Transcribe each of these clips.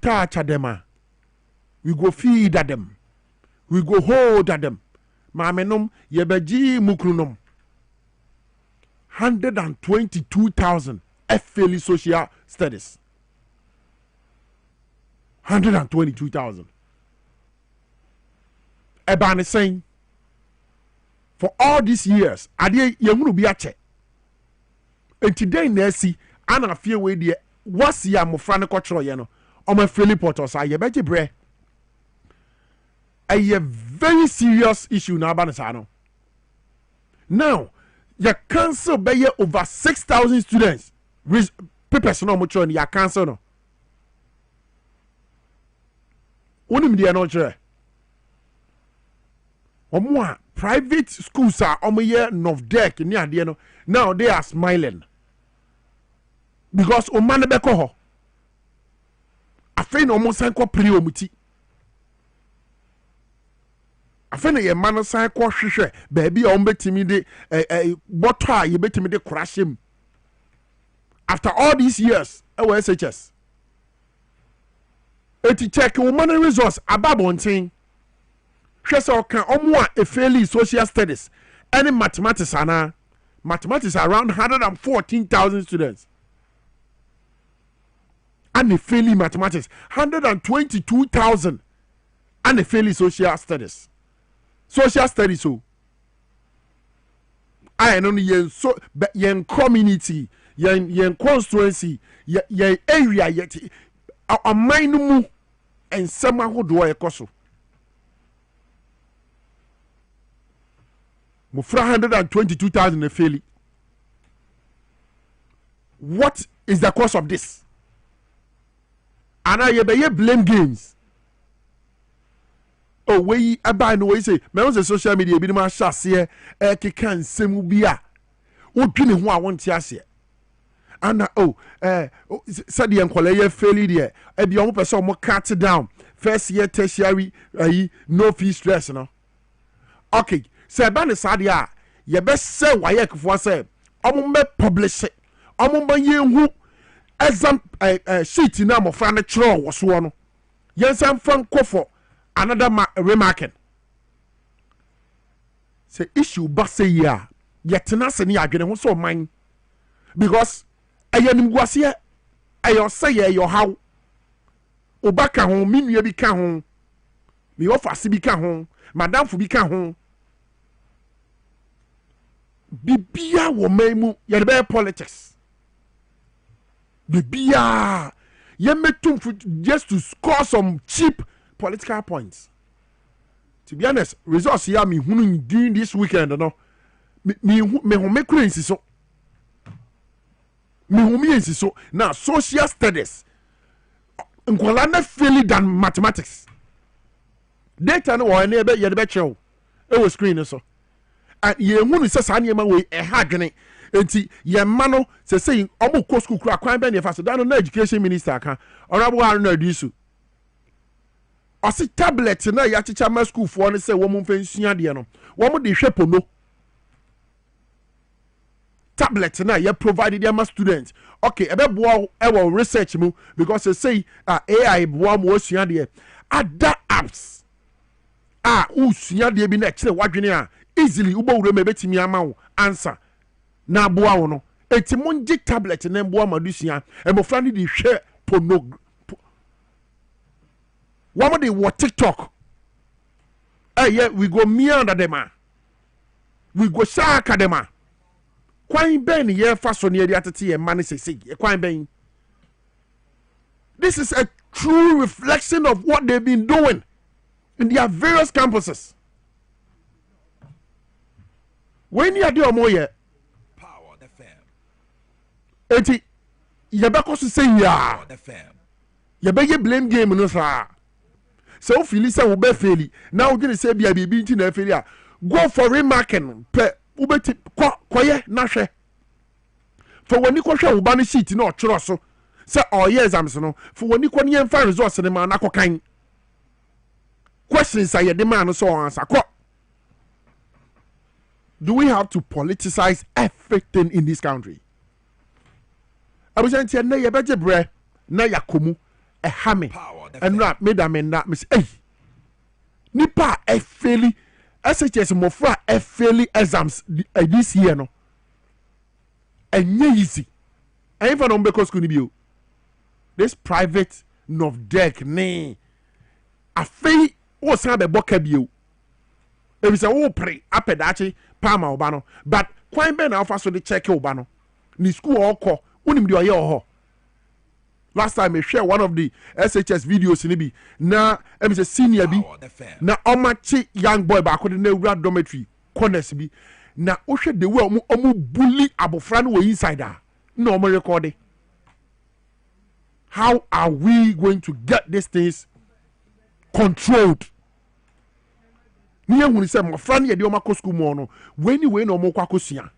touch them. We go feed at them. We go hold at them. Mamenum yebeji mukrunom. 122,000 FLE social studies. 122,000. Ebane saying for all these years, ade yehunu bi ache. And today nesi ana fie we de wasi ya mofra ne kotro ye no. Oma Philip Potos aye beje bre. A very serious issue na aba sa no. Now, you cancel by over 6,000 students. Papers no much on ya cancel no. Onim dia no chere. Omo private schools are omo ye North Deck ni ade no. Now they are smiling. Because o man be ko ho. Afei no omo san ko pri omuti. Afena ye man san ko hwehwe baabi a ombetimi de botto a ye betimi de crashim after all these years SHS eti check woman resource ababontin hwese okan omo a efeli social studies any mathematics ana mathematics around 114,000 students and efeli mathematics 122,000 and efeli social studies. Social studies so I know yen so yen community yen constituency yen area yet a mu and some ahodo ekoso mo 122,000 a fairly. What is the cause of this? And I be blame games. Oh, we abide no way say, me say social media be ma shase e kan semu bia. Wo dwene ho a won ti ase. Ana said the enkwale ye fairly there. E bi omo person omo cut down. First year tertiary no fee stress no. Okay, say ba ne sade a ye be say waye kfo say omo me publish it. Omo ba ye hu exam sheet na mo fra ne kro wo so no. Yensan fan kofo another remarking. Say issue but say yeah. Yet na se ni adwene ho so man. Because ayanim guase ayo say your how. Obaka ho minua bi ka ho. Me office bi ka ho. Madam fu bi ka ho. Bibia wo memu ye be politics. Bibia ye metum just to score some cheap political points. To be honest, results here me during this weekend no. Me ho make crazy so. Me ho me so. Now social studies. Nkwala na fairly than mathematics. Data no wa na be ye be chew. E wo screen so. And ye hunu se sa niema we e ha dwene. Enti ye ma no se say omo ko school kura kwan be ne fa so. Da no education minister kan. Honorable Haruna Adisu. Osi tablet na ya chicha ma school for ne say wo mo mfa nsua de no wo mo de hwepo no tablet na ya provide their ma students okay ebe boa e wo research mu because they say AI boa mo sua de ada apps usua de bi na kire wadwene a easily ubo wure me betimi ama wo answer na boa wo no eti monje tablet na boa ma dusua e mo fra ne de hwe porno. What they were TikTok? Yeah, we go me under them. We go shaka them. Quine Ben, yeah, fast on the attitude and money say, Quine Ben. This is a true reflection of what they've been doing in their various campuses. When you are doing more, Power the fam. Eti, you back to say, yeah, the fam. You beg blame game, no, sir. So feel say we be fairly. Now we gonna say be into na failure. Go for remarking pe ubeti koye na hwe. For when you hwe uba ne sheet na otworo so. Say all year exams no. For when you ko ne fa results ne ma na kokan. Questions are the man so answer. Do we have to politicize everything in this country? I was saying na ye beje bre na yakomu hame and rap made a man that miss eh nipa fairly SHS mofra fairly exams this year no and easy and if I don't because could be this private North deck ne a fee or some be boka bio if it's a wo pre apedachi palma obano but quite ben alpha so the check obano ni school all call unim do ye last time I share one of the SHS videos in bi na em say senior bi na omachi young boy ba ko de na ewura dormitory corners bi na o hwe the way omu bully abofra no inside ah na omo record. How are we going to get these things controlled? Ni ehun say mo fra na ye de omo school mo no when na omo kwa kosua.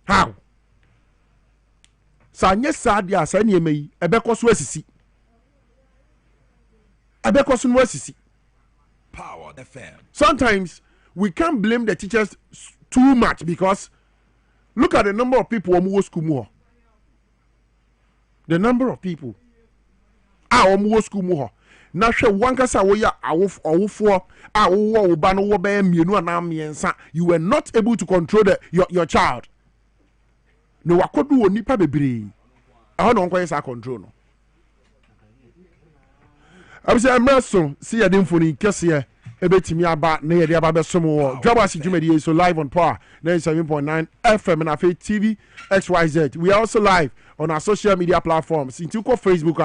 How? Sanye sad ya sa niema yi ebekọ so asisi Power FM. Sometimes we can't blame the teachers too much because look at the number of people who school more. The number of people who school more. Na hwe wankasa wo ya awofo wo oba no wo be mienu ana miensa, you were not able to control your child. No wakodu woni pa bebre aho no nkoye sa control no abise amraso see ya demfoni kese ebetimi aba na ye de aba besomo wo Dwabo Ase dwumadi so live on Power 97.9 FM and Afe TV XYZ. We are also live on our social media platforms into ko Facebook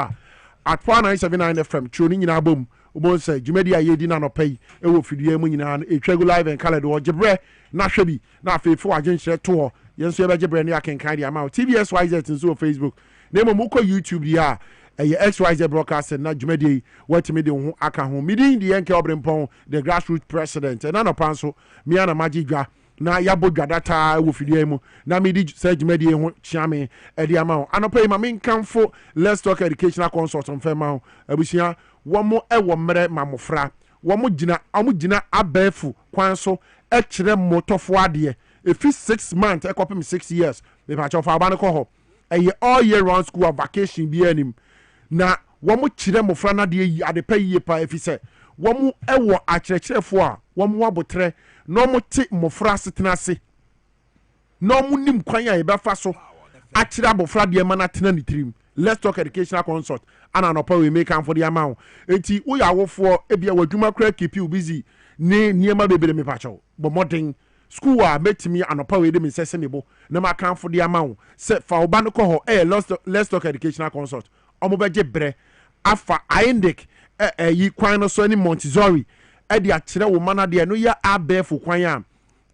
at Power 979 FM troni nyina bom obo say dwumadi aye di na no pay e wo fidie mu nyina e twego live and calendar wo gebre na hwebi na afe fo agyenhyere to yenso ebeje brand ya kenkan dia ma TBS YZ nso Facebook nemo muko YouTube dia XYZ broadcasting na dwumadi watimi de ho aka ho midin de yenke Obrempong the grassroots president na no panso me ana magidwa na yabodwa data wo fidie mu na midi say dwumadi ho chiame e dia ma anopai ma menkanfo let's talk educational consult on fema ho abusia womo ewo mre mamofra womo gina abefu kwan so e kire motofo ade if it's 6 months, I copy me 6 years. Me patch off abane ko ho. All year round school vacation bi anim. Na wo mo kire mo fra na de ade pa yie pa if say wo mo ewo akyerɛkyerɛfo a wo mo wabotre no mo ti mo fra setena se. No mo nim kwan a e ba fa so. Akyerɛ abofra de ma na tena ni trim. Let's talk educational consult. Ana no pa we make am for the amount. Enti wo ya wofo e bia wadwuma kra keep you busy. Ne niema bebere me patch o. But modern school met me and power them in sesame na ma kan for the amount set for oba ko ho let's talk educational consult omo beje bre afa INDEC yi kwan no so ni Montessori e de akire wo mana de no ya abefo kwan am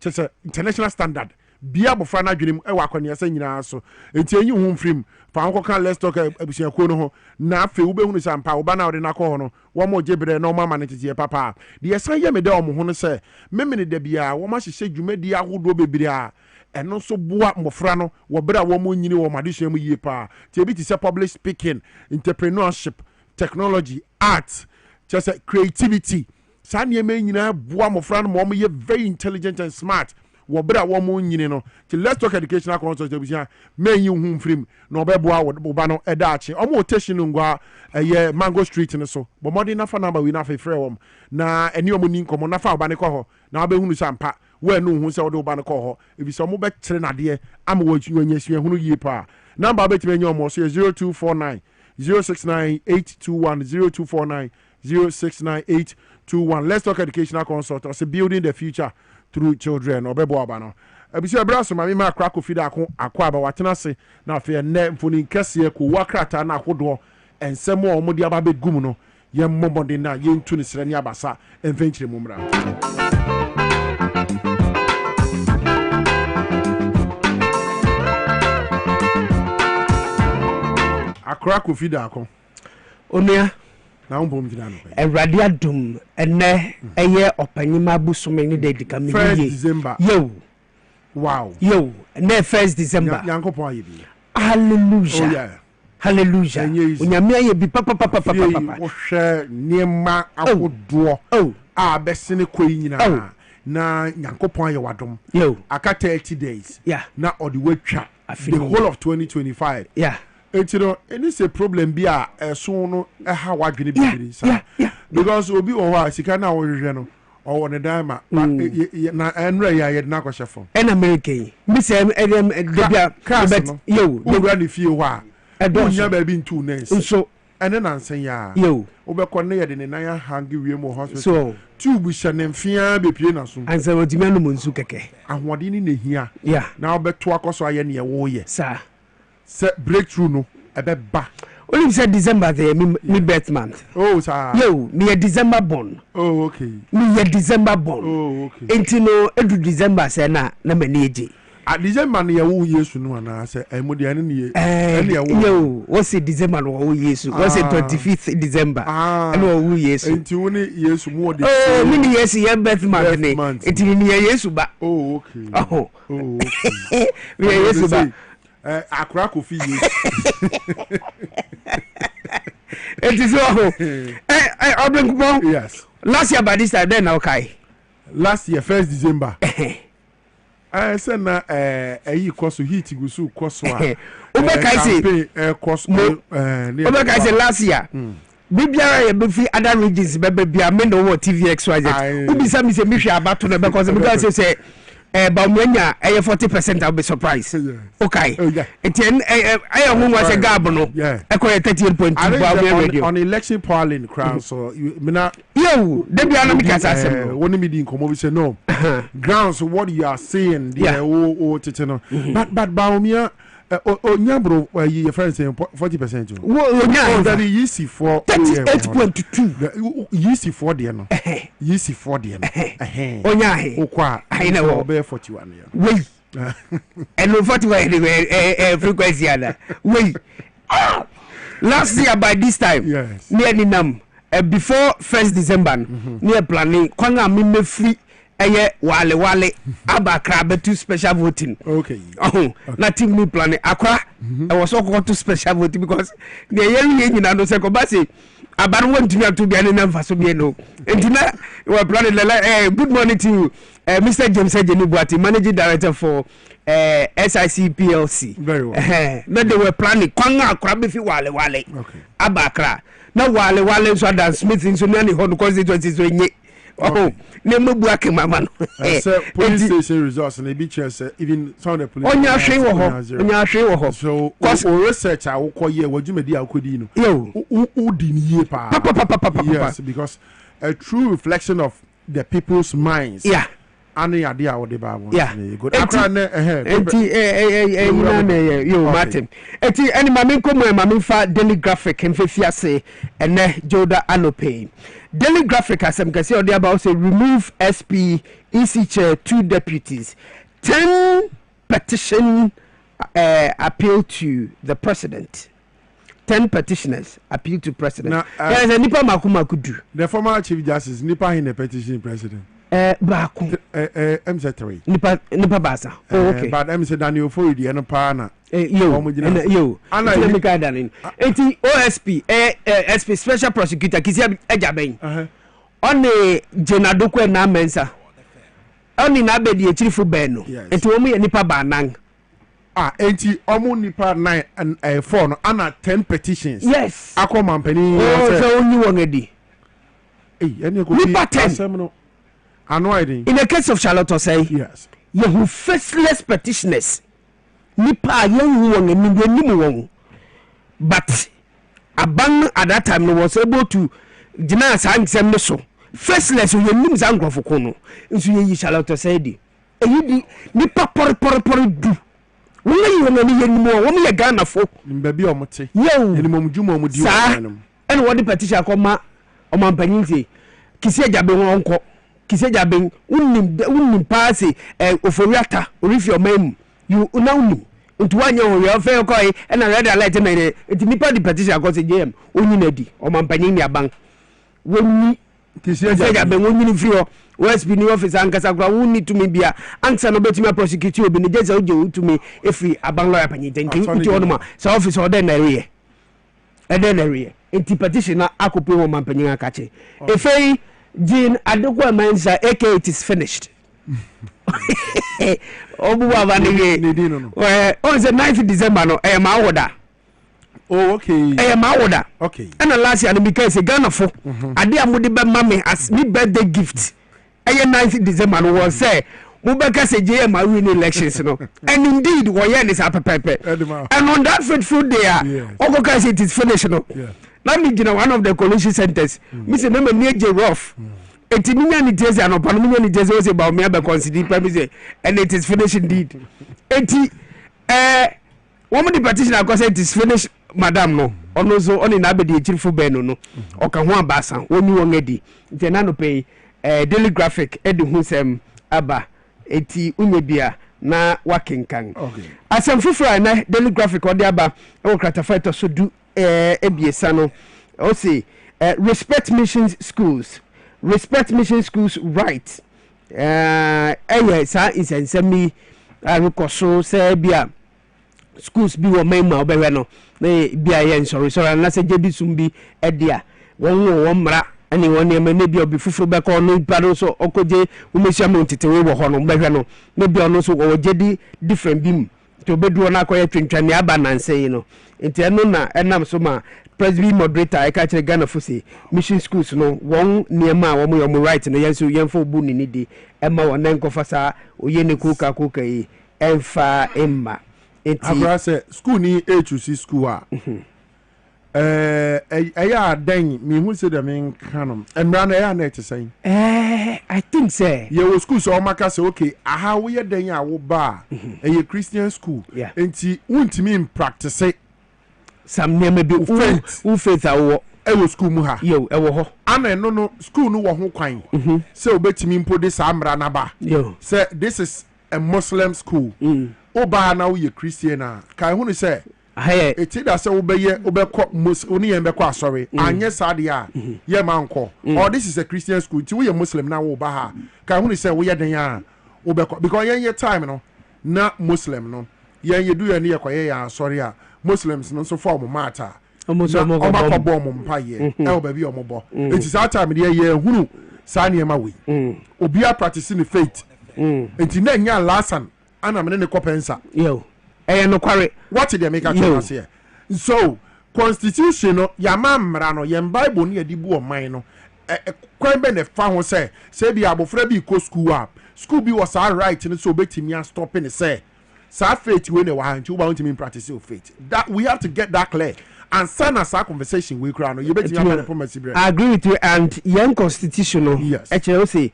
chese international standard bia bofra na dwenem e wa kwani asa nyina so enti enyi hu mfrim fa anko kan let's talk abusiako no ho na afi wo behunu sampa oba na ode na ko ho no wo mo jebre na o mama ne tete papa de yesa ye me de o mo ho no se memene da bia wo ma hyehye dwumadi ahodo bebiri a eno so boa mofra no wo bra wo mo nyini wo madesua mu yie pa ti ebi ti se public speaking, entrepreneurship, technology, art, just creativity. Sa niema nyina boa mofra no mo ye very intelligent and smart. Wobra wo mo nyini no ti let's talk educational consult abusia menyi hu mfrim na obeboa oba no edaache omo otation ngwa ye Mango Street ne so bo modi na fa number we na fa frɛ wom na eni omo ni nkomo na fa oba ne kɔ hɔ na obehunu sampa we no hu sɛ ode oba ne kɔ hɔ ebisa omo be kyere nade ama wanya sua hunu yie pa number betime nya omo so 0249 069821 0249 069821. Let's talk educational consult as building the future through children. Obebo abano. Ebisi abraso mami ma akra ko fida akwa ba watena se na afi ne mfoni kese ko wakrata na akodo ensem o mo di aba begum no ye mmobode na ye ntu ne sere ne abasa emfenkyire mumra. Akra ko fida akon onua na umpom jina no Ewrade adum ene eye opanyima busome ni de dika mi 1st December. Yo Wow. Yo ne 1st December. Yankopon aye bi. Hallelujah. Oh yeah. Hallelujah. Onyame aye bi papa. Wo hwe niema akodo. Oh. A besene koyi nyina. Na Yankopon aye wadom. Yo. Aka 30 days. Yeah. Na odi wetwa the whole of 2025. Yeah. It's any say problem be a so no how what gonna be because obi or sika na wo no or on a dime na enre ya na kwashe phone en American me say debia yo we run fie ho a don nya ba bi ntu nurse so ene na nsen ya yo obekọ ne ye de ne nan hangi wie mo hospital so tube shane mfia be pie na so ansa odimi anu mo nsu keke ahode ni na hia yeah na obeto akoso aye ne ye wo ye sir se breakthrough no ebe ba only say December the me birth month oh sir yo me December born oh okay me December born oh okay enti no edu December say na mani eje a December ne ye wo Yesu no na say emode ane ne ye yo what's December no wo Yesu what's 25th December ane wo Yesu enti wo ne Yesu mo de oh me ne Yesu ye birth month ne enti ne Yesu ba oh okay oh okay me Yesu ba akra ko fi Yesu it is so Obrempong yes last year by this time then okay last year 1st December I said na eyi koso heat go so koso a Obeka say koso Obeka say last year bibiara ye be fi other regions be bia me no what TVXYZ ubisa me say me hwe abato na because say ba mwenya 40% I'll be surprised okay eti I am who was a gab no ekoye 38.2 on election polling crown so me na yo dey bia na me kasa asem woni me di nkomo bi say no grounds what you are saying the o tete no but ba omia onyabro your friend say 40% onya that is for 38.2 yisi for there no yisi for there no onya he okwa I know be 41 yeah wait and 41 frequency ana wait last year by this time yes near ninam before 1st December near planning kwanga me free wale abakra betu special voting okay nothing me planning akra I was also to special voting because the year nyina no say ko ba say abaru wantumi ato bia ne namfa so bia no entina we are planning good morning to you Mr. James Ejenibuati managing director for SIC PLC very well no they were planning kwanga akra be fi wale okay abakra na wale so Dan Smith so na ne ho no constituency so nye ne mabu akemama no police station results and be chair say even some of the police onya hwe wo ho so research a wokoye wadwumadi a wokodi no udi ni ye pa yes because a true reflection of the people's minds yeah and ya dia wo de ba won good akra na yo Martin enti any mame komo mame fa daily graphic mfefia say ene Joda Anope daily graphic asem kase odi about say remove SP EC chair 2 deputies 10 petition appeal to the president 10 petitioners appeal to president there is a nipa makuma kudu the former chief justice nipa in the petition president baako MC3 nipa basa okay but MC Daniel Foridi eno pa na yo ana me ka danin enti OSP SP special prosecutor kisi ajaben on jenadoko na mensa oni na be die chirifu ben no enti wo mu ye nipa banan enti omu nipa 9 and 4 no ana 10 petitions yes akoma mpani so onyi won edi eni ko nipa 10 in the case of Charlotte say yes you faceless petitioners nipa you won enimu won but aban at that time no was able to deny sansem no so faceless you nim zangrofo ko no nso ye Charlotte say di eyidi nipa por du wona yi won ani yenimu won ye Ghana fo mbabi omote yo enimom dwuma omudi wonam ene wodi petition akoma omampanyin kisi ajabe won onko kisi ajabe unnim pass oforiata orifi omam you now nti wanya ho ya fe ko e na red alert na ne nti nipa di petition akose JM onyi na di omampanyin ni aban wonni kisi ajabe wonni ni frio OSP ni office ankasa kura wonni tumi bia ansa no betumi prosecute obi ne jeza oje utumi efi aban lawyer panyin nti onuma sa office order na area nti petition na akope wo mampanyin akache efei Jean Adokwa Mensa AK it is finished obu baba ni on the 9th December no ma woda Oh, okay. My order. Okay. And the last year, because a Ghana for I did a be mammy as me birthday gift. 9th December was say. Mubeka say JM I win elections, you know. And indeed, Wayan is up a pepe. And on that fateful day, Ogoka say it is finished, you know. Now me, you know, one of the coalition centers, Mr. Member near J. Rough. And about me consider and it is finished indeed. One of the petition I said it is finished, madam. No, also only nabedi chief beno no, or can one bassa when you want ready. The nano pay daily graphic edu husem aba eti umebia na working kan. Okay. As I'm fufra na daily graphic or the aba or cratafight so do ebiesa no. O say respect missions schools. Respect mission schools right. Sa is and send me so say bia schools be wo main ma obehwe no na bia yen sorry na say jebi sumbi edia won mra ani won ne ma ne bia obi fufuru be ko no pado so okoje umehia mo titewe wo ho no behwe no ne bia no so wo jedi different bim to bedu na akoye twentwane aba nanse no enti eno na enam so ma President moderator I catch a Ghana for say mission schools no one near ma one right no yen so yen for bu ni di emma won nan kofasa oyene kuka yi emfa emma enti abra say school ni HUC school a eya dan me hu say dem kanom emra na eya na ete say I think say ye wo school so maka say okay aha wo ye dan a wo ba eye Christian school enti untimi in practice some name be faith awo ewo school mu ha yo ewo ho ana no school no wo ho kwan say obetimi mpo de sa amra na ba say this is a Muslim school oba na wo ye Christian na kai hu no say eti da say obekọ oni yen bekọ asori anye sade a ye manko or this is a Christian school ti wo ye Muslim na wo ba ha kai hu no say wo ye den a obekọ because yen time no na Muslim no yen du ye ne ye koye ya asori a Muslims no so form matter omo bo mo mpaye e obabi omo bo enti sa time de ye hunu sa ne ma we obi a practice the faith enti na nya lasan ana me ne kopensa yo no kware what did they make a choice here so constitution no ya mamra no ye bible ne adi bu o man no kwan be ne fa ho say bi abofra bi ko school bi was all right no so betimi stop in say sa faith we ne wa nti we want to practice your faith that we have to get that clear and send us our conversation we crown you bet you I agree with you and young constitutional yes actually say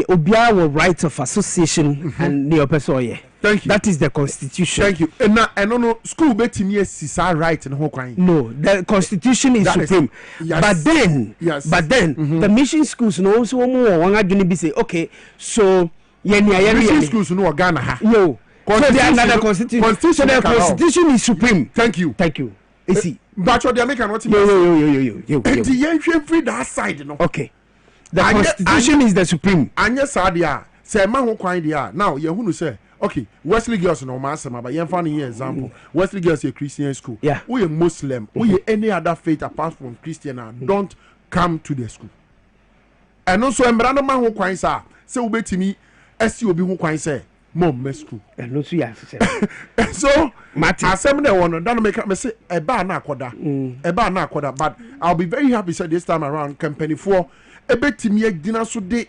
obia will rights of association and the person thank you that is the constitution thank you and no school betimi sisa right in ho kwan no the constitution is that supreme but then the mission schools no so one adwene be say okay so mission schools no Ghana ha yo so they are under the constitution. So the constitution is supreme. Thank you. You see, but what they make what yo. The young free that side, no. Okay. The constitution is the supreme. Anya sadia say man who kwan dia. Now you who say okay, Wesley girls no master but you find here example. Wesley girls a Christian school. Yeah. We a Muslim. We any other faith apart from Christian don't come to the school. And also embrano man who kwan say ubetimi esi obi who kwan say mom school and no so ya so asem na one don't make me say e ba na akoda but I'll be very happy say this time around company for e betimi agina so de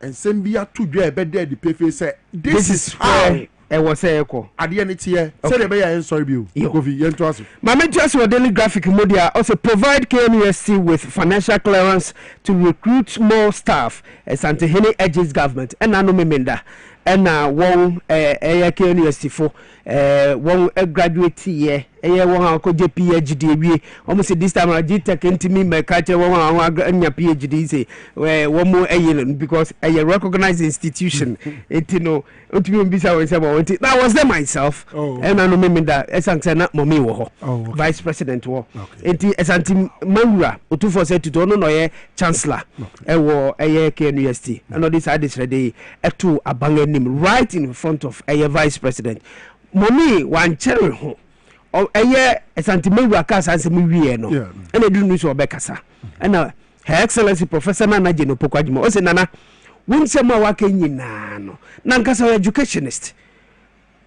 ensem bia to dwa e be de pefe say this is how e was say eko ade ne tie say de be ya sorry bi o kofi yen to aso mama just for daily graphic media also provide KNUST with financial clearance to recruit more staff as Antihene Edges government and no memenda and one KNUST for one graduate here one ko PhD we almost this time I take into me my culture one PhD say one more because a recognized institution it know that was them myself and I know me that esanksena mommy wo vice president wo enti esanti mawura otufo say to no ye chancellor wo KNUST and all this had this ready to abanganim right in front of a vice president mommy one cherry ho eye esanti mawura kasa ansem wie no and e dunu so obekasa and her excellency professor Nana Jeno Pokwadimo o say nana wunsem a waka nyina no na nkasa educationist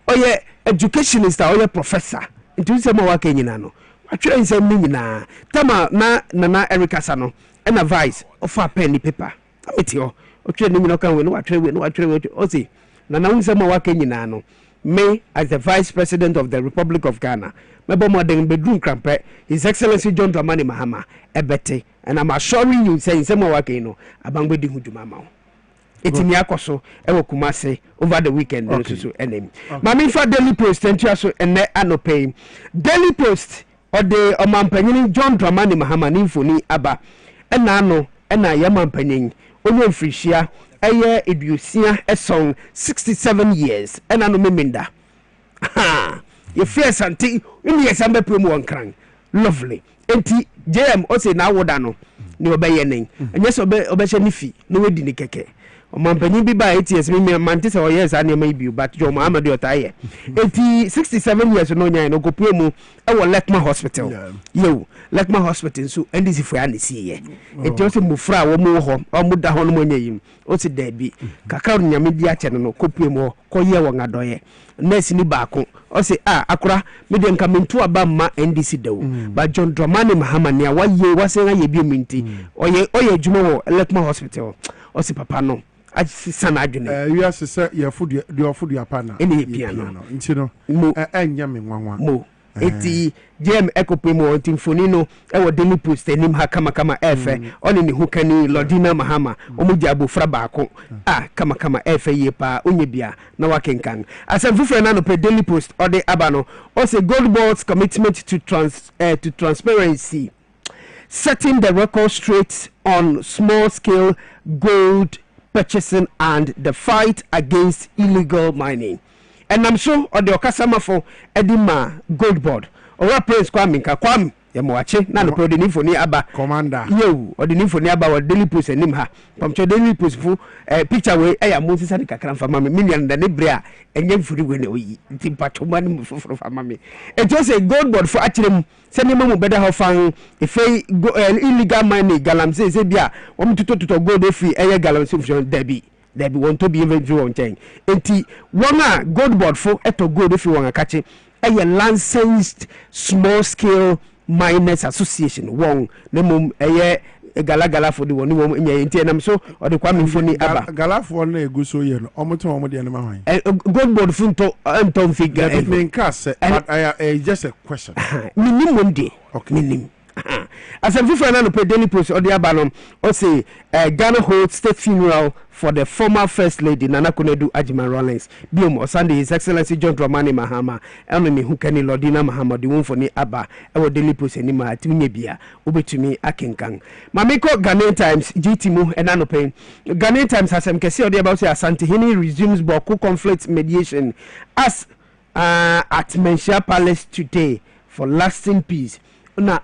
oye educationist oye professor nti wunsem a waka nyina no atwere nsɛm ni nyinaa tama na nana Erica Sano na vice ofa pen ni paper ameti ho otwere ni nyina kan we no watwere we o say nana nsɛm a waka nyinaa no me as the vice president of the Republic of Ghana mebo modern bedroom crampe His Excellency John Dramani Mahama ebete and I'm assuring you say nsɛm a waka no abangbedi huduma ma etimi akoso ewo Kumase over the weekend so enem mami fa Daily Post entua so ene anope Daily Post ode omampanyin John Dramani Mahama ni mfoni aba ena no ena yamampanyin onye mfrihia eye edusia esong 67 years ena no meminda ye fear santi imi yesambe premu wankran lovely enti JM o say na woda no ni obeye nen enye so obehye ni fi no wedi ni keke omampanyin bi ba 8 years me mante say o yes ani ma bi but John Muhammad otaye enti 67 years no nyan no kopuemu e wo Lekma Hospital yo Lekma Hospital so ndisi fo ya ne siye enti o se mufra wo mu ho o mu da ho no monyayim o se da bi kaka nyame di ache no kopuemu ko ye wo ngadoye nurse ni baako o se akura me de nka mentu aba ma ndisi dawo ba John Dramani Mahama ne waye wasenga ye bi minti oye adwuma wo Lekma Hospital o se papa no sana adwene you are say your food your partner ene piano nti no enya me nwanwa mo eti jem ekopemo timfoni no ewo Daily Post enim ha kama efe oni ne hukani Lordina Mahama omuji abofra baako kama efe yepa onye bia na wakenkan asem fufre na no pe Daily Post ode abano o say Gold Board's commitment to transparency setting the record straight on small scale gold purchasing and the fight against illegal mining. And I'm sure or the okasama for Edima Gold Board or Prince Kwame yamoache na no pro for ni aba commander yo or the ni for ni aba or Daily Post enim ha pamcho Daily Post fu picture we eya Moses and kakran fa mama million da ne brea enye furi we na oyi nti pacho man mu foforo fa mama e just say Gold Board for achirem se ne mamu beda ho fan if illegal mining galamse se bia wo mtuto gold free eye galamse fusion debi want to be inventory on chain enti wona Gold Board for eto gold free won akache eye licensed small scale miners association won ne mum eye gala for the one won nya enti enam so o de Kwame Mfoni aba gala for na eguso ye no omoto de na mahwan Gold Board funto anton figure it mean cast but I just a question minim monde minim as a different no Daily Post or the abanom or say Ghana holds state funeral for the former first lady Nana Konedu Ajiman Rawlings biom Sunday His Excellency John Dramani Mahama enemy hukani Lordina Mahama the one for ni aba e Daily Post ni ma tinye bia obetumi akenkan mamiko Ghanaian Times GT mu enanopen Ghanaian Times asem kese or the about say Asante Hini resumes Boko conflict mediation as at Menchia Palace today for lasting peace na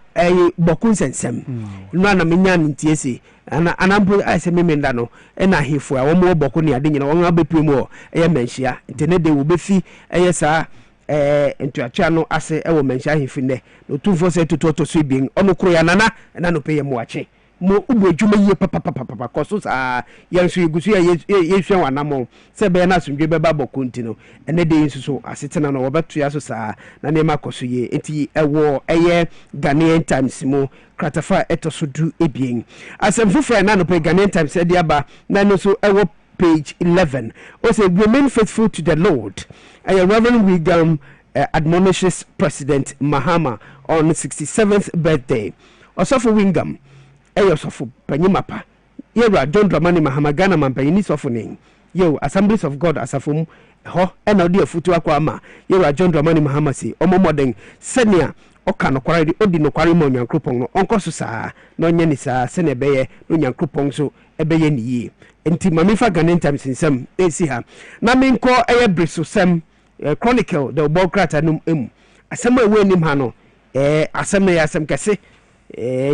bokun sensem no na menya ntiese ana anampo ase memenda no na hefo a wo mo bokun ne ade nyina won abepem o Menchia ntene de wo befi sa ntuatua no ase wo Menchia hefi ne no tumfo se tutu so bien ono kro ya nana na no peye mo ache mo ubu adwuma yie papa koso sa yanso egusu ya yehwe wanamo se be na asundwe beba bokun no ene de nsuso asetena no wobeto ya so sa na ne makoso ye enti ewo Ghanaian Times mo kratafa etoso du ebien asem fufra na no pe Ghanaian Times e dia ba na no so ewo page 11 o say remain faithful to the Lord Reverend William admonishes President Mahama on 67th birthday Osofo Wingam Sofo Panyimapa Yera John Dramani Mahama Ghana Mampanyini Sofo ning yo Assemblies of God asafum ho ena odi afutu akwa ama Yera John Dramani Mahama si omomoden senia oka no kwari odi no kwari mo nyankropon no onkoso saa no nya ni saa sene beye no nyankropon so ebeye ni yie enti mamifa Ghanaian Times nsem esi ha na menko briso sem chronicle the Bokrata num emu asem ewe nim ha no asem na asem kese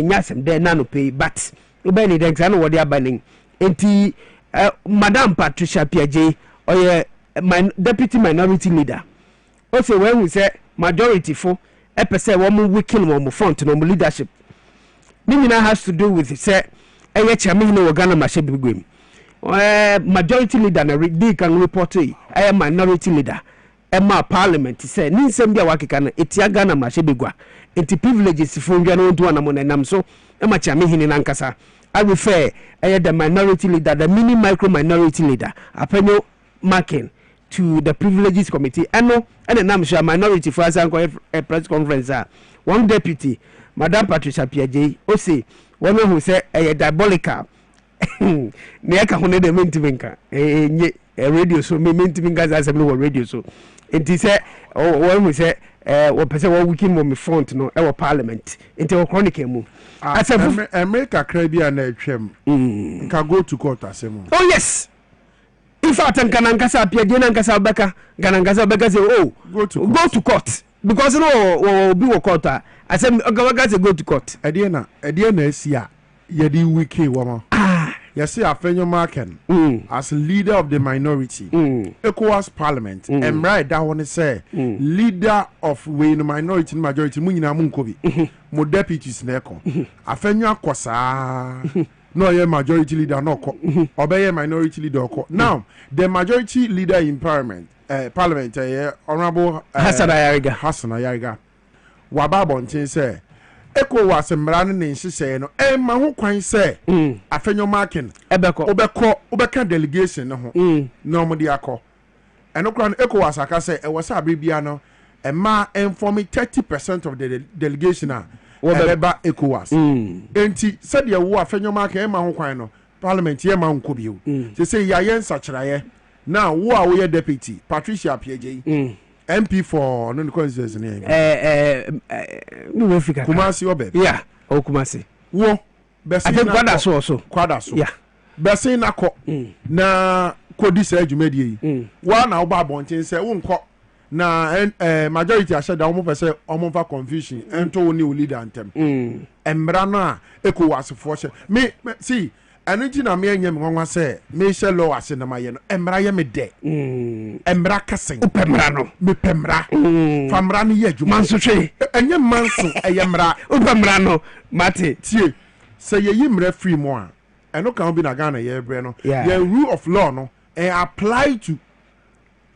nyasem de na no pay but obeni de exam wo de abaning enti Madam Patricia Piaje oye deputy minority leader o say when we say majority for epese wo mu wikin wo mu front no mu leadership nimina has to do with say chairman no Ghana ma shebigwem majority leader na they can report minority leader ma parliament say ni nsem bia wakeka na etia Ghana ma shebigwa enti privileges fo ndwa no ntu anamo nanam so e ma cha mehini nankasa I refer the minority leader, the mini micro minority leader, Apenyo Marking to the privileges committee. And then I'm sure minority for us a press conference. One deputy, Madame Patricia Piaget, Ose, one who said a diabolical. Neaka hone de mentiminka a radio so me mentiminka as a radio so. And he said, oh, one we say, what person what we came on me front no our parliament into a chronic mu. I said, America Caribbean can go to court asemo. Oh yes. In fact, Ganangasa Piaget Nankasa Beka, Ganangasa Beka say, oh, go to court. Because no be court. I said, Gawaga's go to court. Adiana is ya, Yedi Wiki woman. Yes, Afenyo Marken as leader of the minority, ECOWAS Parliament, and right that one say leader of the minority majority, Munina Munkobi, mo deputies neko. Afenyo Kwasa, no ye majority leader no ko, obey minority leader ko. Now the majority leader in Parliament, Honorable Hassan Ayariga, Wababontin say. ECOWAS mbrane ne nhyehyɛ no ma ho kwan sɛ afenyo marking obɛka delegation no ho na omudi akɔ ɛno kra no ECOWAS aka sɛ ɛwɔ sɛ abrebia no ma inform 30% of the delegation a ɛbɛba ECOWAS enti sɛ de wo afenyo marking ma ho kwan no parliament ye ma nko bio sɛ sɛ ya yɛn sakyerɛyɛ na wo a wo yɛ deputy Patricia Piaget MP for no constituency name. No Africa. Kumasi obe. Yeah, o Kumasi. Wo besi na kwada so. Yeah. Besi na ko na kodi se adwumadi yi. Wa na oba abonten se wo nkọ na majority ashe da omo pese omo fa confusion ento wo ni leader antem. Embra no a ECOWAS she. Me see energy na me anyam nwanwa se me she law ase na maye no emra ye me de emra kasen upemra no me pemra famra no ye adwuma nso hwe enye manso eyemra upemra no mate tie se ye yimra free mo a eno kan bi na Ghana ye bre no the rule of law no apply to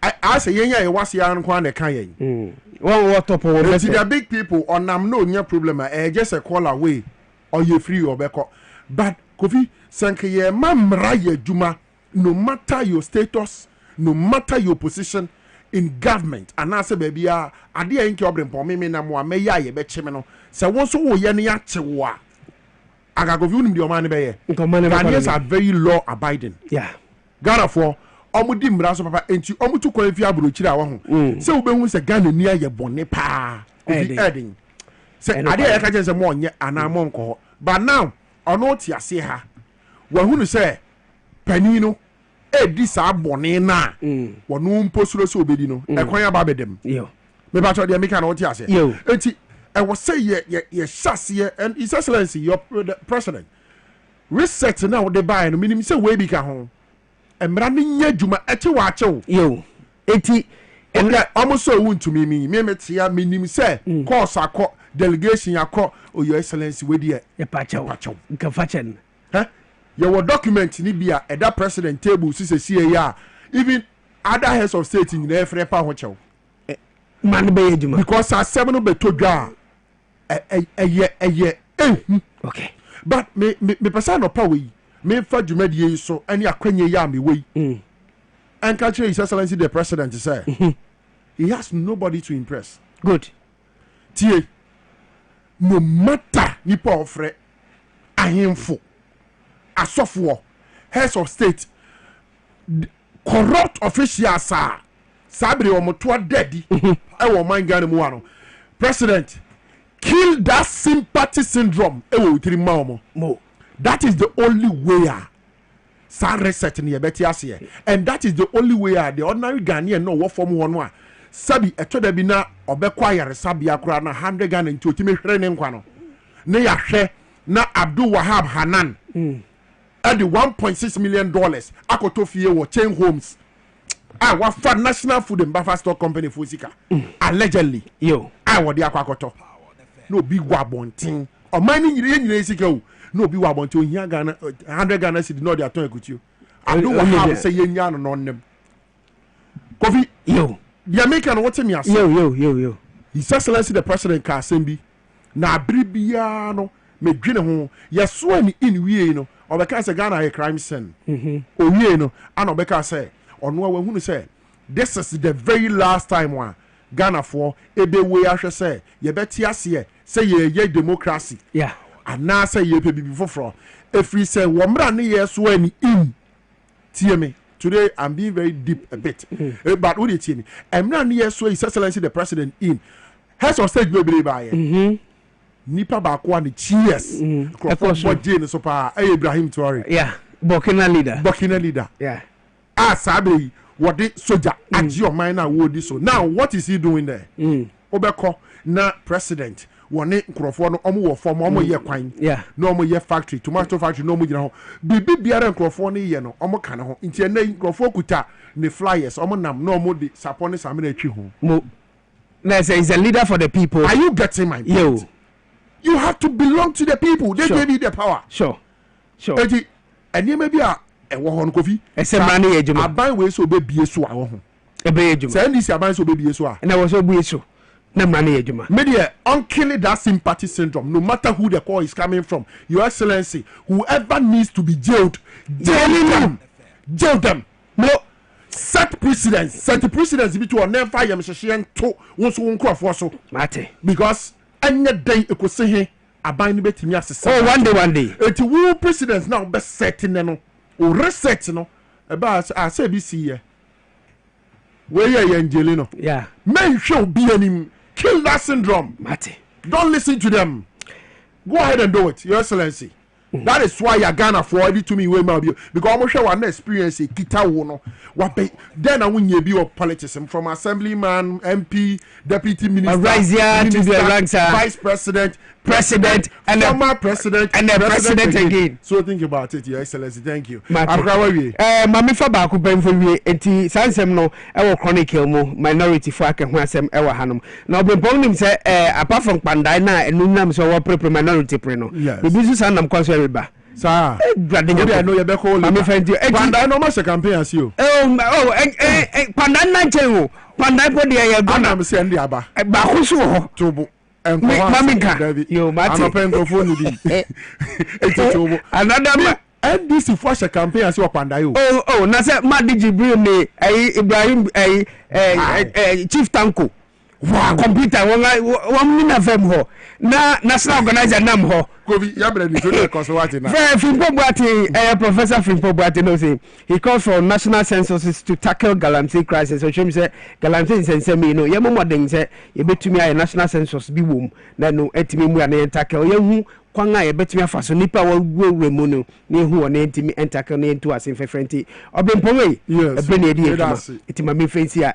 I say yenya ye wase an kwa na kan yen what top of the big people onam no nya problem just a call away or you free or beko but Kofi Sankeye mamra ye juma no matter your status, no matter your position in government. And I say baby ade enke Obrempong me na mo ameya ye be cheme no. Se won so wo ye ne ya chewa. Aga Kofi unim de o man be ye. Ghanaians are very law abiding. Yeah. Ghana for omudi mra so papa enti omutu kwan fi abrochira wa ho. Se wo be hu se Ghana ni aye bone pa. Kofi edin. Se ade ye ka je se mo onye ana mo nko. But now ono ti ase ha wa hunu se pani no edi sa bone na wono mposuro se obedi no ekwan aba bedem yo me ba cho de meka na wo ti ase enti e wo say ye shase and his excellency your president reset na wo de buy no minim se we bi ka ho emra ne nya dwuma eche wa ache yo enti almost so wuntumi me metia minim se course akọ delegation yakọ o your excellency we die ye pacho nka fachen your document ni bia eda president table see ya even other heads of state in the free pa ho chew man be ejuma because as seven no beto dwa okay but me person no power me fa dwumadie so ani akwanye ya me we and catch his excellency the president say he has nobody to impress good tie no matter nipa ofre ahemfo asofo heads of state corrupt officials are sabre o moto daddy e wo man Ghana mu ano president kill that sympathy syndrome e wo tiri ma mo that is the only way sa reset ni e beti ase and that is the only way the ordinary Ghanaian no wo form one a sabi eto da bi na obekwa yare sabia kura na 100 Ghana nti otimi hwere ne nkwa no ne ya hwe na Abdul Wahab Hanan at the $1.6 million akoto fie wo chain homes wa fa National Food and Buffer Stock Company fusika allegedly yo wo de akoto no bi wabontin o man ni nyire sika o no bi wabontin ohia Ghana 100 Ghana cedi no de aton ekutio Abdul Wahab say yenya no nem Kofi yo the American what me as yo His Excellency the President ka sembi na abiri no me dwene ho yeso ani in wie no obeka say Ghana a crime scene owie no ana obeka say ono a wahunu say this is the very last time one Ghana for ebe we ahwe say ye beti ase say ye democracy ana say ye pe bibi foforo efri say wo mra ne yeso ani in tie me. Today I'm being very deep a bit, but what do you tell me? I'm not near so His Excellency the President in heads of state be by Nipa Bakwa the cheers. What Jane so far Ibrahim Traore. Burkina leader. Sabi what the soldier at your mind now would so. Now what is he doing there? Obeko na president. One nkrofo no omo wo form omo ye kwan no omo ye factory tomato factory no omo gina ho bibi biara nkrofo no ye no omo kan ho nti na nkrofo kuta ne flyers omo nam no omo de sapone samena atwi ho mo na say is a leader for the people. Are you getting my point? You have to belong to the people. They gave you the power. Sure eti enema bi a ewo ho no kofi esemra ne ye juma aban we so obebie so a ho ebe ye juma say ndisi aban so obebie so a na wo so bue so. Media unkilling that sympathy syndrome, no matter who the call is coming from. Your Excellency, whoever needs to be jailed, jail them. No, set precedence between never fire Mr. to once one crop for so. Because any day it could say here, a bind bet me as a one day. It's who precedence now best setting no or reset no about I say BC here. Where you Angelino? Men shall be any. Kill that syndrome. Don't listen to them. Go ahead and do it, Your Excellency. That is why you're Ghana for it to me because I'm sure one experience kita wono. Then I win you be of politics from assemblyman, MP, deputy minister, vice president, and former president, and the president again. So think about it, Your Excellency. Thank you. Mami fa ba ko ben for we enti sansem no e wo chronicle mo minority for aka ho asem e wo hanom. Na Obrempong nim say apart from pandai na enunam so wo pre minority pre no. Bibi su sanam konso riba. Sir, I know you be call me friend you. Pandai no ma se campaign as you. Pandai na chenwo. Pandai po dia ye go na me se ndi aba. Ba ko so ho. Tobo. Mamika. Yo mate. I'm pen phone di. Tobo. Another NDC for a campaign as you pandai o. Oh, na se Madi Jibril me Ibrahim Chief Tanko. Wow, computer one minute fem ho. Na national organizer nam ho. Kobi ya bre ni so dey cause what na. Fimpo Boate Professor Fimpo Boate no say he calls for national censuses to tackle galamsey crisis. So him say galamsey sense me no ye modern say ye betumi a national census bi wom na no etimi mu na tackle ye hu kwan a ye betumi afa so nipa wa mu no ne hu o na etimi tackle na entu asen fefrenti Obrempong e be na edi ekuma etima me fancy a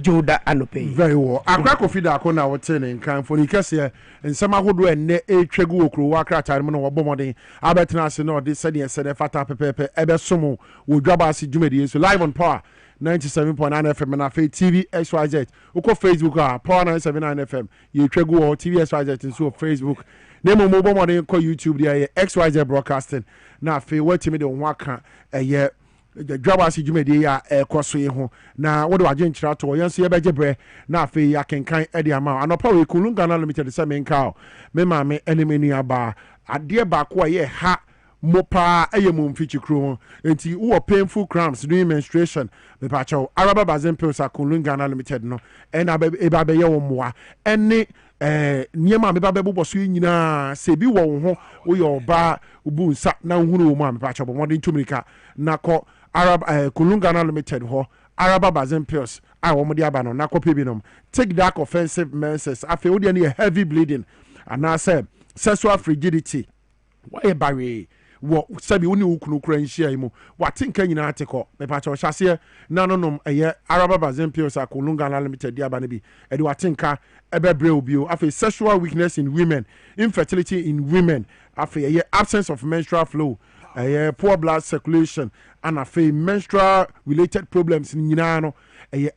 Joda Anope very well akra kofi da ko na wote ne nkan for ni kase nsema hodo enne etwegu okro wakra time no wobomoden abetena ase no de sede sede fata pepepe ebe somo wo Dwabo Ase dwumadi so live on Power 97.9 FM na Fe TV XYZ uko Facebook Power 979 FM ye twegu TV XYZ so Facebook nemo mo bomoden ko YouTube there XYZ broadcasting na Fe watimi de ho aka eye Dwabo Ase dwumadi ya ekoso ye ho na wo de waje nkyira to yenso ye beje bre na Fe ya kenkan e de ama anopa we Kulungana Limited se menka me ma me enemy aba ade ba ko ye ha mopa ayemu mfichi kro enti wo painful cramps during menstruation me pa chaw araba bazen pills Kulungana Limited no en eba be ye wo moa ene niema me ba be boboso nyina se bi wo ho wo ye oba ubu nsa na hunu wo ma me pa chaw modern tumika na ko araba Kulungana Limited ho araba bazen pills I wo modi aba no na ko pebinom take that offensive measures afi wo de ne heavy bleeding and I say sexual frigidity why barry wo sabi woni wukunu kura nhia yimu watinka nyina ateko me pa cha hyase na nonom eye araba bazen pills Kulungana Limited dia ba ne bi e de watinka ebebre obio afi sexual weakness in women infertility in women afi eye absence of menstrual flow poor blood circulation and afi menstrual related problems nyina no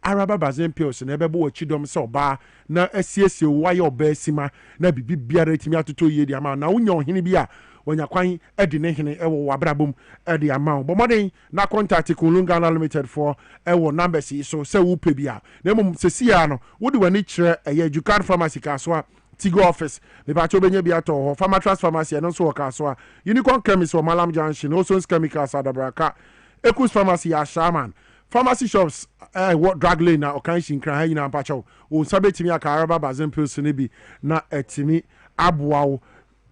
araba bazen pills na ebebo wachidom se oba na asiesie waye oba asima na bibi biara etimi atoto ye di ama na wonya ohene bi a wonya kwan edi ne hene ewo wabrabom edi ama bo modern na contact Kulungana Limited for ewo numbers so se wo pe bia na mum se sia no wodi wani kire Educard Pharmacy kaso a Tigo office me ba cho benye bi ato Farmer Trust Pharmacy no so waka so Unicorn Chemist or Malam Junction also chemicals adabraka Ekus Pharmacy ya Shaman pharmacy shops what drug lane na okanshi nkran ha nyina mpacho o sabetimi aka araba bazen pills ne bi na etimi aboawo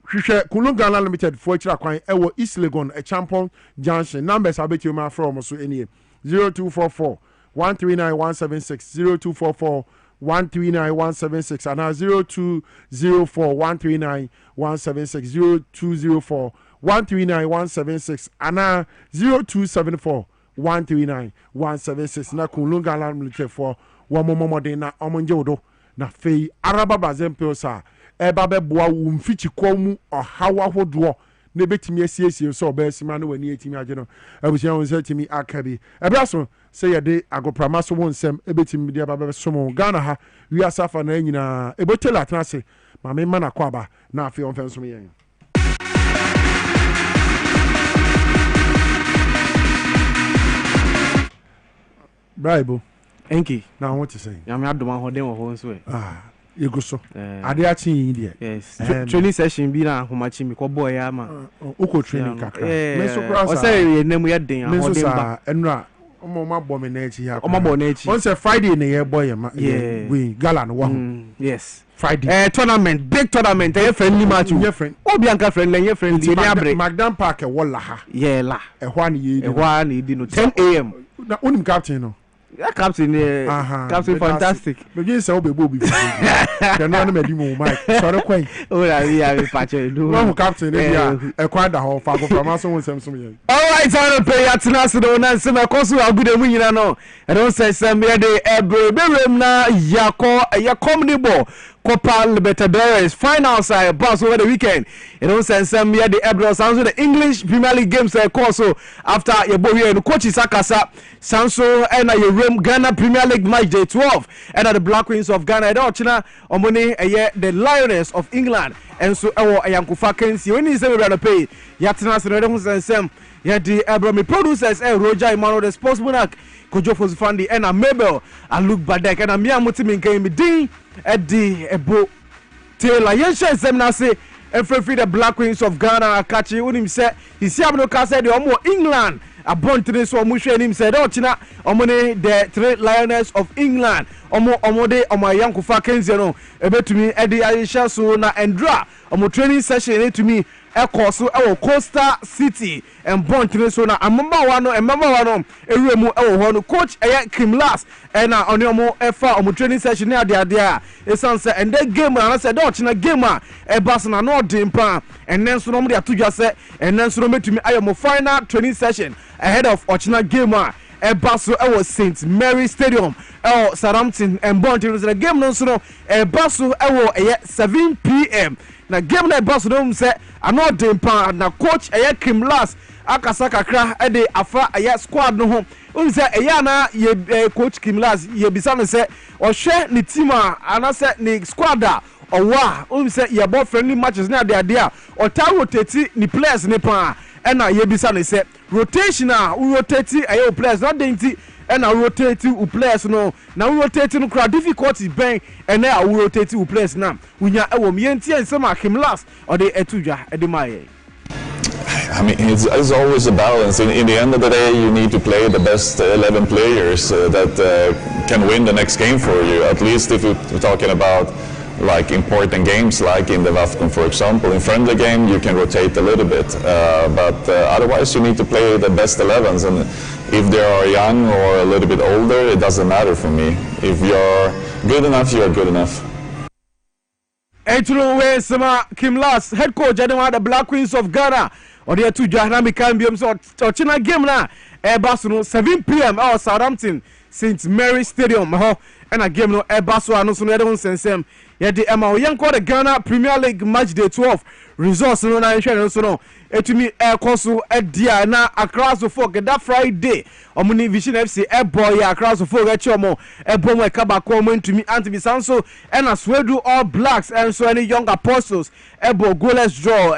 hwehwe Kulungana Limited for chira kwan ewo East Legon Champon Junction numbers abetimi ma from so enie 0244 139176 0244 139176 and 0204 139176 0204 139176 and 0274 139176 na Kulungana Limited for one more na omonjodo na fei araba bazen pilsa eba be boa wo mfichi kwamu ohawa hodo na betimi asiesie so obesima na wani etimi age no abusia won se timi akabi ebraso se yede agoprama so won sem ebetimi de aba be somo Ghana ha wi asafa na nyina ebotela atrase ma me mana kwaba na afi on fenso me yen Bible Enki now what you say ya me adoma ho den wo nso you go so ade achi yin there yes training session bi na homachi mi ko boy ya ma uko training kakra me so cross o say ye nemu ye den ho den ba enura omo ma bo me na echi ha omo bo na echi on say Friday na ye boy ma we gala no wa yes Friday tournament big tournament ye friendly match ye friend obi anka friendly ye friendly ni abre Magdan Park e wala ha ye la e hwa na ye e hwa na di no 10 am na onim captain no yeah, captain captain fantastic begin say obebo bi the no na medimo Mike sorry kwai oh yeah we patch do no captain e bia e kwa da ho fa go from so won sem so ye all right time to pay atina so do na sem e koso agude mu nyina no e don say sem ye de ebrem na yakom ni bo Copa Libertadores finals boss over the weekend. You know, send some here the Ebro Sanso the English Premier League games course so after your boy here the coach Sakasa Sanso and your Ghana Premier League match day 12 and the Black Queens of Ghana and China omone the Lioness of England and so Ayankufa Kensi when he say we gonna pay Yatina so some yeah the Ebro me producers Roger Emmanuel the sports monarch Kojo Fosfandi and Mabel and Luke Badek and Mia Mutimin came din Eddie Ebo Taylor Yensha Semna say free the Black Queens of Ghana Akachi when him say he see no ka say the omo England a born today so omo him said oh china omone the three Lioness of England omo de omo Yankufa Kenzi no ebetumi Eddie Aisha so na Endra omo training session to me ekoso Coastal City and born today so na amamba wano ewemu ho no coach Kim Last and na oni omo efa omo training session na dia esan say and that game na say do china game e bas na no dimpa and then so no mo dia tudwa say and then so no metumi ayomo final training session ahead of Ochina game Ebaso was St. Mary Stadium Southampton and Bonton the game no so Ebaso 7 p.m. na game na Ebaso no say ano dempa na coach Kim Last akasa kakra de afa squad no ho say na ye coach Kim Last ye bisa no say ohwe ni team ana say ni squad owa say ye ball friendly matches na de o ta rotate ni players ni pa ena ye bisa no say rotation rotate players not denti ena rotate players no na rotate no crowd difficulty ben ena rotate players na unya ewo mienti ensema Kim Last or the etuja edemaye. I mean, it's always a balance. In the end of the day, you need to play the best 11 players that can win the next game for you. At least if we're talking about like important games, like in the WAFCON, for example. In friendly game, you can rotate a little bit, but otherwise you need to play the best 11s. And if they are young or a little bit older, it doesn't matter for me. If you're good enough, you are good enough. Way sama Kim Last, head coach at the Black Queens of Ghana. Or the two Jahanami Cambiums or China game na Airbus 7 p.m. or Southampton St. Mary Stadium. And a game no Airbus no so no don sensem. Yeah the Emma Yanko the Ghana Premier League match day 12 results no na hwe so no etumi ekoso edia na across the folk that Friday omuni Vision FC boy across the folk echi omo ebom e kaba ko omo ntumi Anthony Sanso and Aswedu All Blacks and so any young apostles ebo goalless draw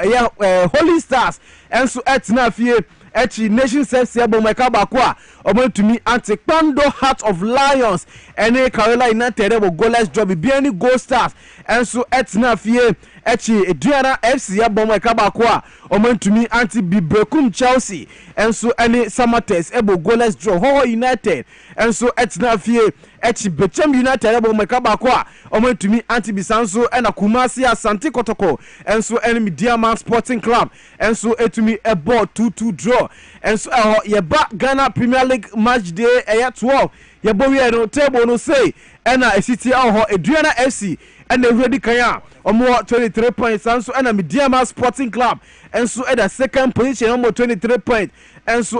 Holy Stars and so etina fie echi Nation FC ebo meka ba kwa omantumi anti Pando Heart of Lions ene Carolina United ebo goalless draw bi any goal stars enso etina fie echi Eduana FC ebo meka ba kwa omantumi anti Bibrekum Chelsea enso ene Samatex ebo goalless draw Ho United enso etina fie echi Bechem United ebo meka ba kwa omantumi anti Bisanso ena Kumasi Asante Kotoko enso ene Diamond Sporting Club enso etumi ebo 2-2 draw enso yeba Ghana Premier League match day 12 yebo we no table no say ena City Eduana FC ena ready kanya omo 23 points enso ena Diamond Sporting Club enso at the second position omo 23 points enso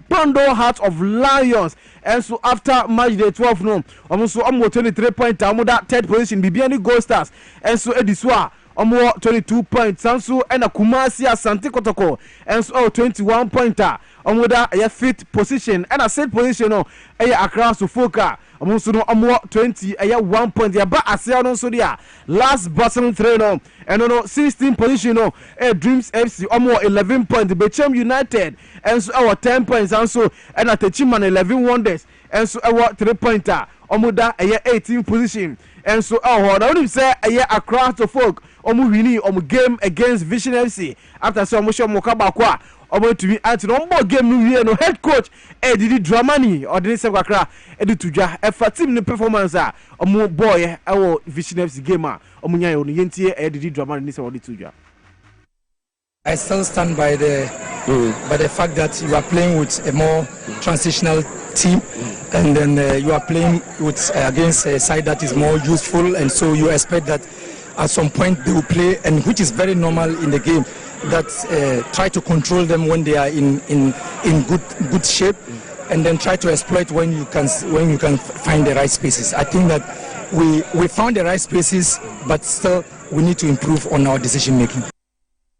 Bando Heart of Lions enso after match day 12 no omo 23 points omo that third position Bibiani Gold Stars enso ediswa omo 22 points sanso ena Kumasi Asante Kotoko enso 21 pointer omo da fifth position ena sixth position no Accra Sofoka omo so no omo 20 1 point ya ba ase no so dia last bottom 3 no eno no 16 position no Dreams FC omo 11 points Bechem United enso 10 points sanso ena Techiman 11 Wonders enso 3 pointer omo da 18 position enso na we say Accra Sofoka omo winning omo game against Vision FC after so omo show mo ka ba kwa omo to be anti no more game no here no head coach Didi Dramani or the same kakra editudwa efa team no performance omo boy Vision FC game omo nya yo no yentie Didi Dramani ni se oditudwa. I still stand by the fact that you are playing with a more transitional team, and then you are playing with against a side that is more useful, and so you expect that at some point they will play, and which is very normal in the game, that try to control them when they are in good shape, and then try to exploit when you can find the right spaces. I think that we found the right spaces, but still we need to improve on our decision making.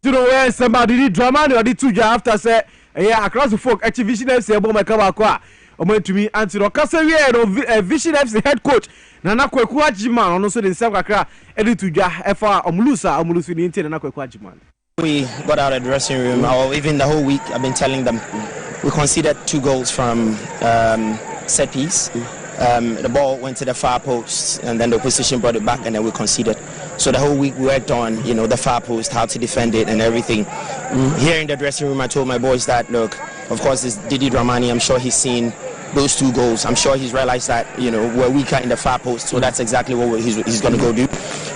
You know where somebody did drama or did 2 after say across the folk Vision FC ebo meka ba kwa omo to me anti Okasawia no Vision FC head coach Nana Kweku Ajiman ono so the same kakra editudwa efa omulusu ni ntie Nana Kweku Ajiman. We got out of the dressing room, or even the whole week I've been telling them we conceded 2 goals from set piece. The ball went to the far post and then the opposition brought it back and then we conceded. So the whole week we worked on, the far post, how to defend it and everything. Here in the dressing room I told my boys that, look, of course this Didi Dramani, I'm sure he's seen those 2 goals. I'm sure he's realized that, we're weaker in the far post, so that's exactly what he's going to go do.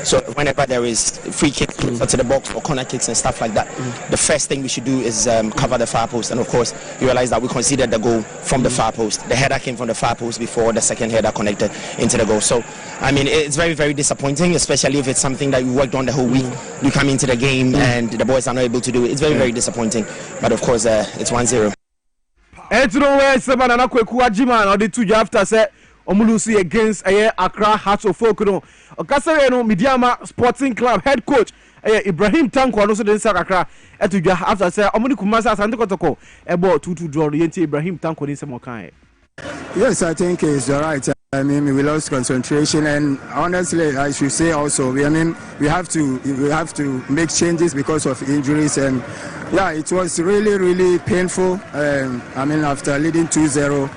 So whenever there is free kicks to the box or corner kicks and stuff like that, the first thing we should do is cover the far post. And of course, you realize that we conceded the goal from the far post. The header came from the far post before the second header connected into the goal. So, I mean, it's very, very disappointing, especially if it's something that you worked on the whole week. You come into the game and the boys are not able to do it. It's very, very disappointing. But of course, it's 1-0. Etro where Seban Nana Kweku Ajiman or the 2 after say omulusu against Accra Hearts of Folk no Okasawia no Midiama Sporting Club head coach Ibrahim Tanko no so den Accra etudwa after say omuni Kumasi Asante Kotoko ebo 2-2 draw yenti Ibrahim Tanko ni semo kan. Yes, I think it's all right. I mean, we lost concentration, and honestly, I should say also, we have to make changes because of injuries, and yeah, it was really, really painful. I mean, after leading 2-0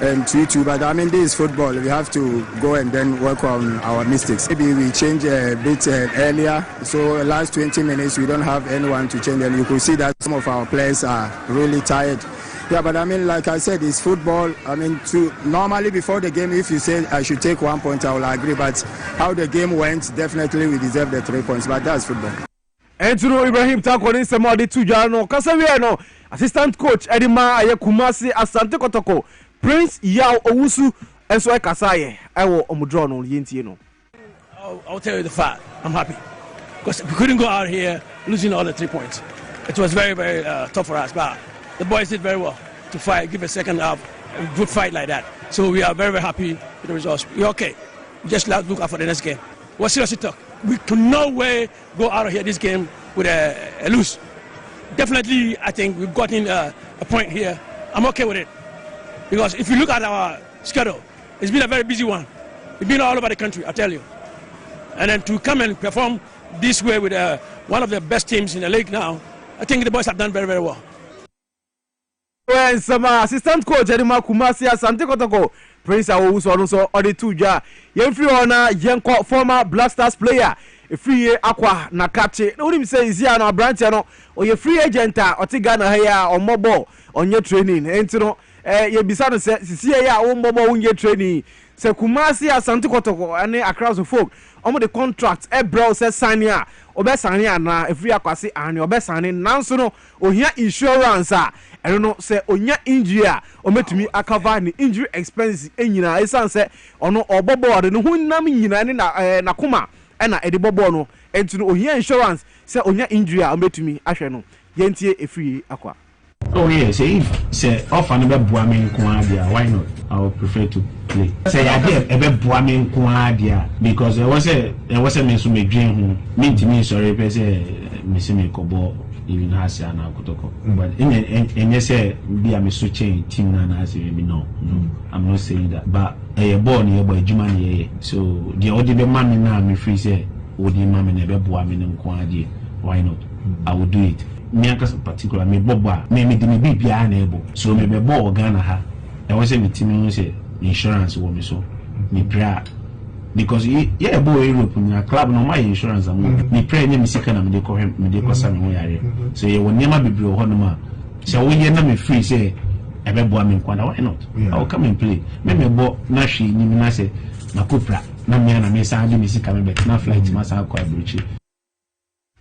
and 2-2, but I mean, this is football. We have to go and then work on our mistakes. Maybe we change a bit earlier, so last 20 minutes we don't have anyone to change, and you could see that some of our players are really tired. Yeah, but I mean, like I said, it's football. I mean, normally before the game, if you say I should take 1 point, I will agree. But how the game went, definitely we deserve the 3 points. But that's football. And to know Ibrahim Tanko in some of the 2 no Okasawia no assistant coach Edima Kumasi Asante Kotoko Prince Yao Owusu and so Kasaye I will omudro no yenti no. I'll tell you the fact. I'm happy because we couldn't go out here losing all the 3 points. It was very, very tough for us, but the boys did very well to fight, give a second half, a good fight like that. So we are very, very happy with the results. We're okay. Just let's look out for the next game. We're seriously talk. We could no way go out of here this game with a lose. Definitely, I think we've gotten a point here. I'm okay with it. Because if you look at our schedule, it's been a very busy one. We've been all over the country, I tell you. And then to come and perform this way with one of the best teams in the league now, I think the boys have done very, very well. when some assistant coach Edima Kumasi Asante Kotoko Prince Awusu so or the two ja Yemfri ona Yenko former Black Stars player free aqua na kache no him say is here na branch no or your free agent or Tigana here or mobile on your training entino ye bisa no say sisi ya o mobile on your training say Kumasi Asante Kotoko and across the folk omo the contract ebro say sign ya obesane ana free akwase ane obesane nanso no ohia insurance I don't know say onya injury ometumi akava ni injury expenses enyina esan say ono obobo de no hunam nyina ne na koma na edibobo no entino ohia insurance say onya injury ometumi ahwe no yentie efiri akwa. Oh yes, say offer no be boame nko adia, why not? I would prefer to play. Say adia e be boame nko adia because there was a me so me dream hu. Me sorry pe say me se me kobo even has na kotoko. But in say be am so change team na say me no. I'm not saying that. But e ball ni e boy juma ni so the odi be man na me free say odi man me be boame nko adia. Why not? I would do it. Me akas particular me boba me de me bibia na ebo so me be bo Ghana ha e won say me timi say insurance wo me so me bra because yeah bo Europe na club no my insurance am me pray me sika na me de ko sa me ho yare so ye won nema bibri ho no ma say wo ye na me free say e be bo am kwanda why not I will come and play me bo na hwe ni me na say na kopra na me na me sa de me sika me bet na flight ma sa kwa abrochi.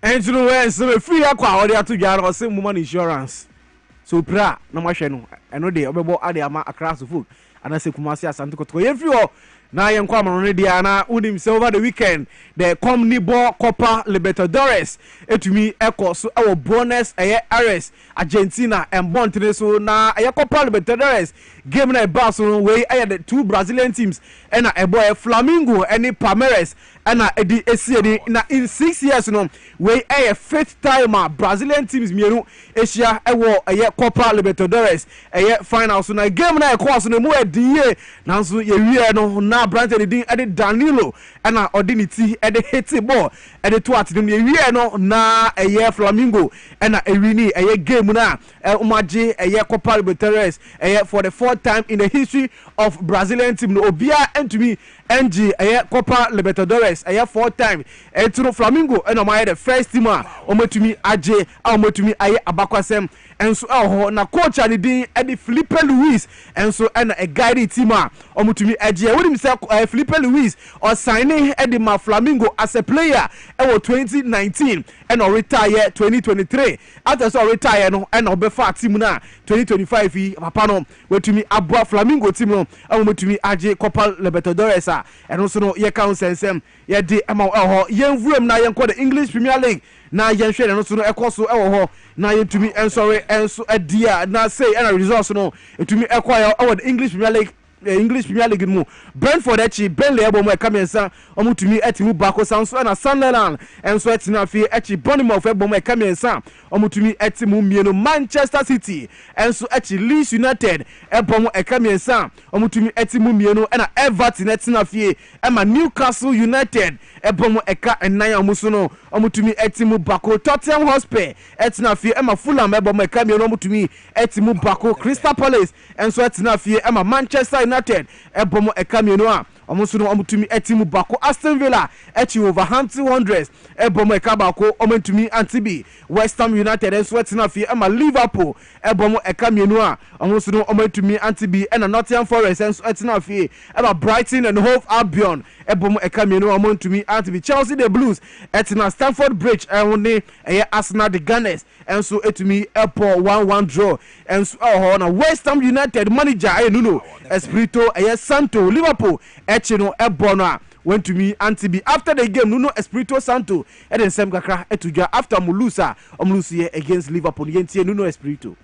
And you know when some free aqua or they are to get or same woman insurance. So pra no machine I know they obebo adema across the food and I say Kumasi Asante Kotoko. If you na yenkwa manone dia na unim say over the weekend the Comnibol Copa Libertadores etumi eko so our bonus RS Argentina and Bontre so na Copa Libertadores game na ba so we the two Brazilian teams and a boy Flamengo and Palmeiras and edi esi na in 6 years no we fifth time Brazilian teams mienu Asia ewo Copa Libertadores final so na game na so no mu edi na so ye wie no na Brandon din Danilo and ordinity at the hit ball at the twat no na Flamengo and Erini game na Umaji Copa Libertadores for the fourth time in the history of Brazilian team no Obia and to me NG Copa Libertadores fourth time and to Flamengo and the first team omotumi aje omotumi abakwasem and so na coach and din Eddie Felipe Luis and so and a guided team omotumi aje what him say Felipe Luis or signing Eddie Flamengo as a player 2019 and retire 2023 after so retire no and obefa team na 2025 papa no wetumi abua Flamengo team no omotumi aje Copa Libertadores and also no ye count sensem ye di ama yenvuem na yenko the English Premier League na yenhwe no so no ekoso ho na yetumi enso adia na say and results no etumi ekoya the English Premier League mu Brentford echi Burnley ebo mu ekamensa omutumi etimu bako sanso na Sunderland enso etina fi echi Bournemouth ebo mu ekamensa omutumi etimu mienu Manchester City enso echi Leeds United ebo mu ekamensa omutumi etimu mienu na Everton etina fi ema Newcastle United ebo mu eka enan amuso no omutumi etimu bako Tottenham Hotspur etina fi ema Fulham ebo mu ekamienu omutumi etimu bako Crystal Palace enso etina fi ema Manchester United ebomo ekamienu a omuso no omutumi etimu bako Aston Villa echi Wolverhampton Wanderers ebomo ekabako omutumi Antibi West Ham United enso etina fi ema Liverpool ebomo ekamienu a omuso no omutumi Antibi and Nottingham Forest enso etina fi ema Brighton and Hove Albion ebomo ekamienu a omutumi Antibi Chelsea the Blues etina Stamford Bridge ewone Arsenal the Gunners enso etumi epo 1-1 draw enso na West Ham United manager Nuno Espirito Santo Liverpool echino ebono went to me Antibi after the game Nuno Espirito Santo and then Sam Kakra etuja after Mulusa omlusi against Liverpool yentie Nuno Espirito.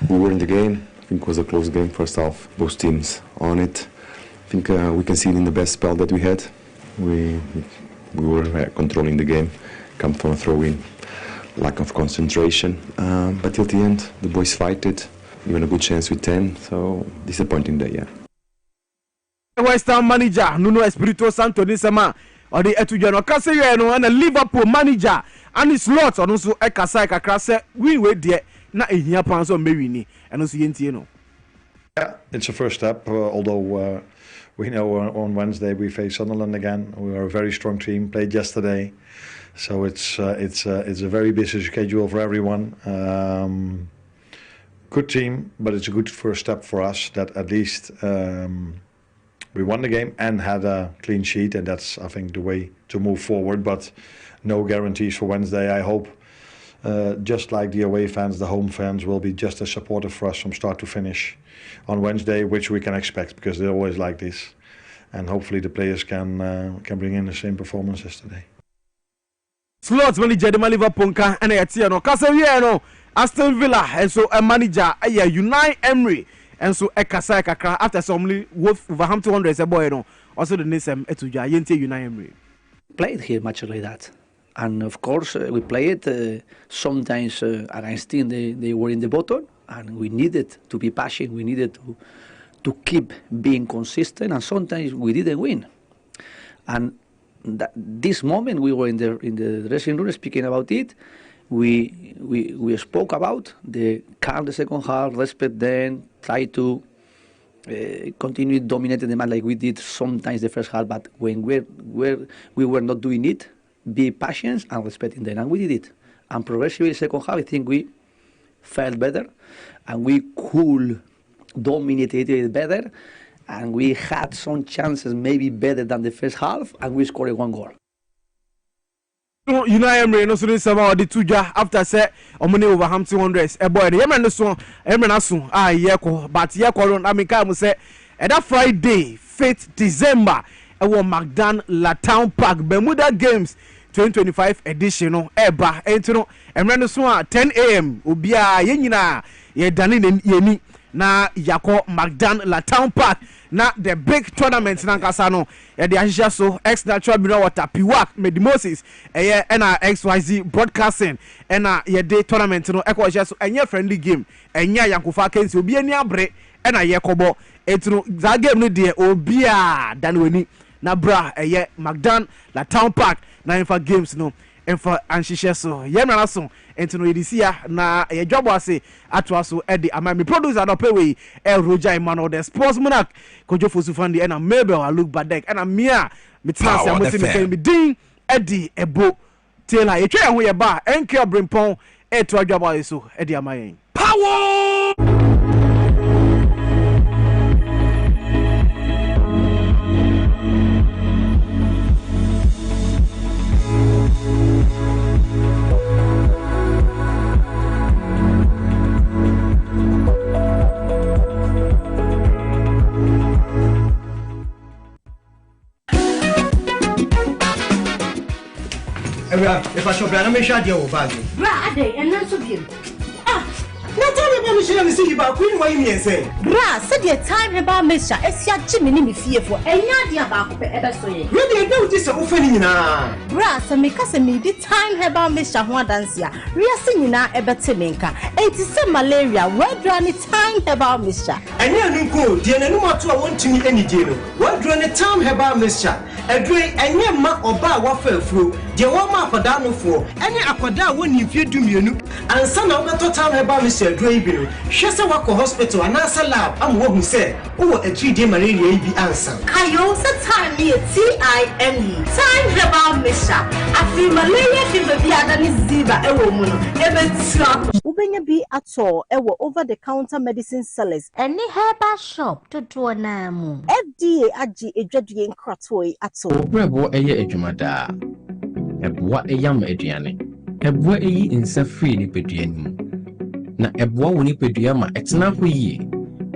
We were in the game. I think it was a close game first half. Both teams on it. I think we can see it in the best spell that we had. We were controlling the game. Come from a throw-in. Lack of concentration, but till the end the boys fight it, even a good chance with 10, so disappointing day. West Ham manager Nuno Espirito Santo nisema or the etuja no kase ye no na Liverpool manager and his lot ono so e kasa kakra se win we de na ehia pan so mewini eno so yentie no. Yeah, it's a first step, although we know on Wednesday we face Sunderland again. We are a very strong team, played yesterday, so it's a very busy schedule for everyone. Good team, but it's a good first step for us that at least we won the game and had a clean sheet, and that's, I think, the way to move forward, but no guarantees for Wednesday. I hope just like the away fans, the home fans will be just as supportive for us from start to finish on Wednesday, which we can expect because they're always like this, and hopefully the players can bring in the same performance as today. Slots manager de Liverpool kan and etia no kasa wie no Aston Villa and so a manager Unai Emery and so e kasa kakra after some Wolverhampton Wanderers boy no also the name etuja yente Unai Emery played here much like that. And of course, we played sometimes against teams they were in the bottom, and we needed to be patient. We needed to keep being consistent, and sometimes we didn't win. And this moment we were in the dressing room speaking about it. We spoke about the calm the second half, respect them, try to continue dominating the match like we did sometimes the first half. But when we were not doing it, be patient and respecting them, and we did it. And progressively, second half, I think we felt better, and we could dominate it better, and we had some chances maybe better than the first half, and we scored 1 goal. Unai Emery no so ni sama odi tuja after say omuni Wolverhampton Wanderers boy the Emery no so Emery na so yeko but yeko I mean kai say that Friday 5th December Macdan La Town Park Bermuda Games 2025 edition no eba entino Emery no so 10 a.m. obia yenyina ye dani yeni na yako Macdan La Town Park na the big tournament na nkasa no ye de ahihia so ex natural mineral water Piwak Medimosis na XYZ broadcasting na ye de tournament no ekọ ahihia so enye friendly game enya yankofa kensi obi ani abre na ye kobo etino za game no de obi a danweni na bra Macdan La Town Park na infa games no enfa anhihia so ye mra so entino yedisia na ye Dwabo Ase atwa so edi amami producer no pay we Roger Emmanuel the sports monarch Kojo Fosufandi and Mabel Aluk Badek and Mia Mitasi amuti me din edi ebo Taylor etwa ho ye ba enke Obrempong eto Dwabo Ase so edi amayen power. If I shop, I'm sure you will buy. Brad, and not so good. Not only can you see about Queen Wayne say, Brad, said your time about Mr. Esia Jimmy fearful, and not about ever so. Really, don't this offending now. Brad, some make us a midi time about Mr. Huadancia, we are singing now about Timinka, 87 malaria, well drawn time about Mr. And you go, dear, no more to want to meet any deal. Well drawn a time about Mr. A great and your mark or bar waffle through. The one mark for down for any aquada when you feel to me, and some of the time about Mr. Draven. She's a walk hospital and answer lab. I'm what who said, oh, a 3-day malaria be answer. I also time me a TIME. Time about Mr. I feel malaria fever be an ziva a woman. Ever slap. Ubenya be at all, over the counter medicine sellers. Any herbal shop to do an FDA aji a dreading crotway at all. Bravo a year ejumada. What a yam ediane. Ebwa eyi insa free ni peduani. Na ebwa woni peduama etna ho yi.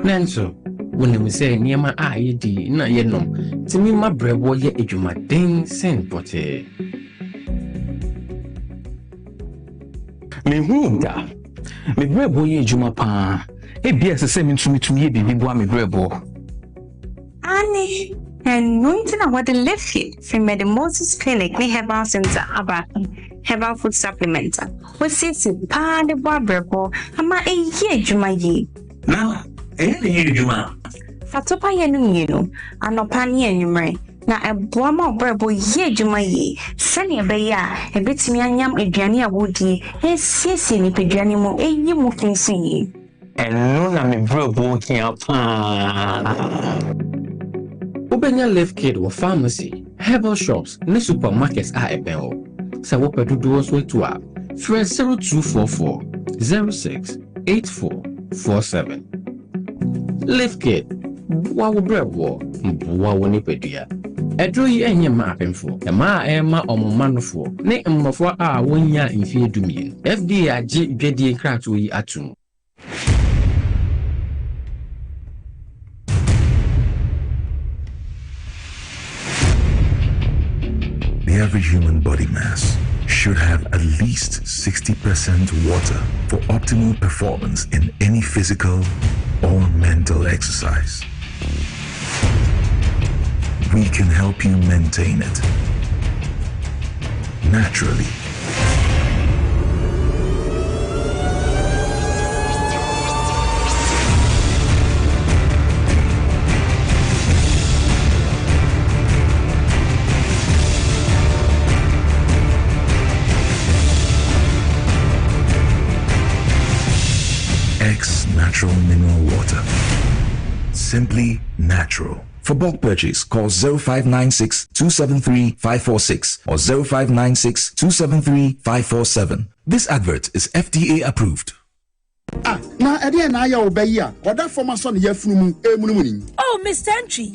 Nanso, woni say niema a yedi na yenom. Timi ma brebo ye ejumaden sen pote. Me hu da. Me brebo ye ejuma pa. Ebia se me ntumi ye bibi bo me brebo. Ani and nothing about the left here from the Moses Clinic, we have our center about herbal food supplements. We see the pan the barberbo, ama a year jumaye. Now, a year juma. Fatopa yenu, and no pan yen you may. na eboa ma obrebo ye adwuma yi sane ebe ya ebetimi anyam aduane a wodi esiesie ni peduane mu eyi mu finsi yi eno na me brebo hia pa Ubenya Live Kid or pharmacy, herbal shops, ne supermarkets are ebeo. Sa wope duduos wetua. Fresh 0244 06 8447. Live Kid, bua wo brebo, bua wo nipedia. Edro yi enye ma apemfo, ema ema omomanofo, ne mmofo a wonya mfie dumien. FDA agi dwedie krato yi atum. The average human body mass should have at least 60% water for optimal performance in any physical or mental exercise. We can help you maintain it naturally. Natural mineral water. Simply natural. For bulk purchase, call 0596 273 546 or 0596 273 547. This advert is FDA approved. Na ede na ya obayi a oda former son ya funum emunumuni. Oh, Mr. Entry,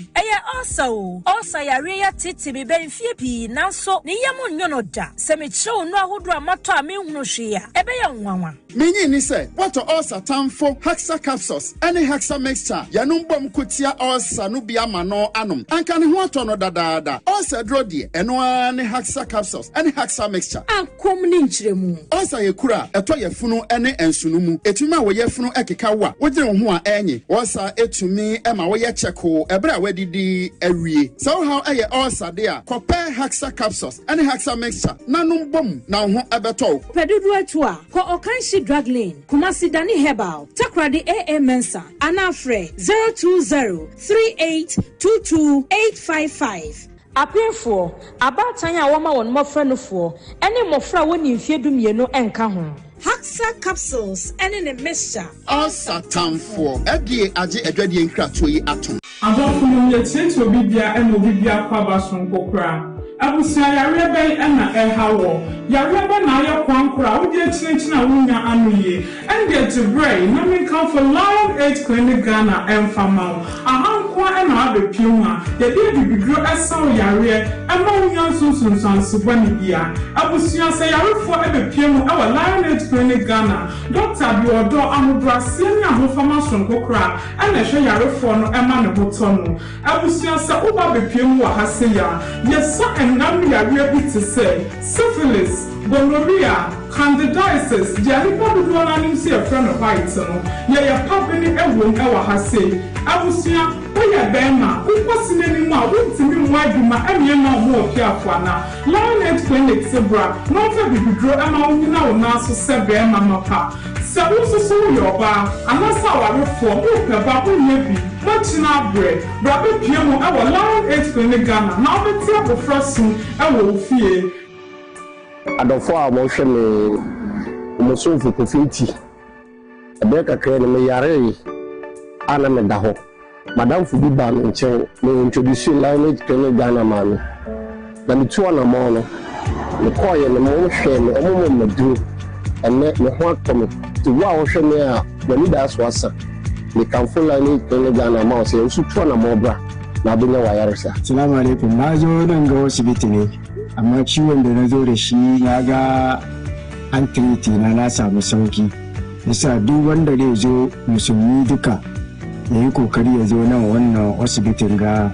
also yare ya titi be benfie pi nanso ne yam nyono da. Se me chew no ahodo amato a me hunu hwe a ebe ya nwanwa. Menyi ni se what ulcer tamfo hexa capsules any hexa mixture yanum bom kotia ulcer no bia ma no anom. Anka ne ho ato no dadaada. Ulcer dro de eno ani hexa capsules any hexa mixture. Ankom ni nchiremu. Ulcer ye kura eto ye funu ene ensunu mu. Etuma wo ye funu ekeka wa. Wodire ho a enyi. Ulcer etumi ema wo ye cheko ebre a wedidi awie. So how eye ulcer de a compare hexa capsules any hexa mixture nanum bom na ho ebeto. Pedudu etu a ko okanshi drug lane Kumasi Dani Herbal Takradi AA Mensa Anafre 02038228855 Apefo abatanya woma won mofra no fo ene mofra woni mfie dumienu enka ho Haxa capsules ene ne mixture Ulcer tamfo edi age edwadie nkrato yi atom Adofunu ye tete obibia ene obibia kwaba sonkokra Abusia yare ben na ehawo yare ben na ya kwankura wo de chinchina wunya anuye and get to brain na me come for Lion 8 Clinic Ghana and Famau ahankwa na abepima ye de bibidro esaw yare ama wunya sunsun subani bia abusia se yare fo ebepiem e Lion 8 Clinic Ghana Dr. Biodo amubrase ni ahofama sonkokra na hwe yare fo no ema ne boto no abusia se uba bepiem wa haseya yes Nami ya ready to say syphilis, gonorrhea, candidiasis, Jalipa do not see a friend of white. Ya public everyone ever has said. Abusia, we are Bema, who was in any more, wouldn't me why do my any more careful now. Lion 8 Clinic Zebra, not every draw and now now so said Bema pa. So your bar, and that's how I reform, about who maybe. Much now bread, Rabbi Piemo, our Lion 8 Clinic Ghana, now the table of frosting, I will fear. I don't follow motion, Mosun for Kofiti. A better crane, me yare, Anna Medaho. Madame Fubiban and Chen may introduce you Lion 8 Clinic Ghana, man. Then the 2 on a morning, the choir and the motion, a moment do, and let me want to me to wow, Shania, the leaders was. The Council Line Clinic Ghana Mouse, and Sutrana Mobra, Nabina Wayarsa. Salam alaikum. Nazo dan ga asibiti ne. Amma ciwon da nazo da shi na ga an treat na samu sauki. Yasa duk wanda zai zo musulmi duka yayi kokari ya zo nan wannan asibitin ga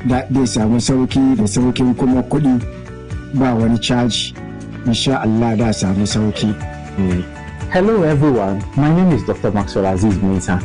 da zai samu sauki da saukin kuma kudi ba wani charge. Insha Allah da samu sauki. Hello everyone, my name is Dr. Maxwell Aziz Mensah.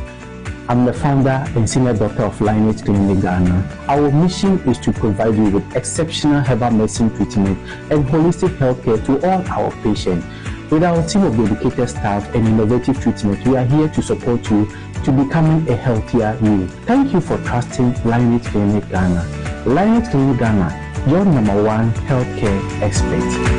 I'm the founder and senior doctor of Lion 8 Clinic Ghana. Our mission is to provide you with exceptional herbal medicine treatment and holistic healthcare to all our patients. With our team of dedicated staff and innovative treatment, we are here to support you to becoming a healthier you. Thank you for trusting Lion 8 Clinic Ghana. Lineage Clinic Ghana, your number one healthcare expert.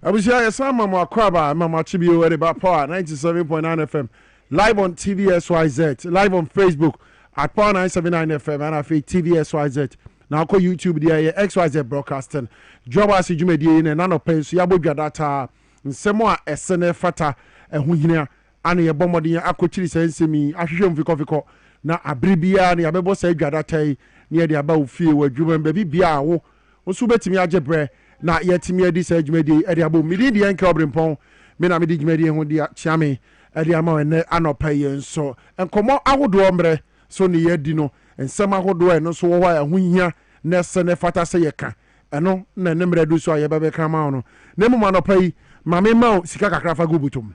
Abusia Sama Makwaba, Mama Chibio, Ediba Power, 97.9 FM, live on TVSYZ, live on Facebook at Power 979 FM, and I feel TVSYZ. Now call YouTube, the XYZ broadcasting. Dwabo Ase Jumedi, and none of Pens, Yabo Data, and Samoa SNF Fata, and Hunia, and your Bombardier, Aquachili sends me, Ashum Vicovico, now Abribia, and Yabebo say Gadata, near the above field where Juman baby Biao, Osubeti Miajebre. Na yetimi edi sejmedi edi abo midi di enke Obrempong me na midi jmedi ho di chiame edi ama ene anopa ye nso enkomo ahodo ombre so ne yedi no ensem ahodo eno so wo ya huhia na se ne fata se yeka eno na ne mre du so ya bebe kama no na mu anopa yi mame ma sika kakra fa gubutum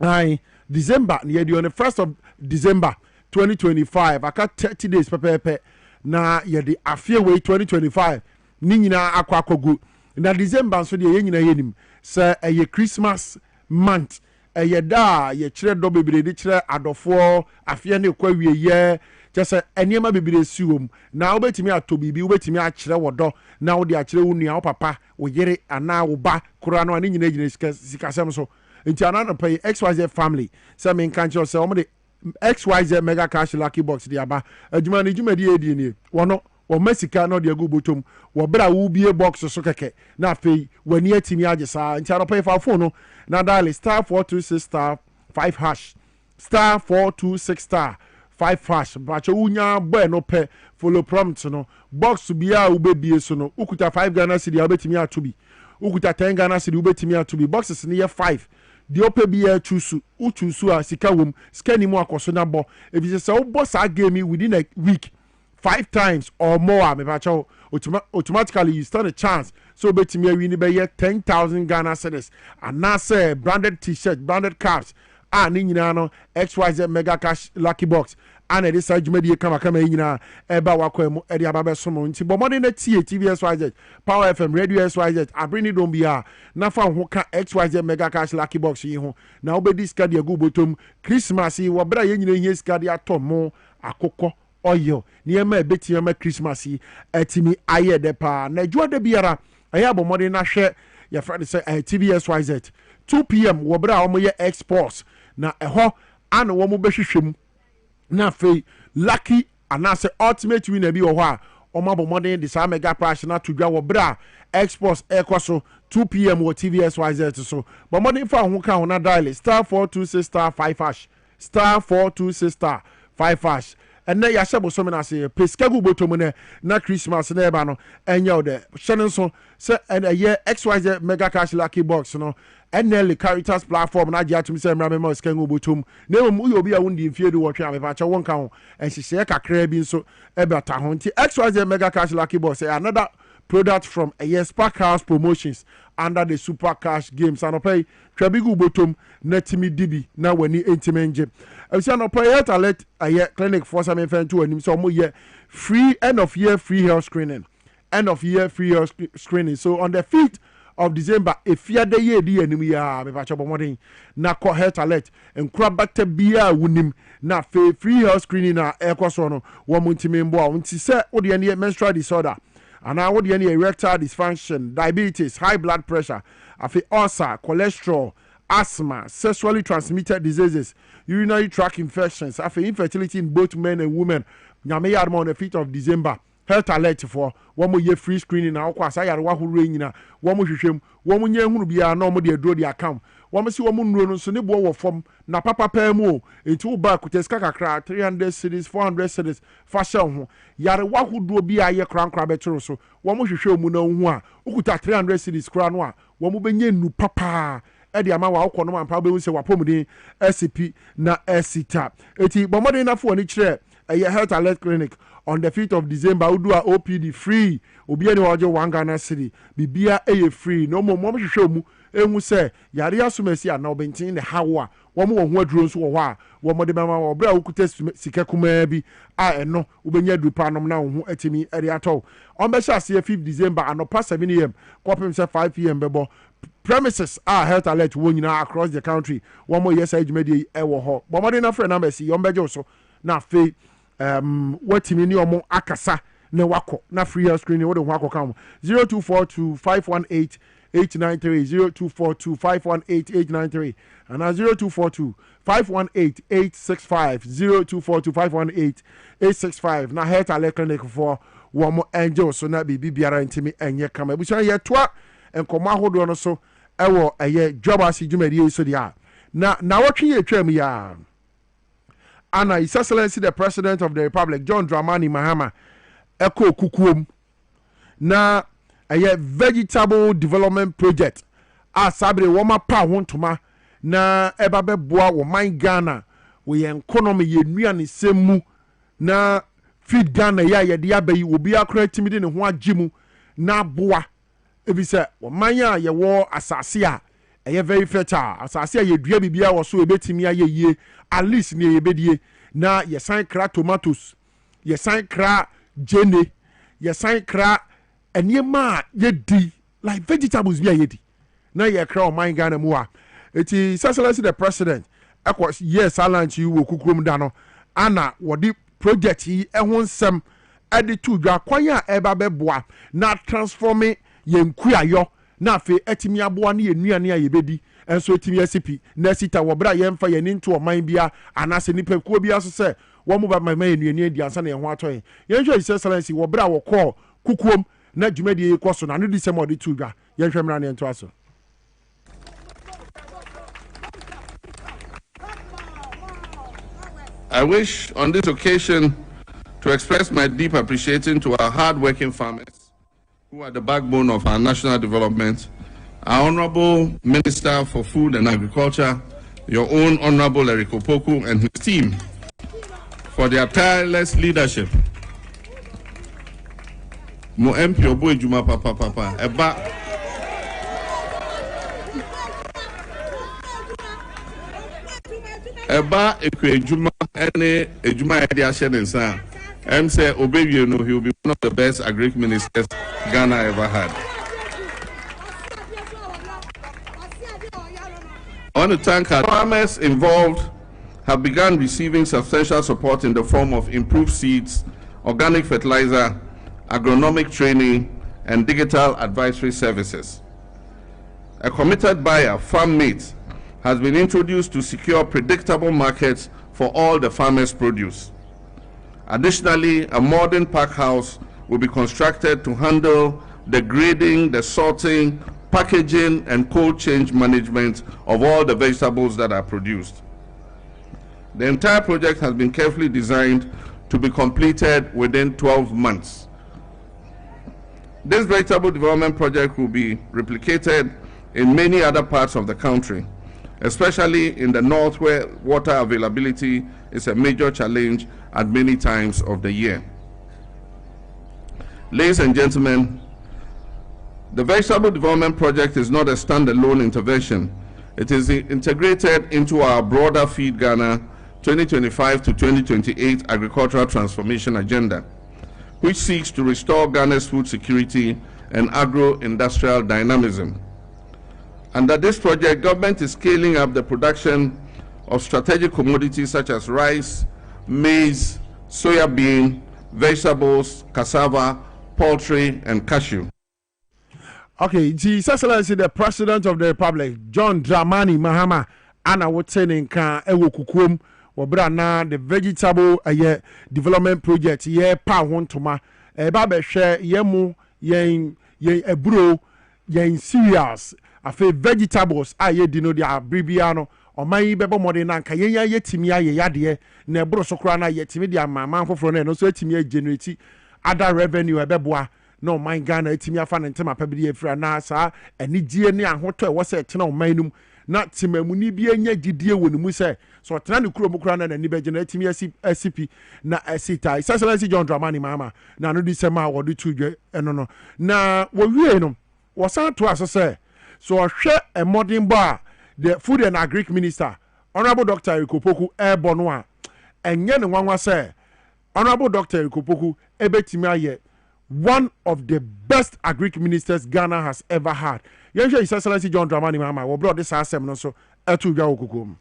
ai December ne yedi on the 1st of December 2025 aka 30 days pepepe na yedi afie we 2025 ni nyina akwakogu na December so de yenyina yenim se eye Christmas month eye da ye kire do bebere de kire adofo afie ne kwa wieye kese eniema bebere siwom na obetimi atobibi obetimi a kire wodo na wo de a kire wo nua wo papa wo yere ana wo ba kura no ani nyina gina sikasem so nti anana pay XYZ family se men kan kire se o de XYZ mega cash lucky box de aba adwuma ne dwuma de edi ni wono o mesika no de agu botom wo bra wo bie box so keke na afei wani atimi agesa nti aropa fa phone no na dial *426*5# *426*5# bacho unya boy no pe follow prompt no box bia wo bebie so no ukuta 5 Ghana cedi obetimi atobi ukuta 10 Ghana cedi obetimi atobi boxes ne ye 5 the ope bia chusu uchusu a sika wom sika ni mu akoso na bo if you say wo boss a game within a week 5 times or more, automatically you stand a chance. So bet me we need 10,000 Ghana cedis. And now say branded t-shirt, branded caps, and no XYZ mega cash lucky box. And it is such media come in eba wako edi ababe somo nti bo modern TVSYZ Power FM Radio SYZ abrini don bia na fa ho ka XYZ mega cash lucky box yi ho na obedi ska de agu botom Christmas yi wo bra ye nyina hie ska de atomo akokɔ oyo niema ebetiema Christmas yi etimi aye de pa na adwo de biara aya bomode na hwe ya friend say TVSYZ 2 p.m. wo bra wo ye exports na eho ana wo mo behwehwem na fei lucky anase ultimate winner bi wo ho a o ma bomode de sa mega price na to dwa wo bra exports ekoso 2 p.m. wo TVSYZ so bomode fa ho ka ho na dial *426*5# *426*5# and then yashabo so mena say peskagu botomu ne na Christmas na eba no enye de hye so say and a year XYZ mega cash lucky box no NL Caritas platform na dia tumi say mra mema skangu botom na mu uyo bi a wundi mfie du wotwe abepa cha wonka ho enhyehyɛ kakra bi nso ebata ho nti XYZ mega cash lucky box another product from a year Spark House Promotions under the Super Cash Games and pay Trabigu Bottom Netimi Dibi na wani entimenje. I say no pay health alert a year clinic for some event to and so more year free end of year free health screening. End of year free health screening. So on the 5th of December, if you the year the enemy ya me pacho bomodin na ko health alert and krabata bia wunim na free health screening na ekoso no wo muntimi mbo a unti se wo de menstrual disorder. And now what do you need? Erectile dysfunction, diabetes, high blood pressure, ulcer, cholesterol, asthma, sexually transmitted diseases, urinary tract infections, after infertility in both men and women. Nyame yard on the 5th of December. Health alert for one more year free screening now. Kwa saya wa hu renyina. One more hwehwem. One more nyehunu bia na omo de draw the account. One more si one more no so ne bo wo fom na papa pa mu. Into ba kuteska kakra 300 cedis, 400 cedis fashion ho. Yare wa hu do bia ye krankra betoro so. One more hwehwe mu na hu a. Ukuta 300 cedis kra no a. One more benye nu papa. Edi ama wa okọ no man pa be hu se wapomuden SCP na SCTA. Eti bomode na fo ni kire a health alert clinic on the 5th of December. We do a OPD free. Obi any wajo 1 Ghana city. Bibia a free. No more mom show mu. Emu say yari asumesi na obentin the hawa. Womu wo aduro so wo a. Womo de mama wo bra ukute sika kuma bi a eno ubenya dupa nom na ho atimi eri ato. On be sha 5th December anopa 7 am. Kopim say 5 pm bebo. Premises are health alert wonyina across the country. One more yes ejumedi e wo ho. Bomode na friend number si yombejo so na fe watimi ni omo akasa na wako na free health screening wo de ho akoka 0242 518 893 0242 518 893 and 0242 518 865 0242 518 865 na health alert clinic for one more angel so na bibi biara ntimi enye kama busa ye toa enkomo ahodo no so ewo eye Dwabo Ase dwumadi so dia na wotwe ye twam ya ana His Excellency the President of the Republic John Dramani Mahama eko kukuom na eye vegetable development project a sabre woma pa hontoma na eba beboa wo man Ghana wo ye economy ye nuane semu na feed Ghana ya ye de abayi obi akora timide ne ho agimu na boa ebi se wo manya ye wo asase a eye very fertile asase a ye dua bibia wo so ebetimi aye yie at least ne ye bedie na ye san kra tomatoes ye san kra jene ye san kra eniema ye di like vegetables bia ye di na ye kra o man Ghana mu a eti Excellency the President akwa yes alanch yi wo kukurum da no ana wodi project yi ehon nsem ade tu dwa kwan a eba beboa na transforming yenkuayo na afi etimi aboa na yenuane a yebedi enso etimi asipi na sita wo bra yemfa yeni nto oman bia anase nipa kuo bia so se wo mo ba mama yenuane di ansa na yeho atoye yenhwe His Excellency wo bra wo call kukuom na dwumadi ekoso na no di sem odi tu dwa yenhwe mra ne nto aso. I wish on this occasion to express my deep appreciation to our hard-working farmers who are the backbone of our national development, our Honorable Minister for Food and Agriculture, your own Honorable Eric Opoku and his team for their tireless leadership. Mo MP Obo Ejuma papa Eba ekwe ejuma ene ejuma edi ashe nensa. Say Obewie no, he will be one of the best agri ministers Ghana ever had. I want to thank our farmers involved have begun receiving substantial support in the form of improved seeds, organic fertilizer, agronomic training, and digital advisory services. A committed buyer, FarmMate, has been introduced to secure predictable markets for all the farmers' produce. Additionally, a modern pack house will be constructed to handle the grading, the sorting, packaging, and cold chain management of all the vegetables that are produced. The entire project has been carefully designed to be completed within 12 months. This vegetable development project will be replicated in many other parts of the country, especially in the north where water availability is a major challenge at many times of the year. Ladies and gentlemen, the Vegetable Development Project is not a standalone intervention. It is integrated into our broader Feed Ghana 2025 to 2028 agricultural transformation agenda, which seeks to restore Ghana's food security and agro-industrial dynamism. Under this project, government is scaling up the production of strategic commodities such as rice, maize, soya bean, vegetables, cassava, poultry, and cashew. Okay, His Excellency the President of the Republic, John Dramani Mahama, Anna Woten Nka Ewo Kukum, Wabra na the vegetable development project, pa wontoma, Baba share yemu yen ebro yen cereals, afe vegetables, dino dia bribiano, or my bebo modena, Kaya yetimia yadie, ne bro sokrana yetimidia, my man for front, and also timia generate other revenue, ebeboa. No my Ghana etimi afa ne ntema pabidi efra na sa eni die ne ahoto e wose tena o manum na timamuni bi enya gidie woni mu se so tena ne kuro mu kura na ni beje na etimi SCP na asita His Excellency John Dramani Mahama na no di sema wodi tudwe eno no na wo wie no wo san to aso se so hwe a modern bar the Food and Agric Minister Honorable Dr. Ikopoku Ebono a enye ne nwanwa se Honorable Dr. Ikopoku ebetimi aye one of the best agric ministers Ghana has ever had. His Excellency John Dramani Mahama we brought this assembly so etu dwa okukum.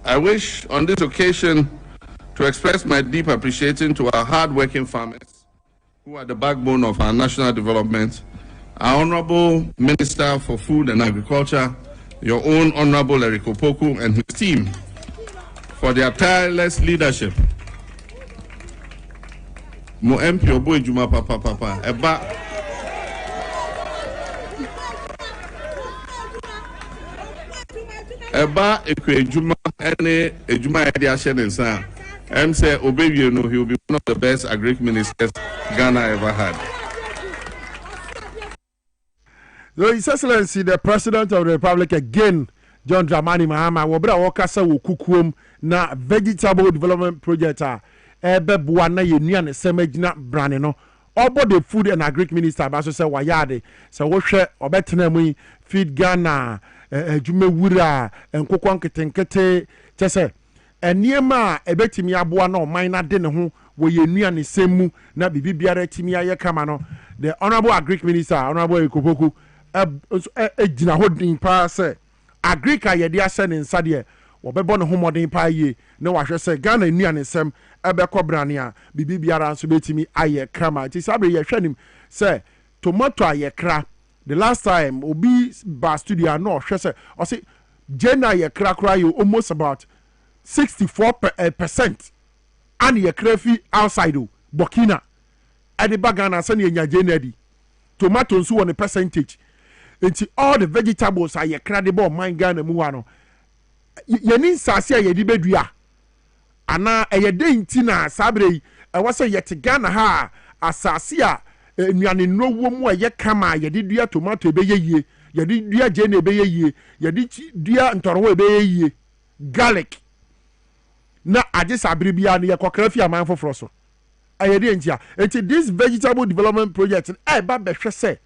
I wish on this occasion to express my deep appreciation to our hard-working farmers who are the backbone of our national development. Our Honorable Minister for Food and Agriculture, your own Honorable Eric Opoku and his team, for their tireless leadership. Mo MP Obo Ejuma papa eba ekwe ejuma ene ejuma edi ahye ne nsa say Obewie no he will be one of the best agric ministers Ghana ever had. So His Excellency the President of the Republic again John Dramani Mahama wobra wokasa wo kukuom na vegetable development project ebeboa na yenua ne semagina brane no obo the Food and Agric Minister ba so say wayade so wo hwe obetena mu Feed Ghana adwuma wura enkokwa nketenkete chese eniema ebetimi aboa na oman na de ne ho wo yenua ne semu na bibibiara timi aye kama no the Honorable Agric Minister Honorable Ikopoku ejina hodin pa say Agrika yedi ase ne nsa de wobebo ne homodin pa ye na wahwe se Ghana nua ne sem ebekọ brane a bibibiara nso betimi aye kama ti sabre ye hwanim se tomato aye kra the last time obi ba studio no hwe se o se jena ye kra kra you almost about 64% and ye kra fi outside Burkina ade bagana se ne nya jena di tomato nso won percentage into all the vegetables are credible mind Ghana mu ano yeni sase ayedi bedua ana eyede ntina sabre e wase yete Ghana ha asase a nuane nowo mu eye kama yede dua tomato ebeyeye yede dua jene ebeyeye yede dua ntorowo ebeyeye garlic na age sabre bia na yekokra fi aman foforo so ayede ntia enti this vegetable development project ba behwe se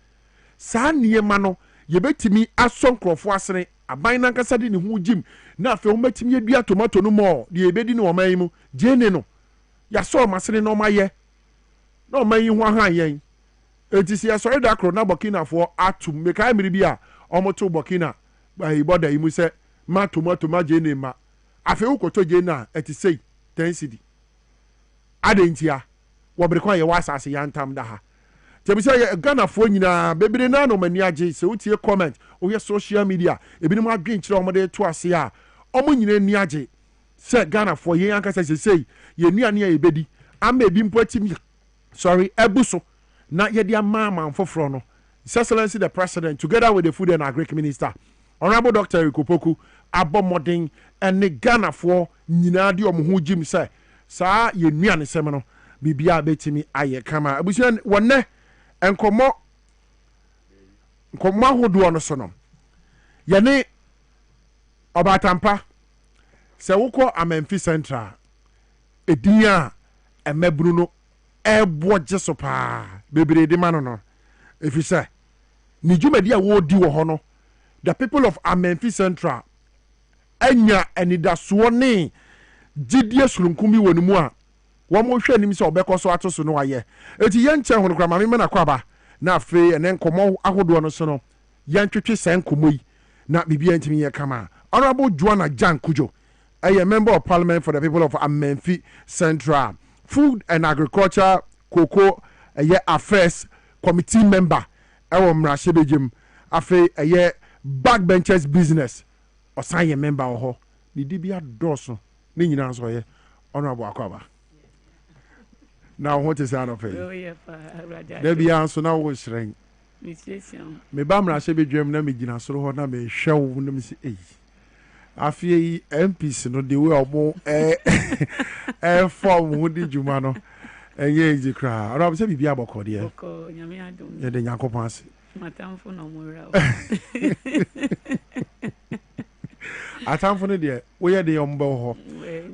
saa niema no yebetimi asonkrofo asene aban na nkasa de ne hu jim na afi ometimi edua tomato no mo de ebedi ne oman mu jene no ya so masene no maye na oman yi hu ahan yen etisi ya sori da kro na Burkina fo atum mekai miri bia omoto Burkina ba boda yi mu se ma tomato ma jene ma afi ukoto jene na etisei 10 cedi adentia wobrekwa ye wasase yantam da ha Tebisa Ghana fo nyina bebere na no mani age se utie comment o ye social media ebinim adwen kire omode to ase a omo nyina ni age se Ghana fo ye ankasa se ye nuane a ebedi ama ebi mpotimi ebuso na ye dia mama foforo no His Excellency the President together with the Food and Agric Minister Honorable Dr. Ikopoku abomodin ene Ghana fo nyina de omho jim se saa ye nuane sem no bibia betimi aye kama abusian wonne enkomo hodo no so no yene obatampa se wukọ Amemfi Central edinya emebru no eboje so pa bebere de mano no efise ni jumadi a wo di wo ho no the people of Amemfi Central anya enidaso ne gidie surunkum bi wonu mu a wo mo hwe nim se obekọ so ato so no aye eti ye nche hono kra ma me na kwaba na afi ene nkomo ahodo no so no ye ntwetwe sen komo yi na bibia ntimi ye kama Honorable Joanna Jan Kujo a member of Parliament for the people of Amemfi Central food and agriculture cocoa affairs committee member ɛwɔ mmarahyɛbadwam afei backbenchers business ɔsan yɛ member wɔ hɔ ne di bi adɔɔso ne nyinaa nso ɔyɛ honorable Akwaba na wo ho te sɛ anɔpɛ da biara nso na wo hyerɛn meba mmarahyɛbadwam na megyina soro hɔ na mehwɛ wo na mesi ei afei MPs no de we ɔmo ɛfɔm ho di dwuma no ɛnyɛ easy koraa ɔno sɛ biribi abɔkɔ deɛ yɛde nyankopɔn ase atamfo no deɛ woyɛ de ɔmo bɛwɔ hɔ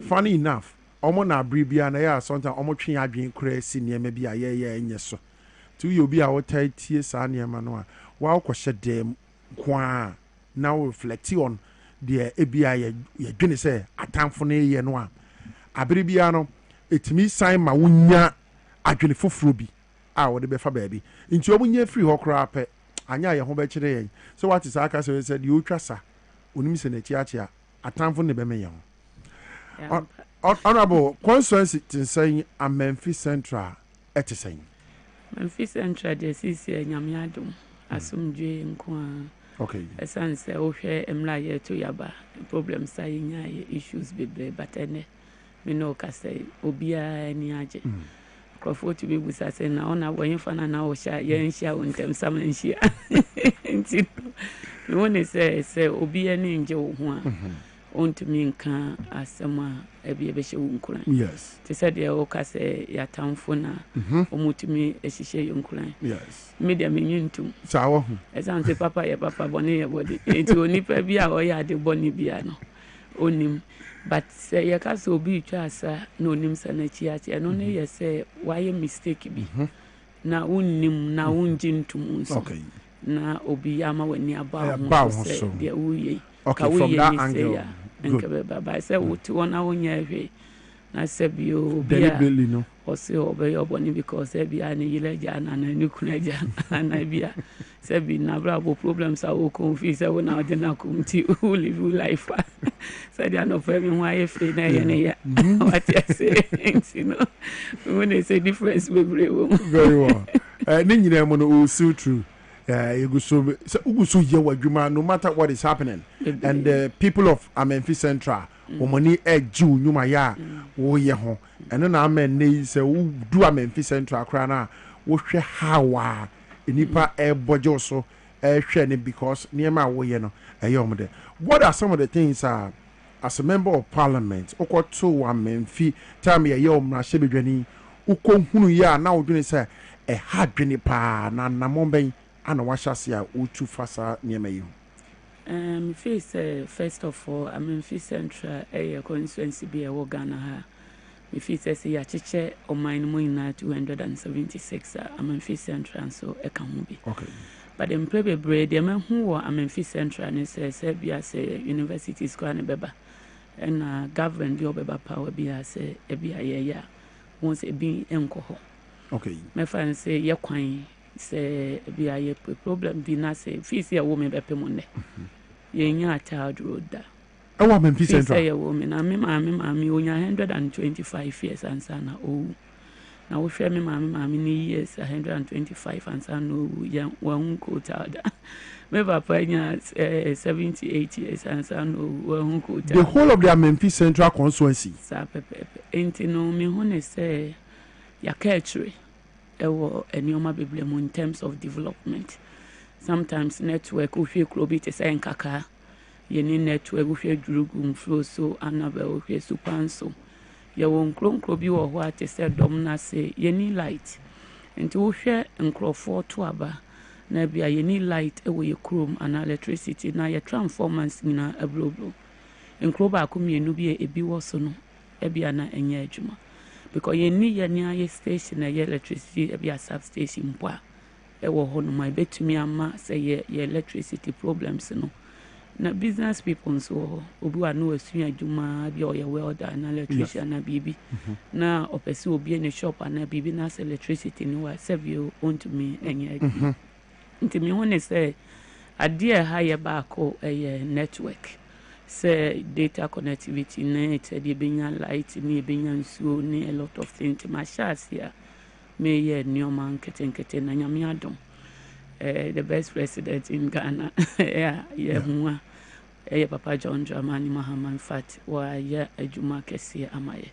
funny enough ɔmo na abere biara na ɛyɛ asɔnta ɔmo twe adwene koraa si nneɛma bi a yɛyɛ ɛnyɛ so nti woyɛ obi a wotaa tie saa nneɛma no a woakɔhyɛ dɛm kwaa na wo reflect on deɛ ebia yɛdwene sɛ atamfo no yɛ no a abere biara no etimi sign ma wonya adwene foforo bi a wɔde bɛfa baabi nti ɔmo nya free hɔ koraa pɛ anya yɛ ho bɛkyerɛ yɛn so what is aka sɛ deɛ otwa sa onim sɛ n'akyi akyea atamfo no bɛmɛ yɛn ho honorable constituency tinsɛn Amemfi Central ɛte sɛn Amemfi Central deɛ sisi nyame adom asomdwe nko a okay ɛsan sɛ wohwɛ emla yɛ to yaba problems sa yɛnya issues bebree but ɛnɛ me no ka sɛ obiara ani agye krɔfo to be busa sɛ na ona wɔyɛ fana na wo hya yɛn hya wo ntem sam nhia nti me wone sɛ obiara ni ngye wo ho a ontumi nka asɛm a ebi ebɛhyɛ wo nkuran yes te sɛ deɛ wo ka sɛ yatamfo na omutumi ehyehyɛ yo nkuran yes me deɛ menyintum saa wo ho ɛsan sɛ papa yɛ papa bɔne yɛ bɔde enti onipa bi a ɔyɛ ade bɔne bia no onim but sɛ yɛ ka sɛ obi twa asa na onim sɛ na chi ate ɛno ne yɛ sɛ wayɛ mistake bi na wonnim na wongye ntum nso na obi ama wani aba ho sɛ deɛ woyɛ okay from that angle Baba say what one hour nyɛ na sɛ bio bia no ɔsɛ ɔbɛyɛ ɔbɔne because sɛ bia ne yele gya na ne kuna gya na bia sɛ bi na brabo problems a wo confuse sɛ wo na ɔde na komti wo live life sɛ dia no for me ho ayɛ free na yɛ ne ya what you say you know when they say difference bebree wo very well ne nyina mo no o so true uguso ye wadwuma no matter what is happening and the people of Amemfi Central omoni eju nyuma ya wo ye ho eno na amen ne se wo du Amemfi Central kra na wo hwe hawa enipa ebojo so hwe ne because niema wo ye no eyomde what are some of the things as a member of parliament okoto Amemfi time ye omra hyebedwani ukohunu ya na wodwene se hadwene pa na namomben ana washasi a utu fasa niema yi first of all Amemfi Central constituency be a Ghana ha me feel say ya cheche o mine mo ina 276 Amemfi Central so e kan ho bi okay but them play bread dem hu wo Amemfi Central ne say bia say university school ne beba and government bi obeba power bia say e bia ye ya won say bi enko ho okay me fan say ye kwan say bi aye problem bi na say fees ya wo me bepe mo ne ye nya child road da e wa Amemfi Central say ya wo me na me maami onya 125 years answer na o na wo hwe me maami ni years 125 answer no ya wan ko child me papa nya 78 years answer no wan ko child the whole of the Amemfi Central constituency sa pepe enti no me hu ne say ya catchere ewo enioma beblem in terms of development sometimes network uhwe krobi te say nkaka yeni network uhwe drugu flow so anabe uhwe supanso ye won kronkrobi wo ho ate say dom na say yeni light enti uhwe nkrofo to aba na bia yeni light ewo ye chrome and electricity na ye transformers na abloblo nkroba akomienu bi ebi wo so no ebia na enya adwuma because you need your station a electricity be a substation poa e wo ho no my betumi ama say your electricity problems no na business people so obi wa no asu adwuma bi o ye welder na electrician na bibi na opese obi ne shop na bibi na electricity no wa save you want me enya nti me won say adie ha ye ba ko network say data connectivity net the benya light ni benya nsuo ni a lot of things my shares here me ye nyoma nkete na nyame adom the best president in Ghana yeah mwa Papa John Dramani Mahama in fact wa ya adwuma kese amaye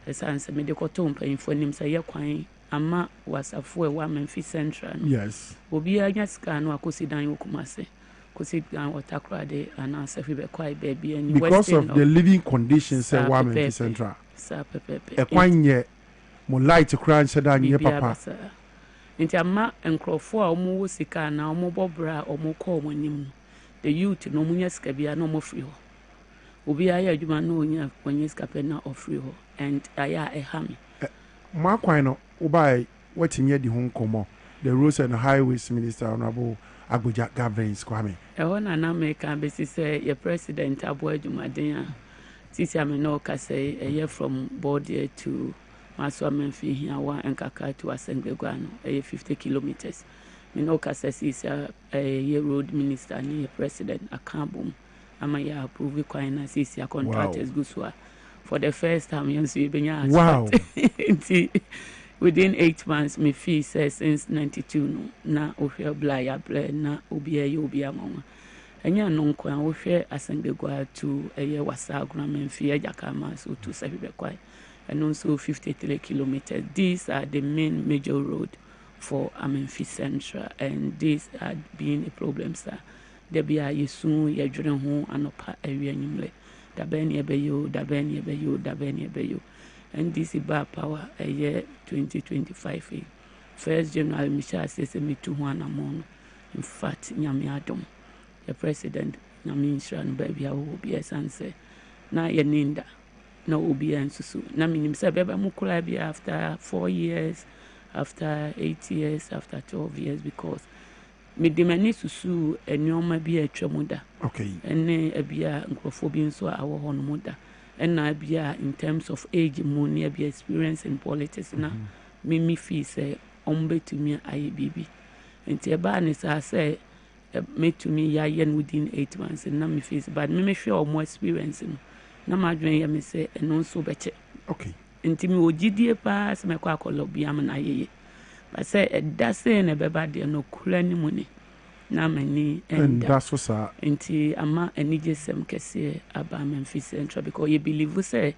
esanse me de koto mpanyimfo nim say ye kwan ama wasafo e wa Memphis Central yes obi anya sika no akosi dan okumase kosi dan Otakrade and answer be quite baby and because of the living conditions e wa Memphis Central e kwan ye mo light kran sheda nye papa nti ama enkrofo a omo wo sika na omo bobra omo ko omo nim the youth no munya sika bia no mo free ho obi aya adwuma no onya kwanye sika pe na ofree ho and aya ehame ma kwan no obai watinye di ho nkomo the roads and highways minister honorable Abuja Governs Kwame na America besi say your president abo adwuma den a sisi ameno ka say from border to Maso Memphis here wa enkaka to Asengbeguano 50 kilometers me no ka say is a road minister ni president akabum ama ya approve kwan na sisi contractors guswa for the first time yensu benya wow within 8 months me fee says since 92 no na ohwe blaya ble na obi amama enya no nkwa ohwe Asengbeguano to wasa agreement fee ajakama so to sabi kwai and also 53 kilometers. These are the main major road for Memphis Central, and these are being a problem, sir. There be a soon ye dwene ho anopa area nyimle. Da ben ye be yo. And this is bar power a year 2025. First General Michelle says me to one among. In fact, nyame adom. The president nyame insurance baby I will be a sanse. Na ye ninda. No obi ensusu na minim se beba mukula bi after 4 years, after 8 years, after 12 years, because me demani susu enyoma bi atwamuda okay ene abia nkrofo bi nso awo hono muda ena abia in terms of age money abia experience in politics na me fee say ombetumi ayibibi enti eba ne sa say metumi ya yen within 8 months na me fee but me sure more experience no na madwen ya me say eno so beche okay enti me ogidie pa se me kwa akolobi am na yeye but say that say na beba de no kula ni muni na mani and that's what's up enti ama enije sem kese aba Memphis Central because you believe say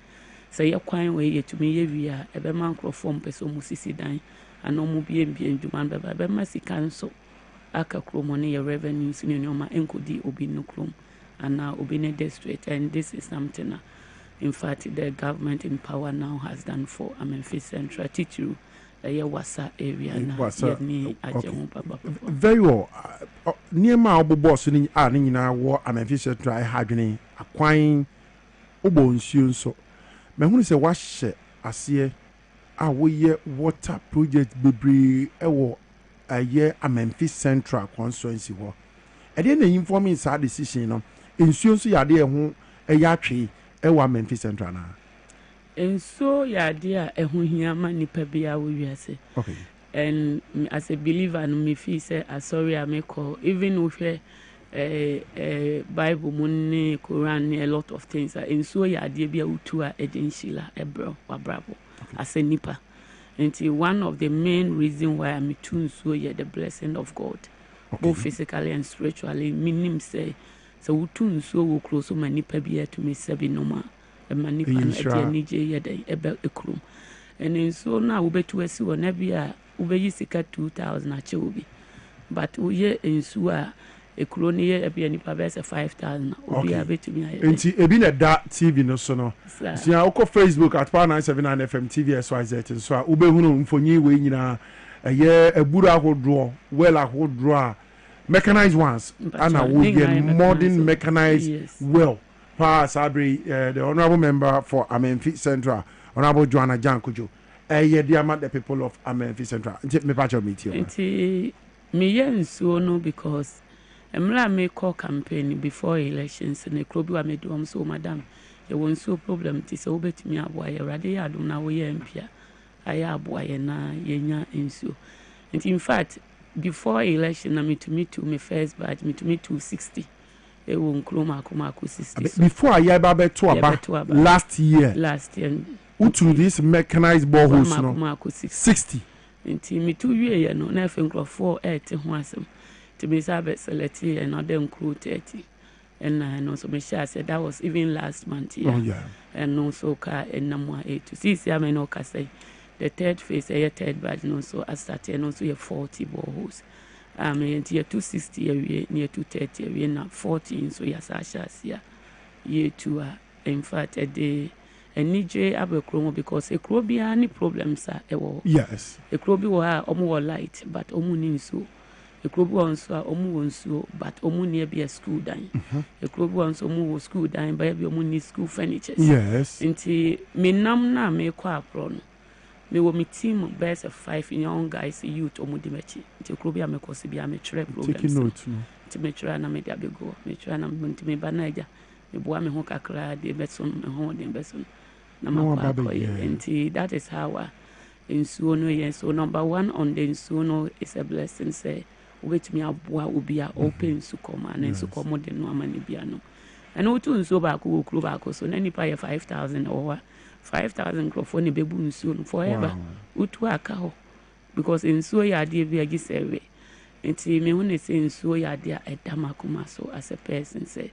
ye kwan we yetumi ye wia ebe man krofom peso musisi dan anomu bie nduma beba ebe masika nso aka kromo ne ye revenues ni nyoma enkodi obi no krom ana obi ne district, and this is something in fact the government in power now has done for Memphis Central Titu wasa area na ni ajemu baba very well niema obobo so ni a ni nyina wo Memphis Central hadwene akwan obo nsuo nso mehunu se wahye ase a woye water project bebre ewo aye Memphis Central constituency ho e dey na inform inside decision no nsuo nso yade ho atwe ewa Memphis Central na enso yade a eho hiama nipa bia wo wiase okay and as a believer and me feel say sorry I make call even with Bible munni Quran a lot of things enso yade bia utu a edenshila ebro wabrabo as a nipa and one of the main reason why I'm too so the blessing of God both physically and spiritually minim say so utu so wo close so many pa bia to me sebi normal e mani pan e nije ye dey ebe ekrum and so na wo betu asi wo na bia wo be yisika 2000 ache obi but wo ye ensu a ekro ne ye bia ni pa be 5000 obi a betu mi aye enti ebi na da TV no so no sia uko Facebook at Power 979 FM TV SYZ so a wo be hunu mfonyi we nyina ye eburu ahodro well ahodro mechanized ones and we get modern mechanized well pass the honorable member for Memphis Central Honorable Joanna Jankujo the people of Memphis Central me patch of meet you me yen so no because emla me call campaign before elections and the club wa me do so madam there won so problem ti so betimi aboa ye rade ya do na we empia aya aboa ye na yenya ensuo in fact before election na me to me first batch me to me 260 e wo nkro mako 60 before I babe to aba last year utu this mechanized boreholes no 60 nti me to wie no na afa nkrofo 80 ho asem to be sabe select another nkro 30 and no so me share said that was even last month and no so ka enamwa 8 to see I mean no ka say the third phase third batch no so I started no so 40 boreholes year 260 year 230 year na 14 so yasashas year 2 in fact a day NJ abekromo because a crobia any problems are yes a crobi wa omo light but omu ni so a crobi onso omu wonso but omu near be a school dine a crobi onso omu school dine by be omu ni school furniture yes nti me nam na me kwa apron me wo me team best of 5 young guys youth omu di mechi nti crobi amekosi bia me try problems taking note no nti me try na me dia bego me try na nti me banaja me boa me ho kakra de beson me ho de beson and that is how in Suno, yes. So number one on the Suno is a blessing. Say, which me abua will be open to come and so come the no money piano. And no to so back who club so any pay 5,000 or 5,000 crofoni baboon soon forever. Utwaka because in so ya dear be survey. And see me when they say in so ya dear a damakuma so as a person say,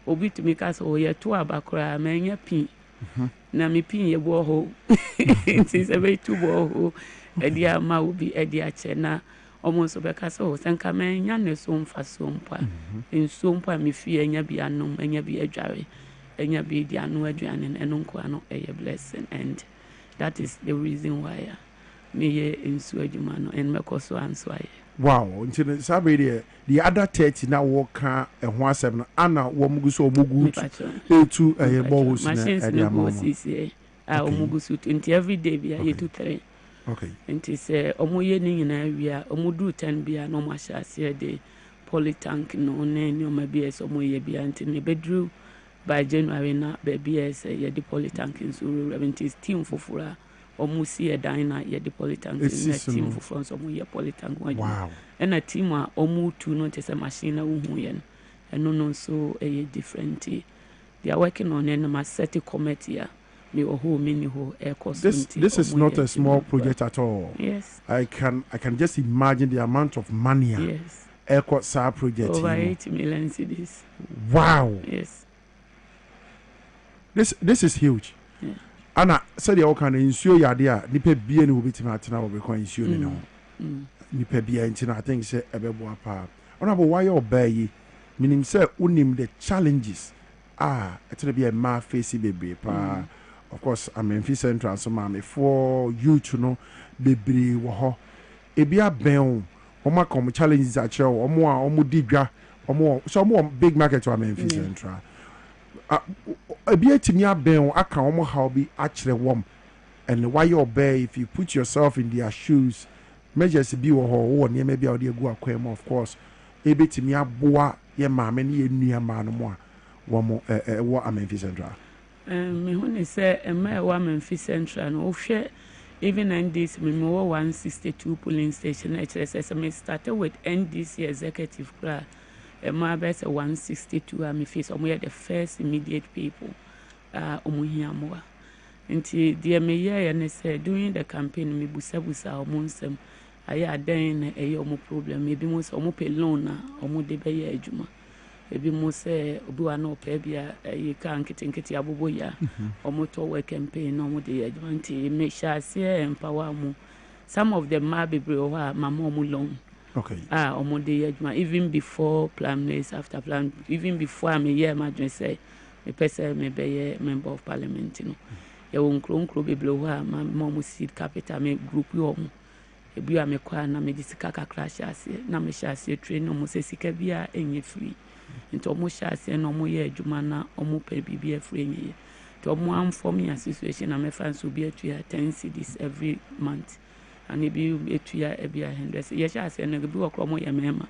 Obi to make us all year to abakra, many pin. Na me pin ye bo ho nti se be tu bo ho edi ama obi edi ache na omonso be ka so senka men nya ne so mfa so mpa enso mpa me fie nya bi anom nya bi adware nya bi di anu aduane eno nko ano eye blessing and that is the reason why me ye enso adwuma no en me koso anso aye wow nti sabe the other 30 na work e ho asem no ana wo mugu so omugu etu eye bohos na e dia mama omugu so nti every day bia ye to 3 okay nti se omoye ni nyina wia omudu 10 bia no ma shase de polytank no ne ni o ma bia so omoye bia nti ne bedru by January na be bia se ye de polytank in so nti team fofura omusi e dina ye de polytank in team fofura so omoye polytank wow and a team a omu tu no te se machine na wo hu yen eno no so e different they are working on an ma set committee me o ho mini ho e cost this is not a small project at all. Yes, I can just imagine the amount of money yes airport sa project over 80 million cedis. Wow. Yes, this is huge. yeah. Ana said you can ensure ya dia nipa bia ni obi tima atena obi kwa ensure ni no nipa bia ntina I think say ebebo apa ona bo why obey meaning say unim the challenges etre bia ma face bebre pa of course I'm in central so ma me for you to know bebre wo ho ebia ben o come challenges a che o mo a o mo digwa o mo so mo big market to am in central ebia timi aben aka o mo how be akere wom and why you obey if you put yourself in their shoes measures bi wo ho ne me bia o de gu akwam of course ebetimi aboa ye maame ne ye nua ma no mo a wo mo wo Memphis Central me hone say ema wo Memphis Central no hwe even NDC me wo 162 polling station HSS me started with NDC executive cra ema be 162 am face omo the first immediate people omo hia mo nti de me ye ne say during the campaign me busabusa omo nsem aye adan na eye omo problem ebi mo say omo pe loan na omo de be ye adwuma ebi mo say obi wa na opa bia aye ka nkete abobo ya omo to work campaign na omo de ye adwuma nti me sha say empower mo some of them ma bebre o ha mama omo loan okay omo de ye adwuma even before plan days after plan even before me year ma dwen say me pese me be ye member of parliament no ye won kro bebre o ha mama omo seed capital me group yo omo ebi a mekwa na me disika kakra hyase na me hyase train no mo se sika bia enye free nto mo hyase no mo ye adwuma na omo pe bibia free enye to mo amform ya situation na me fan so bi atua 10 cedis every month and ebi atua ebi 100 ye hyase no bi wokro mo ye mema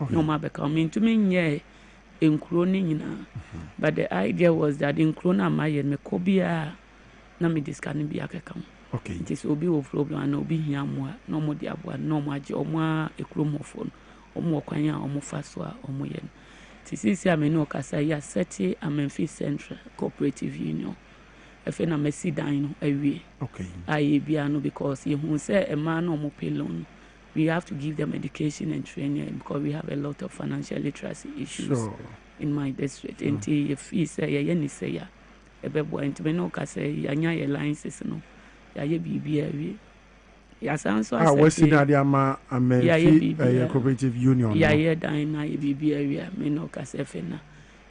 no ma be ka me ntumi nye enkuro ni nyina but the idea was that enkuro na maye me ko bia na me disika ni bia keka okay it is obi o problem and obi hia mo no mo dia boa no mo age omo ekromofo omo kwanya omo faso a omo ye Tisisi ameno kasa ya seti Memphis Central Cooperative Union. Efe na mesi dan no awie. Okay. Aye biano because you say a man or more pay loan. We have to give them education and training because we have a lot of financial literacy issues in my district. Enti if he say ya ni say ya ebebo enti me no kasa ya nya ye licenses no. Ya ye bibi awie. Ya sanso ase. We see na dia ma cooperative union. Ya ye dan na ye bibi awie me no kasa fe na.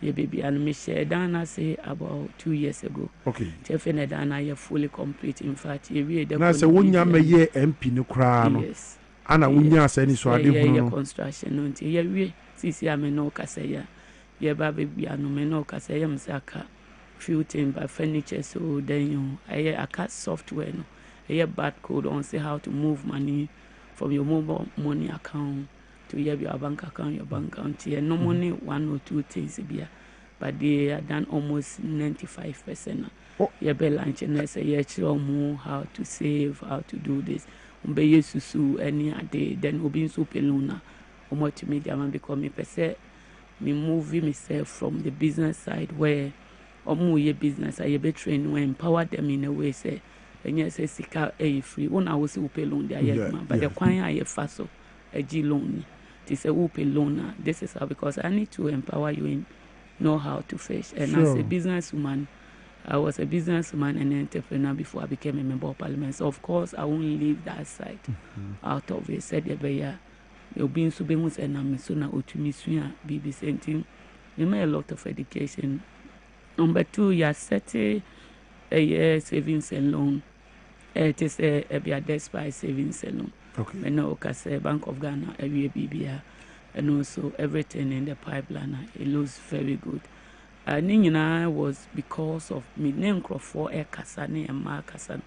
Ye baby and me share Dana say about 2 years ago. Okay. Chefene Dana ye fully complete. In fact, ye read the. Na say wunya me ye MP no kra no. Yes. Ana wunya say ni so ade hu no. Ye construction no nti ye we sisi ame no kasa ya. Ye ba baby anu me no kasa ya msaka. Few things by furniture so then you aye aka software no. Aye barcode on say how to move money from your mobile money account to your bank account, your bank account here. No money, 1 or 2 things here, but they are done almost 95%. You be lunch and say more how to save, how to do this. Umbe yesusu any day, then ubi so peluna. Multimedia man become me pese. Me move myself from the business side where ye business I be train when empower them in a way say and yes say sika free. One I will see upelun there but the kwanya I faso a G loan. It's a whoop loaner. This is how because I need to empower you in know how to fish. And as a businesswoman, I was a businesswoman and an entrepreneur before I became a member of parliament. So of course I won't leave that side out of it. Said you'll be in Subemus and I'm sooner Utumisuya BB Senting. You made a lot of education. Number 2, you are setting a year savings and loan. It is a despite savings and loan. Okay. I know Bank of Ghana, BBA, and also everything in the pipeline. It looks very good. Nina was because of me name for Kasani and Ma Kassan.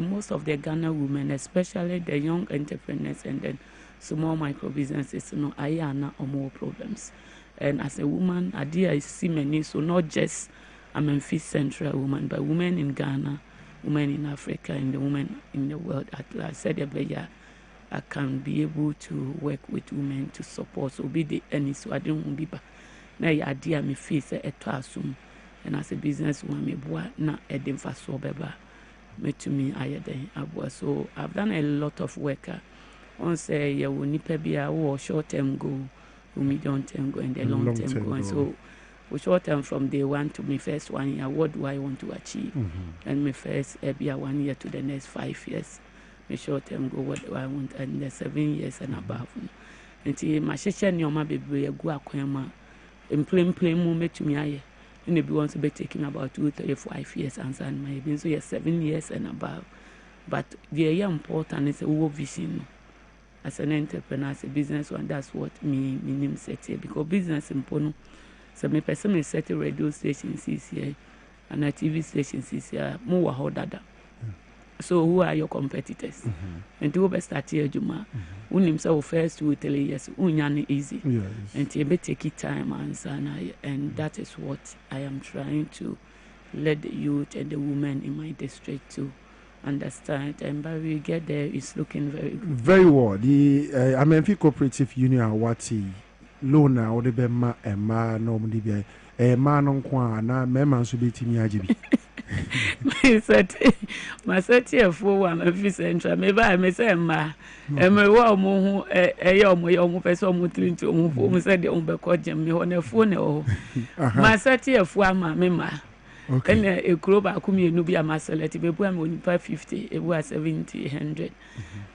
Most of the Ghana women, especially the young entrepreneurs and then small micro businesses, I are or more problems. And as a woman, I see many, so not just a Memphis Central woman, but women in Ghana, women in Africa, and the women in the world at large. Said I can be able to work with women to support. So be the any so I don't want to be. Now your idea me face a assume, and as a business woman me boy na edin for so beba. Me to me I abua. So I've done a lot of work. On say you will nipe be a short term goal, medium term goal, and the long term goal. So for short term from day 1 to my first 1 year, what do I want to achieve? And my first be 1 year to the next 5 years. My short term goal, what do I want? And the 7 years and above. Until my session, your mother be a go aquama. In plain moment to me, and if you want to be taking about 2, 3, 5 years, and my been so 7 years and above. But the important is a vision. As an entrepreneur, as a business one, that's what me name set here. Because business important. So my person is set a radio station here and a TV station here. More dada. So who are your competitors? And to be start here, Juma. Who himself first will tell you yes, unyani easy. And to be take it time and that is what I am trying to let the youth and the women in my district to understand. And by we get there, it's looking very good. Very well. The Amenfi Cooperative Union Wati Lona or the Bema and Ma normally be a man on Kwa na Mema Subiti Miajibi. My set here for one of his central. Maybe I may say, Ma, and my woman, a young person would to whom said the Umbercojam, me on a phone. My set here for Mama. And a club I come here, no be a master, let it be 550, it was 70, 100.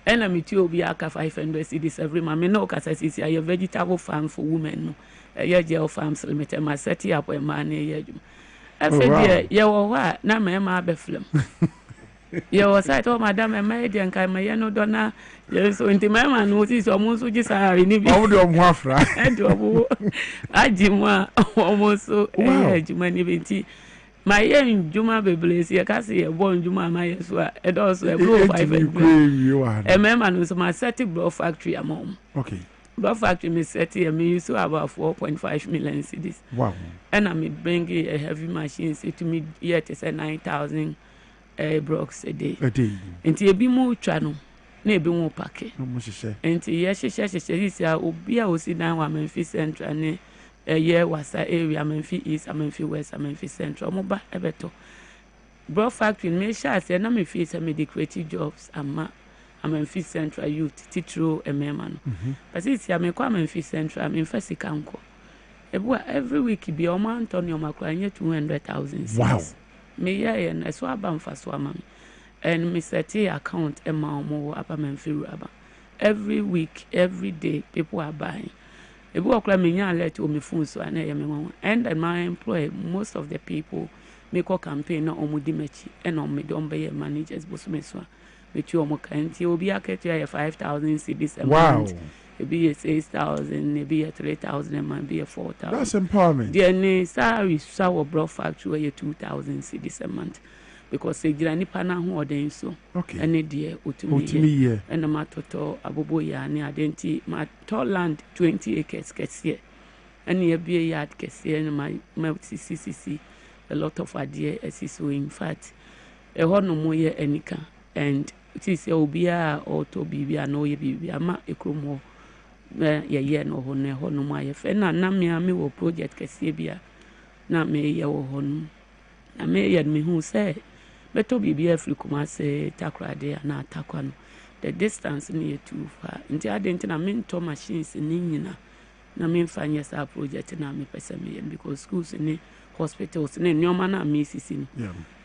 And I'm to be a 500 cities every month. No, because I see a vegetable farm for women. A year jail farms limited my setting up a man. I said, you were what? Now, my beflem. You was I told Madame and Mary and Camayano Donna. Yes, so into my man notice almost just are in it. Oh, don't wafra. I didn't almost so humanity. My young Juma Biblis, you can see a born Juma, my and also a blue 500. A man was my setting blow factory among. Okay. Blow factory, Miss Setty, and me used to about 4.5 million cities. Wow. And I'm bringing a heavy machine, say to me, yet it's a 9,000 blocks a day. Until you be more channel, maybe more packet. Until yes, she says, Obia was in our Memphis Central. a year was a area Amenfi East, Amenfi West, Amenfi Central, Moba Ebeto. Broad factory, me sure I say na me face me the creative jobs Amenfi Central youth teacher and memano. But it's ya me kwa Amenfi Central, I'm in first kanko. Every week be on Antonio Macron 200,000. Wow. Me yeah and so abam for so mami. And me set account a more up Amenfi rubber. Every week, every day, people are buying. If we are me let me phone so and my employer, most of the people make a campaign on Mudimechi and on me don't buy managers Bosmeswa. But you can see will be a 5,000 CDs a month. It be a 6,000, it be a 3,000, it might be a 4,000. That's empowerment. The salary sour broad factory 2,000 CDs a month. Because they granny pana who are then so. Okay. And a dear Utumi and a matoto Aboboya near Denti, my tall land 20 acres gets here. And near be a yard gets here and my CCC a lot of idea as is so in fact. A horn no more year enika and it is a obia or to be a no ye be a ma a crumo ye no honor my fena namia me project Casibia. Na me ye hon. Na me yet me who say. Beto BBF Lukumase Takrade na Takwano. The distance near too far. Until I didn't minto machines in Nina. Na mean fanyas our project na me pesamian because schools in hospitals in Yomana Mississippi.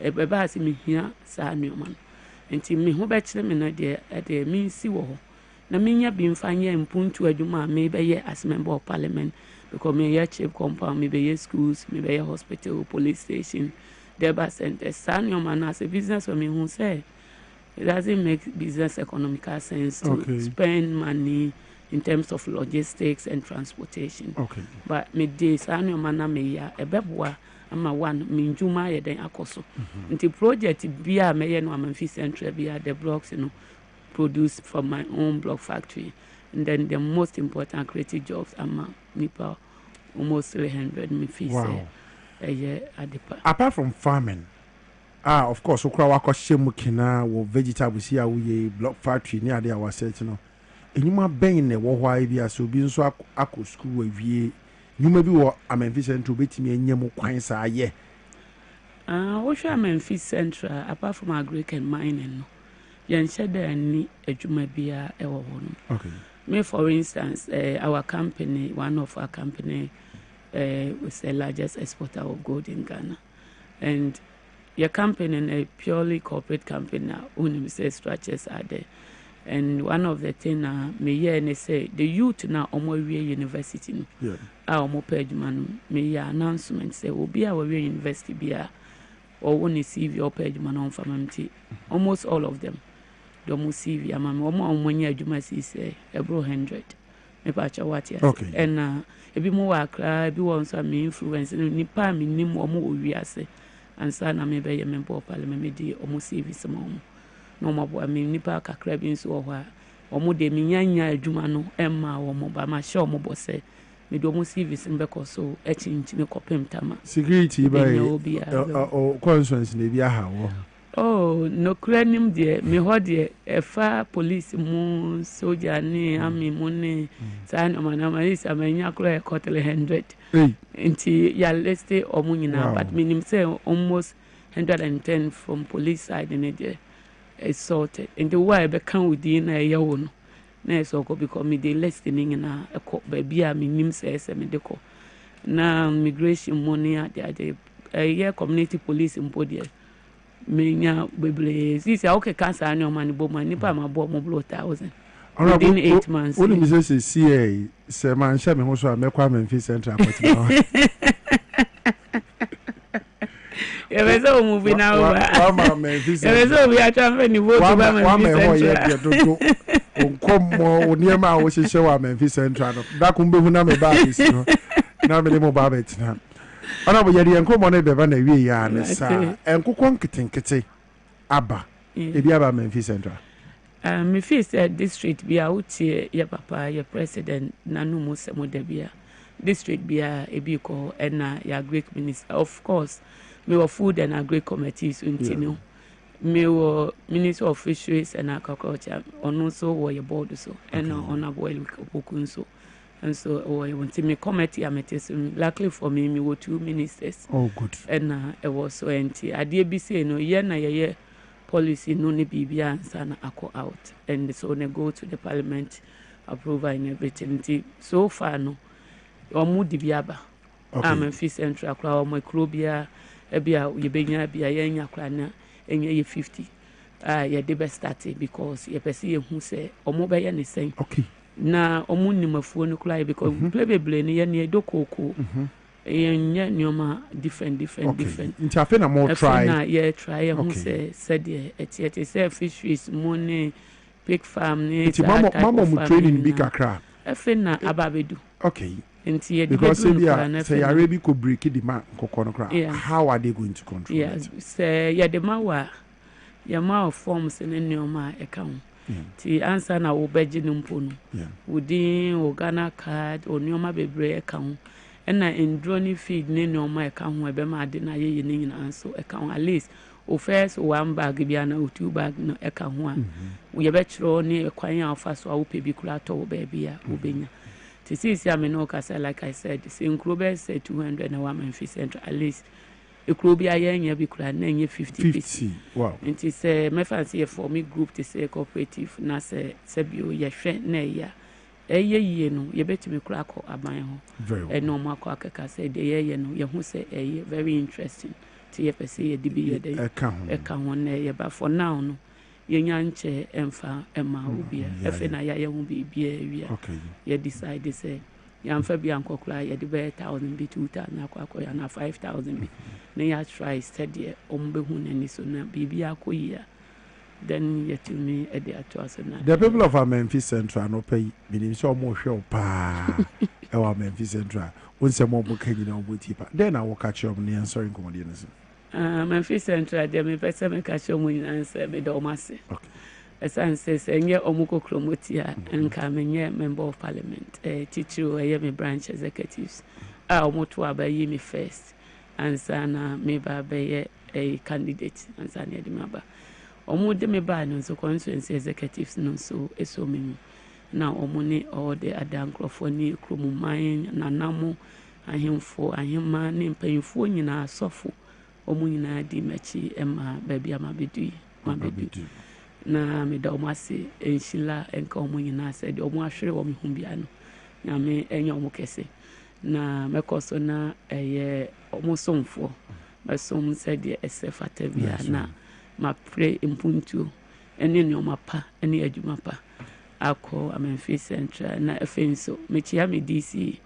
A babasi me here, Sir Newman. Until me who betch them in a day at the mean sea war. Na minya being fanya and puntu aduma maybe ye as member of parliament because me ye chief compound, maybe ye schools, maybe ye hospital, police station. Deba center, son, your man as a business for me who say it doesn't make business economical sense to spend money in terms of logistics and transportation. Okay. But midday, son, your man, me ya a bebwa, I'm a one, minjuma, ya then akoso. Until project be a mayor no Amenfi Central be the blocks, produced from my own block factory. And then the most important creative jobs, I'm a nipa almost 300 me fees. Wow. Apart from farming, of course, Okrawako Shemukina or vegetables here, we block factory near there was set, and you might bang in the war, so being so I could school with you. You may be what I'm envisioning to beat me and Yamo Quines are ye. What I'm Amenfi Central, apart from our Greek and mining, Yan said there need a Jumabia ever one. Okay. Me, for instance, our company, one of our company, was the largest exporter of gold in Ghana. And your company and a purely corporate company now, only structures are there. And one of the things me hear and say the youth now Omowie University. Yeah. Our page man me hear announcement say will be our university be or when you see your page man on family. Almost all of them. The almost see your man one year you must say a bro 100. Okay. And ebi mo wa kra ebi won so me influence nipa me nim omo owiase ansa na me be ye member of parliament me di omo service mo no mo bo me nipa kakra bi nso ho a omo de me nyanya adwuma no emma omo ba ma sure omo bo se me do omo service mbe ko so echinchi me kopem tama security by o conference ne bi aha wo. Oh, no cranim de me ho de efa police mu soldier ni army mu ni sa no manama is amanya kro 100 nti ya liste omu nyina but minim say almost 110 from police side in there assaulted and the why be kan within na ye wo no na so ko because me dey list ni nyina e ba bia minim say me de ko na migration money ade ye community police impodi menya beble si say okay cancer any man bo man nipa ma bo mo blow 1,000 within 8 months. When you say CA say man sha me ho so amekwa Amenfi Central apartment. Yeah, so movie now. So we are trying to vote to Amenfi Central. Onkomo oniema a wo hye wa Amenfi Central no da kumbe hu na me ba is no na me mo ba betina. Ana bo yari enkomo na beba na wie ya ne sa enkokon nkitenkete aba ebi aba Amenfi Central. Me feel say district bia utie ya papa ya president nanu musemo de bia district bia ebi ko na ya Greek minister of course me were food and agri committees untinu me were minister of fisheries and agriculture ono so wo ye board so and honorable opokunso And so I want to make committee luckily for me we were 2 ministers. Oh good. And it was so empty. I did be saying no yeah policy no ni bibia and sana ako out. And so they go to the parliament approval and everything. So far no omu dibiaba. I'm a fee central crowd my crobia ebia yebenya bia yenya kwana enye 50. Yeah the best started because you perceive who say omo be ne sen. Okay. Na omu ni mafuo no cry because play be ne ye ne dokoko. Yenye nyoma different. Nti afi na more try. Na yeah try who say said eti say fisheries money pig farm ne. Nti mama mu training bi kakra. Afi na ababedu. Okay. Because say Arabic could break the man how are they going to control it? Say yeah the mawa your mouth forms in your ma account. The answer na obeji numpono. Within organa card or nyoma bebre account. And na in drone feed ne nyoma account where bema dina ye yin answer account at least o first 1 bag biana or 2 bag no account one. We bet you ne kwanya first so pe bi kula to baby ya ubenya. To see no kasa like I said, St. Clover said 200 and 1 Memphis Central at least. A Clobia yen be crying 50. Wow. And to say, my fancy for me group to say cooperative, Nasa Sebio, ya shed neya. A ye no, you bet me crack or a my home. Very well. And no more quacker say, the ye no, you who say a very interesting. To ye say a DB a count 1 year, but for now, no. Yanche emfa ema ubia efena ya won be bia okay you decide to say yamfa bia nkokura ya de be 1000 be 2000 akwa ya na 5000 be na ya try steady ombe hu na ni so na bibia akoyia then yet me e dey atwas na the people of Memphis Central no pay meaning so mo hwe pa e wa Memphis Central won mo bo kanyi na obo tipa then I will catch up ni answer nkomodi na so Memphis Central de me pese me catch up mun answer me do mase okay esan says enye omuko kromotia enka menye member of parliament teacher eye me branch executives omoto abayi me first ansana me ba be a candidate ansana de maba omo de me ba no so constituency executives no so eso me na omo ne all the adankrofoni kromuman nanamo ahemfo ahemma ne mpanyfo nyina asofo omo nyina di machi ema baby amabedu na me da omo ase enhila enka omo nyina ase de omo ahwere omo humbia no na me enye omo kese na mekoso na eye omo somfo mesom se de esefata bia na ma pray impuntu ene ne omo pa ene adwuma pa akọ Memphis Central na efenso me chia me DC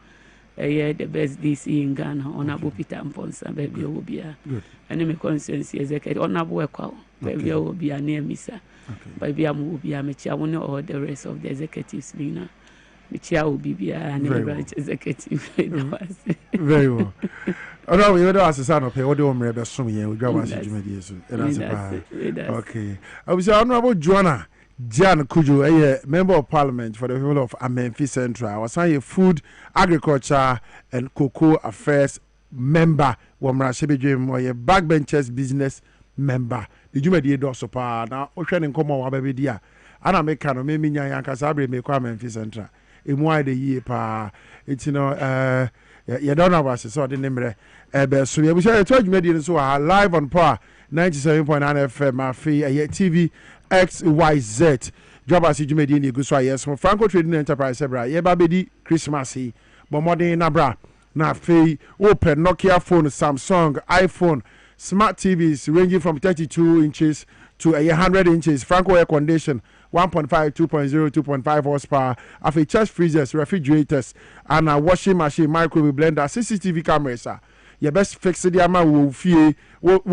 the best DC in Ghana honorable Peter Mponsa baby obia and me constituency executive honorable Ekwa baby obia near misa baby am obia me chia one all the rest of the executives lina me chia obia and the branch executive very well no we do asesa no pay what do we be so yen we do was jumedi so okay I was honorable Joanna Jan Kujo, a member of parliament for the people of Memphis Central, was a food, agriculture, and cocoa affairs member. Wamrashebi Dream, or a backbenchers business member. Did you make the door so far? Now, Ocean and Como Wababy dear. And I make a maybe Yankasabre make Memphis Central. In why the year pa, it's you don't know what so the name. So we shall tell you, made so live on Power 97.9 FM, my fee, a TV. XYZ Dwabo Ase Jumedi ni gu so yes from Franco Trading Enterprise bra ye ba bedi Christmas yi bo modern na bra na fei open Nokia phone, Samsung, iPhone, smart TVs ranging from 32 inches to 100 inches, Franco air condition 1.5, 2.0, 2.5 horsepower, afi chest freezers, refrigerators, and a washing machine, microwave blender, CCTV cameras. Your best fix the amount will fee what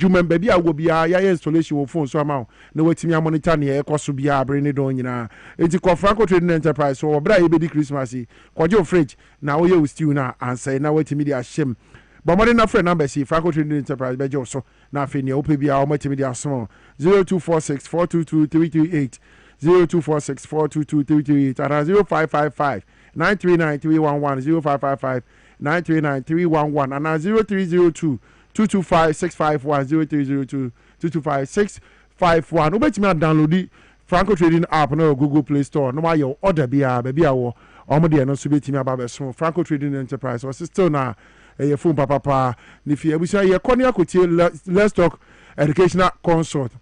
you remember baby I will be a installation of phone so amount no way to me monitor near cost to be a brain don yina it's a Franco Trading Enterprise so bra you be Christmas kwa your fridge now you will still na and say now wait media shame but more than a friend number see Franco Trading Enterprise be so na fe ne opebi a multimedia small 0246 422 338 0246 422 338 and 0555 939 311 0555 939-311 and 0302-225-651 0302-225-651. Obey me download the Franco Trading app no Google Play Store. No my your order be baby awo ɔmo deɛ no nso bɛtumi aba bɛso Franco Trading Enterprise ɔsi still na ɛyɛ phone papa ne fie abusua yɛkɔ ne akotie let's talk educational consult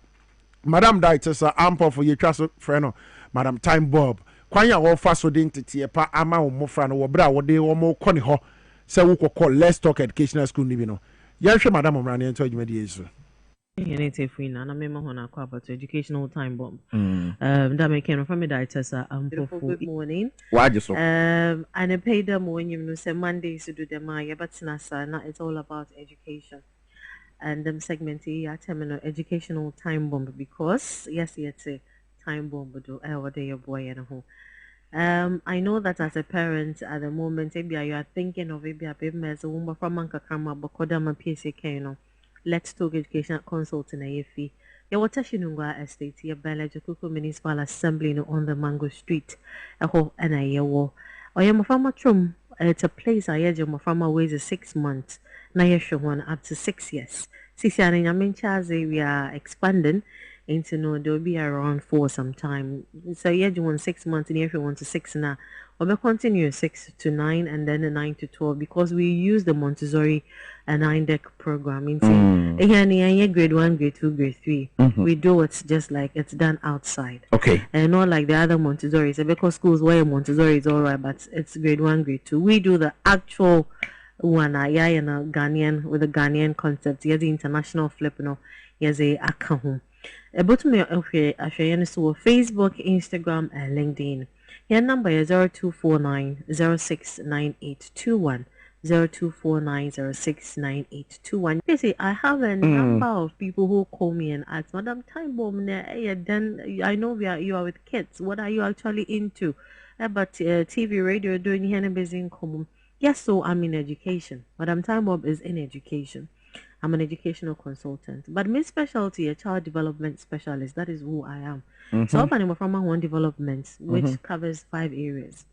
madam daitesa ampɔfo yɛtwa so frɛ no madam time bob kwan a wɔfa so de nteteɛ pa ama wo mmɔfra no wɔberɛ a wɔde wɔn kɔ ne hɔ sɛ wokɔkɔ let's talk educational school no bi no yɛnhwɛ madam ɔmmra ne yɛnto adwumadie so na mema ho na about educational time bomb. That making from me daitesa good morning. And I pay them when you say Mondays to do them but it's all about education. And them segment here terminal educational time bomb because yes it's a time bomb do what your boy and home. I know that as a parent at the moment maybe you are thinking of maybe a baby as a woman from Manka Kama Bokodama PSK, you know. Let's Talk Educational Consult in AFE. Ya Watashinunga Estate, ya Bella Jakuku Municipal Assembly on the Mango Street. A whole and a year war. Or ya Mafama Trum, it's a place I had your Mafama ways 6 months. Now you one up to 6 years. 6 years in Yaminchaze, we are expanding into no, there'll be around 4 sometime. So you had 6 months and if you want to 6 now. Or we continue 6 to 9 and then a 9 to 12 because we use the Montessori and 9-deck program. Again, grade 1, grade 2, grade 3. We do it just like it's done outside. Okay. And not like the other Montessori. So because schools where Montessori is all right, but it's grade 1, grade 2. We do the actual one, in a Ghanaian with a Ghanaian concept. Here's the international flip, here's a akahum. About me, okay, I show you so Facebook, Instagram, and LinkedIn. Your number is 0249 069821. 0249069821. Basically, I have a number of people who call me and ask, Madam Time Bomb, then I know you are with kids. What are you actually into? But TV, radio, doing any busy in common. Yes, so I'm in education. Madam Time Bomb is in education. I'm an educational consultant, but my specialty, a child development specialist. That is who I am. So I'm from my own development, which covers 5 areas: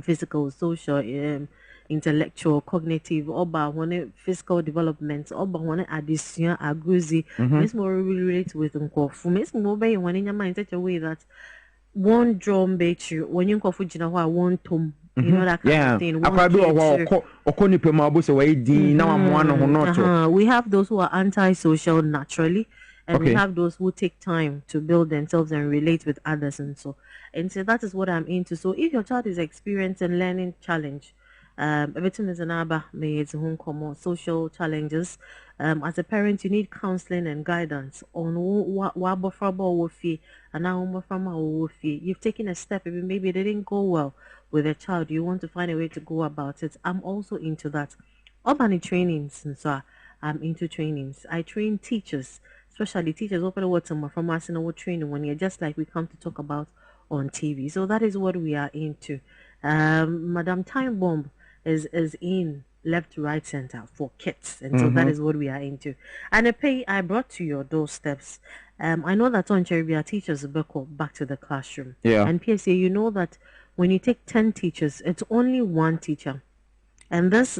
physical, social, intellectual, cognitive, physical development, one addition, aguzi. Miss more relate with unkofu. Miss more by one in your mind such a way that one drum bait you when you kofu jina one tom. You know that kind of thing. We have those who are antisocial naturally, and we have those who take time to build themselves and relate with others, and so that is what I'm into. So if your child is experiencing learning challenge, everything is an social challenges. As a parent, you need counseling and guidance on you've taken a step, maybe it didn't go well with a child, you want to find a way to go about it. I'm also into that. Urban trainings, and so I'm into trainings. I train teachers, especially teachers open water from us in our training when you're just like we come to talk about on TV. So that is what we are into. Madam Time Bomb is in left, right, center for kids, and so that is what we are into. And I brought to your doorsteps. I know that on Cherry our teachers back to the classroom. Yeah. And PSA, you know that when you take 10 teachers, it's only 1 teacher. And this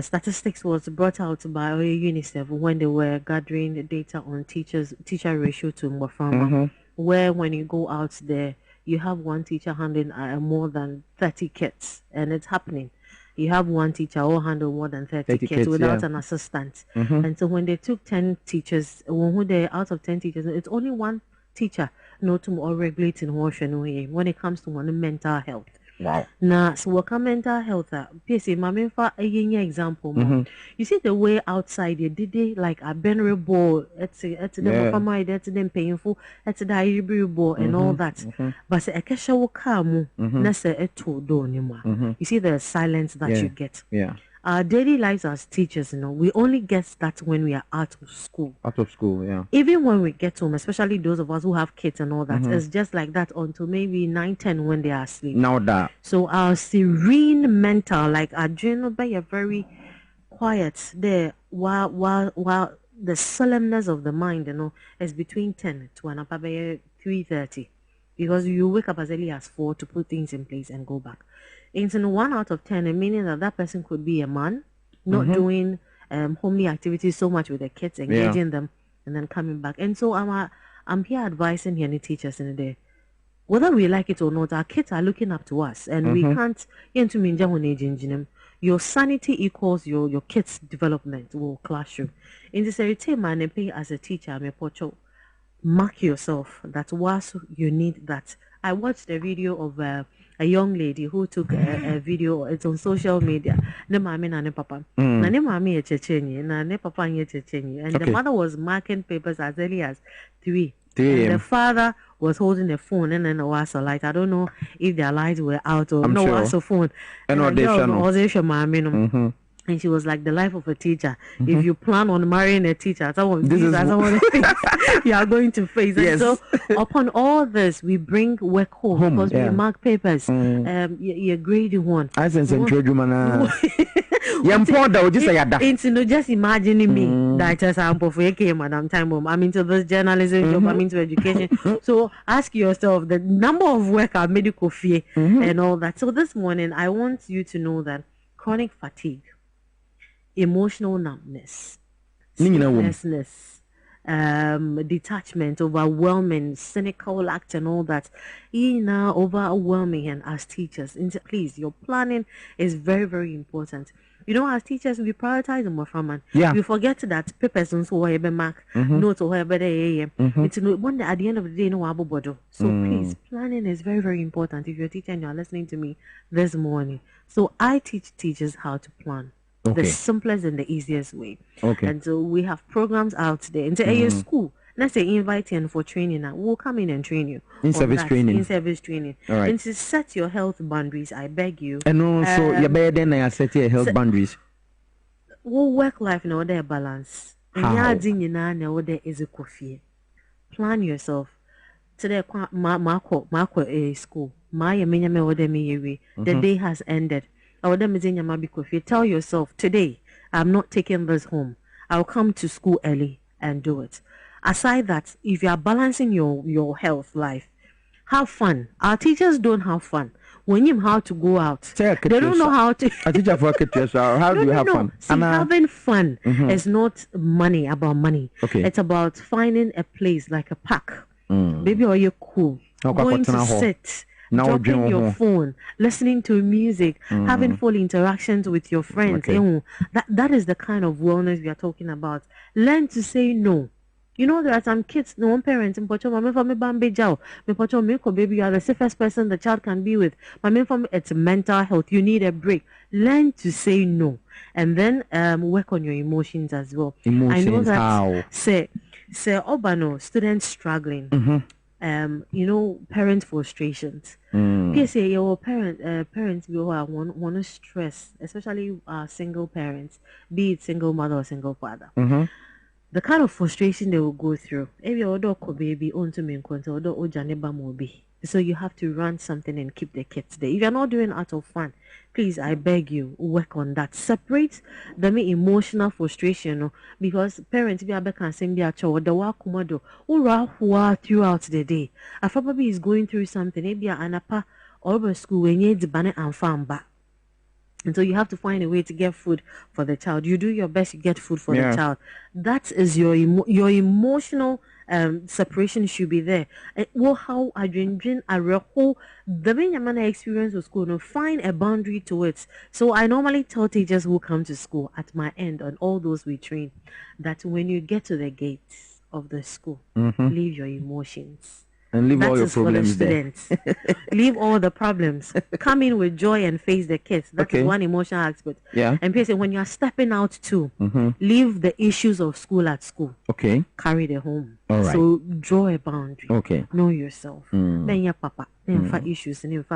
statistics was brought out by UNICEF when they were gathering the data on teacher ratio to Mwafama, where when you go out there, you have 1 teacher handling more than 30 kids, and it's happening. You have 1 teacher who handle more than 30 kids without an assistant. And so when they took 10 teachers, out of 10 teachers, it's only 1 teacher or regulating when it comes to mental health. Wow. Now, so what mental health? PSA, my for a example. You see the way outside you did it like a venerable. It's them from my that's them painful. It's the irritable and all that. But a kesha will come. Nessa eto do You see the silence that you get. Yeah. Our daily lives as teachers, we only get that when we are out of school. Out of school, yeah. Even when we get home, especially those of us who have kids and all that, it's just like that until maybe 9, 10 when they are asleep. Now that. So our serene mental, like our journal, are very quiet there, while the solemnness of the mind, is between 10 to 3:30, because you wake up as early as 4 to put things in place and go back. Into 1 out of 10, meaning that person could be a man, not doing homely activities so much with the kids, engaging them, and then coming back. And so I'm here advising any teachers in the day. whether we like it or not, our kids are looking up to us, and we can't. Your sanity equals your kids' development will clash you. In this man pay as a teacher, mark yourself that once you need that. I watched a video of a young lady who took a video. It's on social media. Ne mami na ne papa. Na ne mami chechenyi, na ne papa chechenyi, and the mother was marking papers as early as 3. And the father was holding a phone, and then was a light. I don't know if their lights were out or no. Was a phone. And she was like, the life of a teacher. If you plan on marrying a teacher, you are going to face. Yes. And so upon all this, we bring work home because we mark papers. You're grading one. Just imagining me that as I'm Madam Time Bomb. I'm into this journalism job, I'm into education. So ask yourself the number of work our medical fee and all that. So this morning I want you to know that chronic fatigue, emotional numbness, sleeplessness, detachment, overwhelming, cynical act and all that, overwhelming. And as teachers, please, your planning is very, very important. You know, as teachers, we prioritize the more from man. We forget that papers don't so mark, notes or whatever they it's one day at the end of the day, no abobodo. So please, planning is very, very important. If you're a teacher and you're listening to me this morning, so I teach teachers how to plan. The simplest and the easiest way. And so we have programs out there. Into a school, let's say invite you for training. Now we'll come in and train you. In-service training. All right. And to set your health boundaries, I beg you. And also, you're better than I set your health boundaries. We'll work life now, there balance. How? There is a coffee. Plan yourself. Today, Marco school. The day has ended. Tell yourself, today, I'm not taking this home. I'll come to school early and do it. Aside that, if you are balancing your health life, have fun. Our teachers don't have fun. When you know how to go out, they don't know how to. A teacher for how do you have fun? See, having fun is not about money. It's about finding a place like a park. Maybe or you're cool. Going to sit. Dropping your phone, listening to music, having full interactions with your friends. That is the kind of wellness we are talking about. Learn to say no. You know, there are some kids, no one parent, baby, you are the safest person the child can be with. It's mental health. You need a break. Learn to say no. And then work on your emotions as well. I know that how? Say Obano, students struggling. You know, parent frustrations. PSA, your parents will want to stress, especially single parents, be it single mother or single father. The kind of frustration they will go through. If your dog baby on to me so you have to run something and keep the kids there. If you're not doing out of fun, please, I beg you, work on that. Separate the emotional frustration, because parents be can sing the throughout the day. A probably is going through something, maybe an apa or school when you need banner and farm back. And so you have to find a way to get food for the child. You do your best, you get food for the child. That is your emotional separation should be there. How I dream a whole the main experience with school. No, find a boundary to it. So I normally tell teachers who come to school at my end and all those we train that when you get to the gates of the school, leave your emotions. And leave all your problems there. Leave all the problems. Come in with joy and face the kids. That is one emotional aspect. And people when you are stepping out too, leave the issues of school at school. Carry them home. All right. So draw a boundary. Know yourself. Then your papa. Issues and it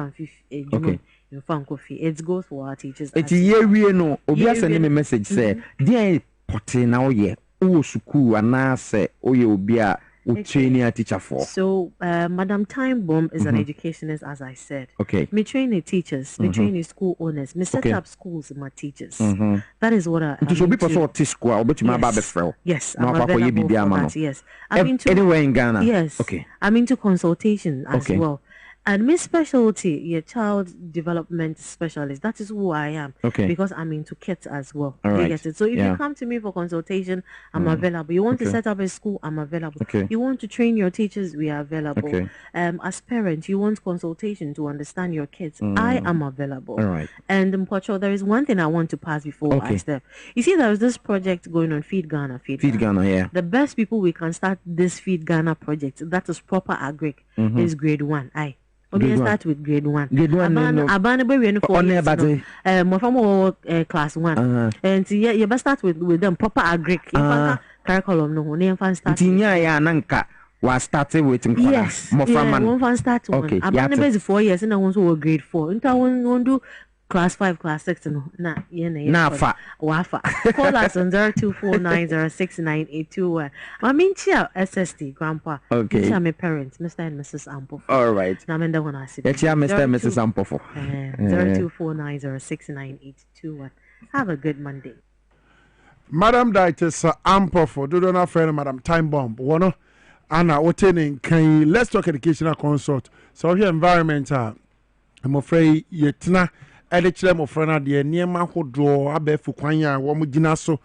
goes for our teachers. It's here we know. Obia send me message say, dear pote now ye. O school and say o ye obia. Training a teacher for. So, Madam Time Bomb is an educationist, as I said. Me train the teachers, me train the school owners, me set up schools, my teachers. That is what I mean. Yes, I'm available for that. Yes, I'm into anywhere in Ghana. Yes, I'm into consultation as well. And my specialty, your child development specialist. That is who I am. Okay. Because I'm into kids as well. All right. You get it? So if you come to me for consultation, I'm available. You want to set up a school, I'm available. Okay. You want to train your teachers, we are available. Okay. As parents, you want consultation to understand your kids, I am available. All right. And Mpocho, there is one thing I want to pass before I step. You see, there is this project going on, Feed Ghana. Feed Ghana, yeah. The best people we can start this Feed Ghana project, that is proper agric, is grade 1. We start with grade 1. Grade 1. Abana be we for class 1. And you best start with them proper agric. Curriculum no ne fan start. Tinya ya nanka was started with yes. One fan start one. Okay. Abana be 4 years and I want to grade 4. Into one do class 5, class 6 no. Na fa. Wafa. Call us on 0249069821. I mean chia SST grandpa. Okay. Chia my parents, Mr. and Mrs. Ampo. All right. Na menda wana sit. Chia Mr. and Mrs. Ampo. 0249069821. Have a good Monday. Madam Dietess Ampo for Dodona friend Madam Time Bomb. One Anna Otening can let's talk educational consult. So here environment I'm afraid yetina edichle mo friend de niema hodo abefu kwanya wo mo gina so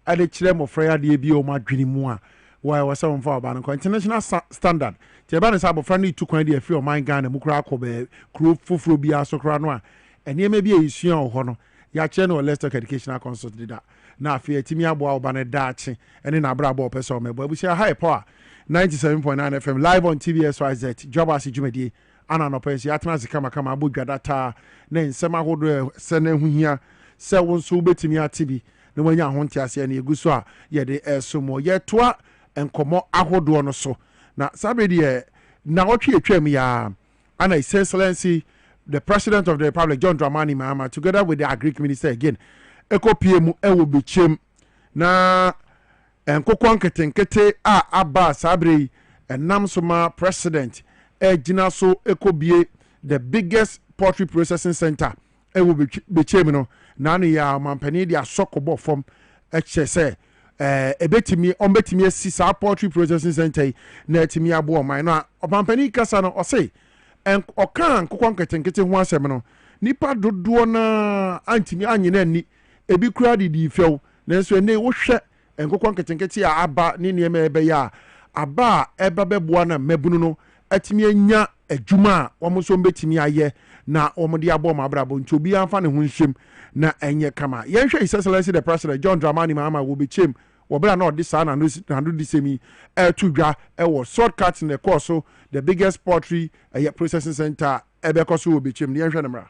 edichle mo friend de bi o ma dwini mu a why was some for ban international standard. Te ba ne sa bo friend tu kwan de afi o man Ghana mu kura akobe kuro fufuro bi aso kura no a eniema bi esua o ho no ya che no let's talk educational consult dida. Na afia timi aboa obane dachi ene na bra bo person mebo abusia high power 97.9 FM live on TVSYZ Dwabo Ase dwumadi ana no pensi atena kama abodwa data na nsema hodo se na huhia se wonso betimi atibi na wanya honte ase na eguso a ye de esomo ye toa enkomo ahodo no so na sabedi na otwe atwam ya ana His Excellency the President of the Republic John Dramani Mahama together with the Agric Minister again ekopie ewo bechem na enkokon ketenkete aba sabre enam soma president ejina so ekobie the biggest poultry processing center ewo bechem no na no ya mampani dia sokobo fom ehse ebetimi ombetimi asisa poultry processing center na etimi abo o man no mampani kasa no o say okan kokon ketenkete ho asem no nipa dodo na antimi anyina ni ebi kura di few nanso ene wo hwe enkokon ketenkete a aba ne niema ebe ya aba eba beboa na mabunu no atimi anya adwuma wo mo so mbetimi aye na wo mo de abo ma brabo nti obi anfa ne ho nhwem na enye kama yen hwe His Excellency the President John Dramani Mahama wo bechem wo bra na odi sa na no di semi to dwa e wo shortcut in the course so the biggest poultry processing center ebe koso wo bechem yen hwe na mra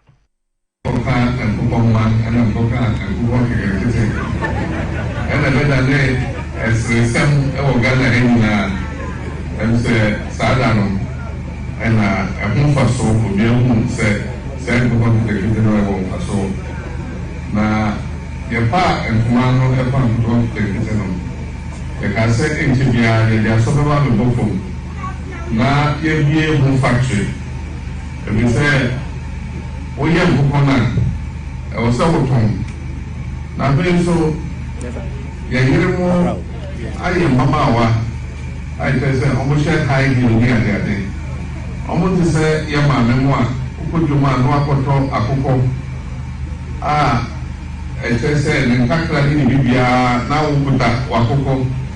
and I better day as some Ghana and say Sadano and a home for so will be a home said going to the kitchen for so. Now, your pa and Kumano have come to go to the kitchen. The cassette into the area, they are so about the book. Now, you be a home factory. And we say, oh, yeah, Bukona. I was so home. Now, so. Yayirimo ayi mama wa ayi tese omo she kai ni ni ade omo ti se ye ma me mo a okojuma no akoto akoko tese ne kakra ni bibia na wo buta wakoko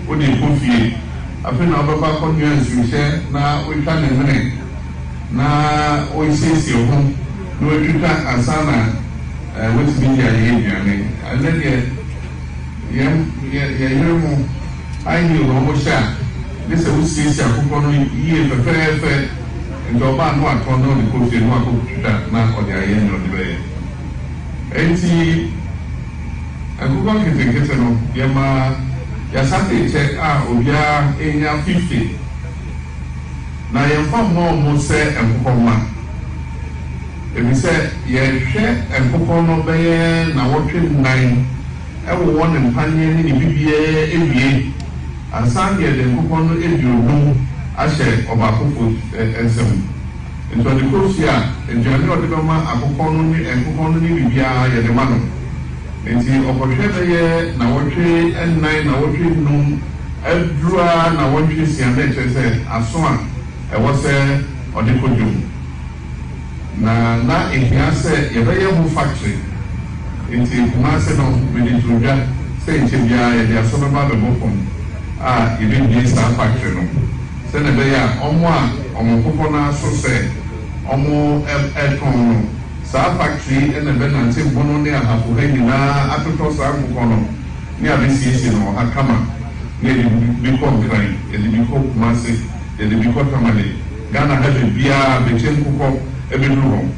wo de kofie afi na obaba ko nyansu she na wo twa ne mene na o isisi ho no twita asana with media ye and then Yayirimo I knew almost that this is a couple years of fair and the man what on the coast in one that man on the end of the way. And I'm going to think it's no Yama Yasati check out Obia in 50. Now you're from more say and Poma. And we said, yeah, and Pocono Bay now watching 9. Everyone in Panya in the BBA, ABA, and Sandia, the Kupono, Edu, Ashe, or Bakufu, and some. And so the course here, and General Diplomat, Apocono, and Kupono, BBA, Yadamano. And the opportunity, Nawatri, and 9, Nawatri, Noon, Eldra, Nawatri, Sianet, said, as soon I was there on the podium. na ehia sɛ yɛbɛyɛ ho factory nti kumase no mede tudwa sɛ nkyɛ biara yɛde asɔ bɛba bɛbɔ fam a yɛbɛbie saa factory no sɛ na ɛbɛyɛ a ɔmo kokɔ no aso sɛ ɔmo ɛtɔn no saa factory ɛna ɛbɛnante bono ne ahafo ha nyinaa atotɔ saa kokɔ no ne abɛsiesie no ɔha kama ne yɛde bi kɔ nkran yɛde bi kɔ kumase yɛde bi kɔ tamale Ghana ha biribiara bɛkyɛ nkokɔ ɛbɛduru hɔ.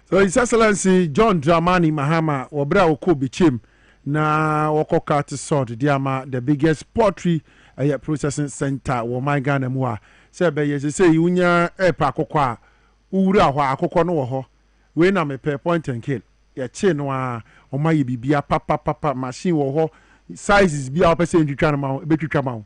So His Excellency John Dramani Mahama wɔbrɛ a wɔkɔ bikyɛm na wɔkɔ cut sort diama the biggest poultry processing center wɔ man Ghana mu a sɛ bɛyɛ sɛ wunya ɛpa akokɔ a wura hɔ akokɔ no wɔ hɔ we na mepɛ point and kill yɛkye no a ɔma yɛ bibia papa machine wɔ hɔ sizes bi a wɔpɛ sɛ ntwitwa no ma wo ɛbɛtwitwa ma wo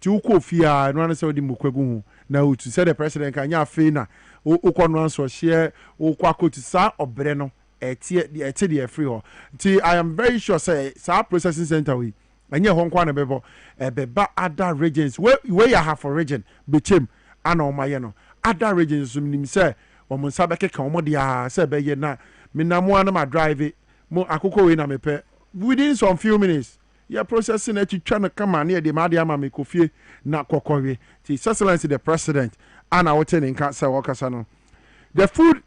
ti wokɔ fie a no ane sɛ wode mmɔkwagu ho na wotu sɛ the president ka nyɛ afei na wokɔ no ansɔ hyeɛ wokɔ akɔtu saa ɔbrɛ no ɛte deɛ ɛfiri hɔ nti I am very sure sɛ saa processing center wei ɛnyɛ hɔ nkwa na bɛbɔ ɛbɛba other regions wei yɛ half a region bɛkyɛm ana ɔmayɛ no other regions so nim sɛ ɔmo nsa bɛkeka ɔmo deɛ sɛ ɛbɛyɛ na menamoa no ma drive mo akokɔ wei na mepɛ within some few minutes yɛ processing atwitwa no kama ne yɛde maade ama me kofie na kɔkɔwe nti His Excellency the president ana wote ne nka sɛ wɔkasa no the food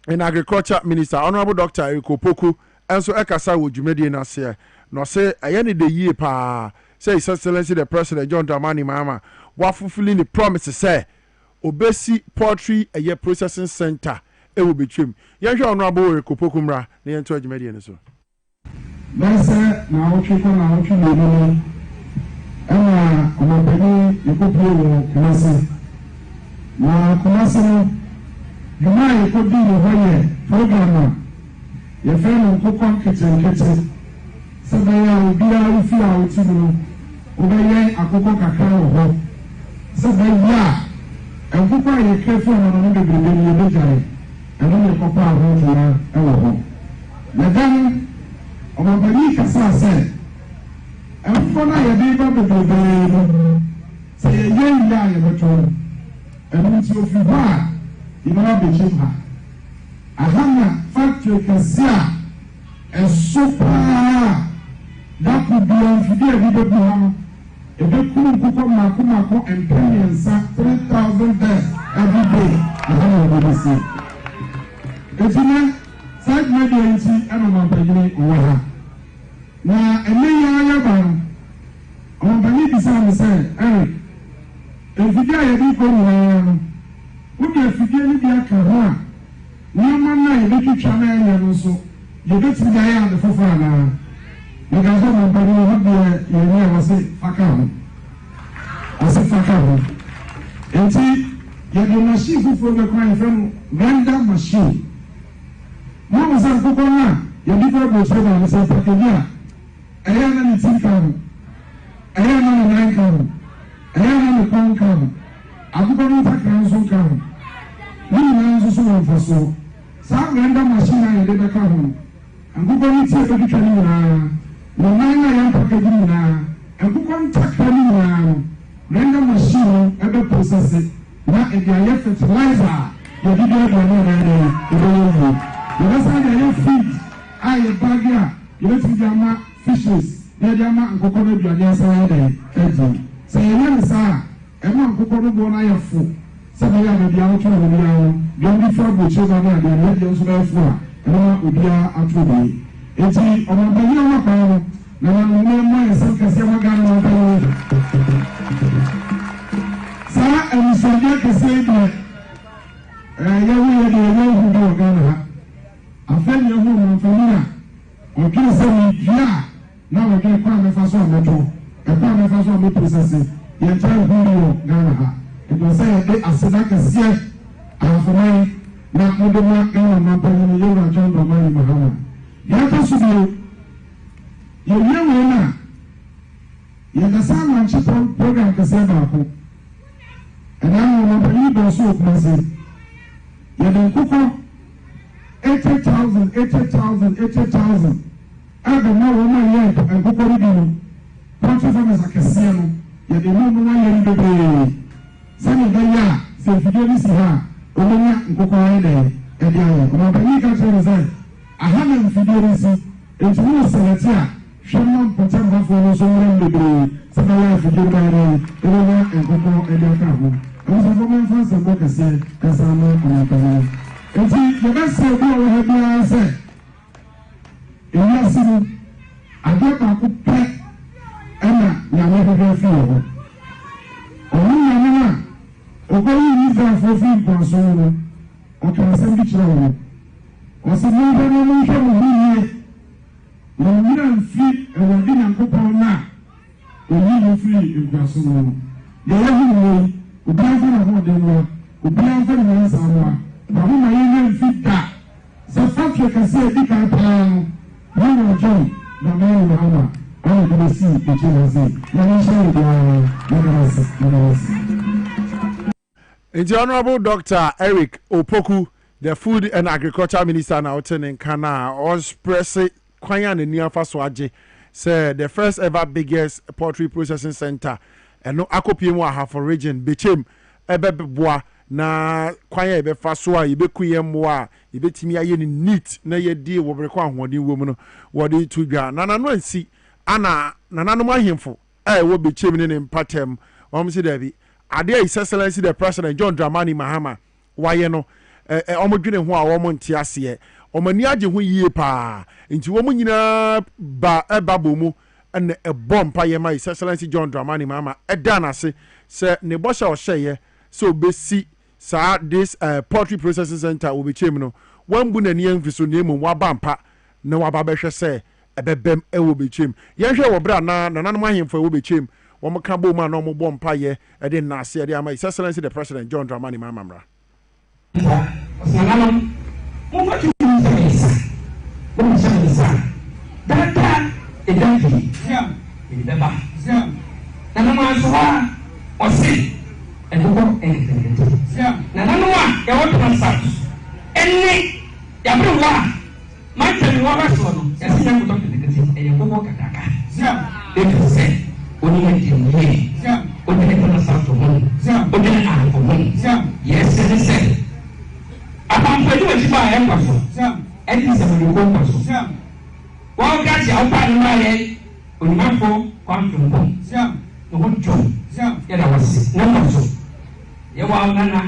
and agriculture minister honorable Dr. Eriko Poku ɛnso ɛkasa wɔ dwumadie no aseɛ na ɔsɛ ɛyɛ ne de yie paa sɛ His Excellency the president John Dramani Mahama wafulfilling the promise sɛ obesi poultry ɛyɛ processing center ɛwɔ betwam yɛhwɛ honorable Eriko Poku mmra na yɛnto dwumadie no so Nasa na wotwe kɔ na wotwe mmienu ɛna ɔmɔpɛni yɛkɔpie wɔ Kumasi na Kumasi no dwuma a yɛkɔdi wɔ hɔ yɛ program a yɛfrɛ no nkokɔ nketenkete sɛ bɛyɛ a obiara wofi a woti mu no wobɛyɛ akokɔ kakra wɔ hɔ sɛ bɛyɛ a nkokɔ a yɛkra fi ɔno no bebrebe no yɛbɛgyae ɛno ne yɛkɔpɔ ahontoma ɛwɔ hɔ na dan ɔmɔpɛni kasa sɛ ɛfoɔ no a yɛde ba bebrebe no sɛ yɛyɛ yie a yɛbɛtɔ no ɛno nti ofiri hɔ a yɛbɛba bɛkyɛm ha aha na factory kɛse a ɛso paa dako bia mfidie a bi bɛbu ha no ɛbɛkuru nkokɔ maako mpɛmiɛnsa 3,000 birds every day aha na yɛbɛbɛsi eti ne saa dwumadie nti ɛna ɔmampanyini wɔ ha na ɛnɛ yi ayɛ ba no ɔmampanyini bisa me sɛ ɛre mfidie a yɛde kɔ nyinaa no wode afidie no bi aka ho a nneɛma no a yɛbɛtwitwa no ɛnyɛ no nso yɛbɛtumi de ayɛ ade foforɔ anaa meka sɛ ɔmampanyini ho deɛ yɛni a wɔse faka ho wɔse faka ho enti yɛde machine foforɔ bɛkɔ a yɛfrɛ no render machine mo sa nkokɔ no a yɛde kɔ abɔkyerɛ ba no sɛ pakadi a ɛyɛ na ne ti ka ho ɛyɛ na ne nan ka ho ɛyɛ na ne kɔn ka ho akokɔ no ntakra nso ka ho ne nyinaa nso so wɔ mfasoɔ saa render machine a yɛde bɛka ho no nkokɔ no tie bɛtwitwa no nyinaa na nan a yɛn pakadi nyinaa nkokɔ ntakra no nyinaa no render machine no ɛbɛprocesse na ɛde ayɛ fertilizer a yɛde de aduane ɛbɛyɛ yie yɛbɛsa de ayɛ feed a yɛbage a yɛbɛtumi de ama fishes na yɛde ama nkokɔ no aduane asa yɛ dɛ ɛdi sɛ yɛyɛ ne saa a ɛma nkokɔ no boɔ no ayɛ fo sɛ bɛyɛ a baabi a wotwe wɔ biara no deɛ wode fa abɔkyerɛ ba no a deɛ deɛ nso bɛyɛ fo a ɛma obiara ato bie enti ɔmampanyini a wɔkwan no na nanomɛ mmɔ yɛ nsɛm kɛseɛ ma Ghana ɔmpanyini saa amusuadeɛ kɛseɛ deɛ yɛwo yɛ deɛ yɛwɔ hu bi wɔ Ghana ha afei ne ɛho ɔmampanyini a ɔdwene sɛ medua a na wɔde kɔ a mɛfa so a mɛtɔ ɛkɔ a mɛfa so a mɛprosɛse yɛnkyɛ hu bi wɔ Ghana ha ɛdɔ sɛ yɛde aseda kɛseɛ ahafomai na mode ma Ghana ɔmampanyini yɛwura John Dramani Mahama yɛaka so bio yɛwie wei no a yɛda saa amankyɛ program kɛseɛ baako ɛna ma ɔmampanyini dɔ so wɔ Kumasi yɛde nkokɔ 80,000 ɛbɛ ma wɔn a yɛ nkokɔ no bi no pɔtɔ farmers akɛseɛ no yɛde mu no ayɛ no bebree sɛne bɛyɛ a sɛ mfidie bi si ha ɔmanya nkokɔ ɛdɛ ɛde ayɛ ɔmabɛni ka kyerɛ no sɛ aha na mfidie bi si nti wo sɛlɛte a hwɛ ma mpɔtambafoɔ no so mmrɛ bebree sɛ na wɔyɛ mfidie no ayɛ ɛbɛnya nkokɔ ɛde aka ho ɛwosɛfo momfa nsɛmbɔ kɛseɛ kasa ma ɔmapɛni nti yɛbɛsɛ bi a wɔha biara sɛ ewiase no adeɛ baako pɛ ɛna nyame hwehwɛ fi wɔ hɔ ɔno nyame no a ɔkɔyi israelfoɔ fi nkɔnso no ɔka asɛm bi kyerɛ wɔ no ɔsɛ monhwɛ no monhwɛ mo ho yie na ɔnyina mfi awurade nyankopɔn no a ɔyi no firi nkɔnso no deɛ yɛho no yi obiara mfa ne hoɔden noa obiara mfa ne nyansa noa na homa yɛnyɛ mfi da sɛ factory kɛseɛ adi kan paa no yɛnyɛ ɔgyɔn na mɛyɛ no hama ɔyɛ de bɛsi ɛkyɛ no se na menhyɛ wo biara yɛdawase nti honorable Dr. Eric Opoku, the food and agriculture minister now in Kana on express kwanya ne niafa so age say the first ever biggest poultry processing center and no akopiem wa half region bechem ebeboa na kwanya ebe fa so a yebeku yem a yebetimi aye ni neat na ye die wo breko ahode wo mu no wo de to dwa na no ansi ana nananom ahemfo wo bechem ne mpatem won si da bi ade His Excellency the President John Dramani Mahama waye no omodwene ho a wo nte ase omani age ho yie pa nti wo nyina ba bomu ene bompa ye ma His Excellency John Dramani Mahama eda na se se ne bosha o hyeye so besi sa this poultry processing center will be chem no wambu na ni amfiso na emu wabampa na wababehwe se ebebem wo be chem ye hwe wo bra na nanom ahemfo wo be chem wɔn ka bɔ mu a na wɔn bɔ mpa yɛ ɛde nnaase ɛde ama His Excellency the President John Dramani Mahama mra. Ɔsananom mo fa tu mu sɛ ɛsa mo mo sɛ ɛsa dada ɛdanfi ɛdaba nanom aso hɔ ɔse ɛdokɔ ɛnɛtɛnɛtɛ nanom a yɛwɔ tena sa ɛne yabere wɔ a mantɛmi wɔ bɛ soɔ no yɛsɛ yɛ nkotɔ tɛtɛtɛ ɛyɛ kɔkɔ kakaka ɛfiri sɛ oni yɛ oni yɛ tena sa to ho oni yɛ ahofo ho yɛsɛ ne sɛ apamfo ɛdi wɔ akyi ba a ɛnkɔ so ɛdi nsɛmɔdi kɔ nkɔ so wɔn ka kyɛ ɔpa ne ma yɛ onimafo kwantompo ne ho twom yɛda wɔse ne nkɔ so yɛwɔ awonana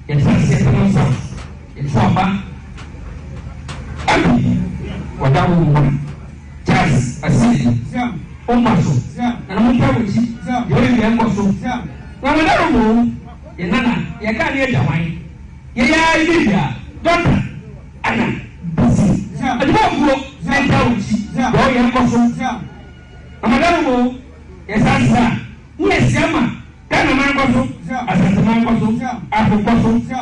yɛtena seɛ tena nsa yɛtɔ ɔba abi wɔda wo mu Charles asiri ɔmma so na mo pa wo ci yɛwɔ yɛ nkɔ so na mo daro mo yɛ nana yɛ ka ne agya wan yɛ ya yi bia dɔta ana bisi adibɔ fuo na pa wo ci yɛwɔ yɛ nkɔ so na mo daro mo yɛ sansa ni yɛ siama ka na man nkɔ so asante man nkɔ so afo nkɔ so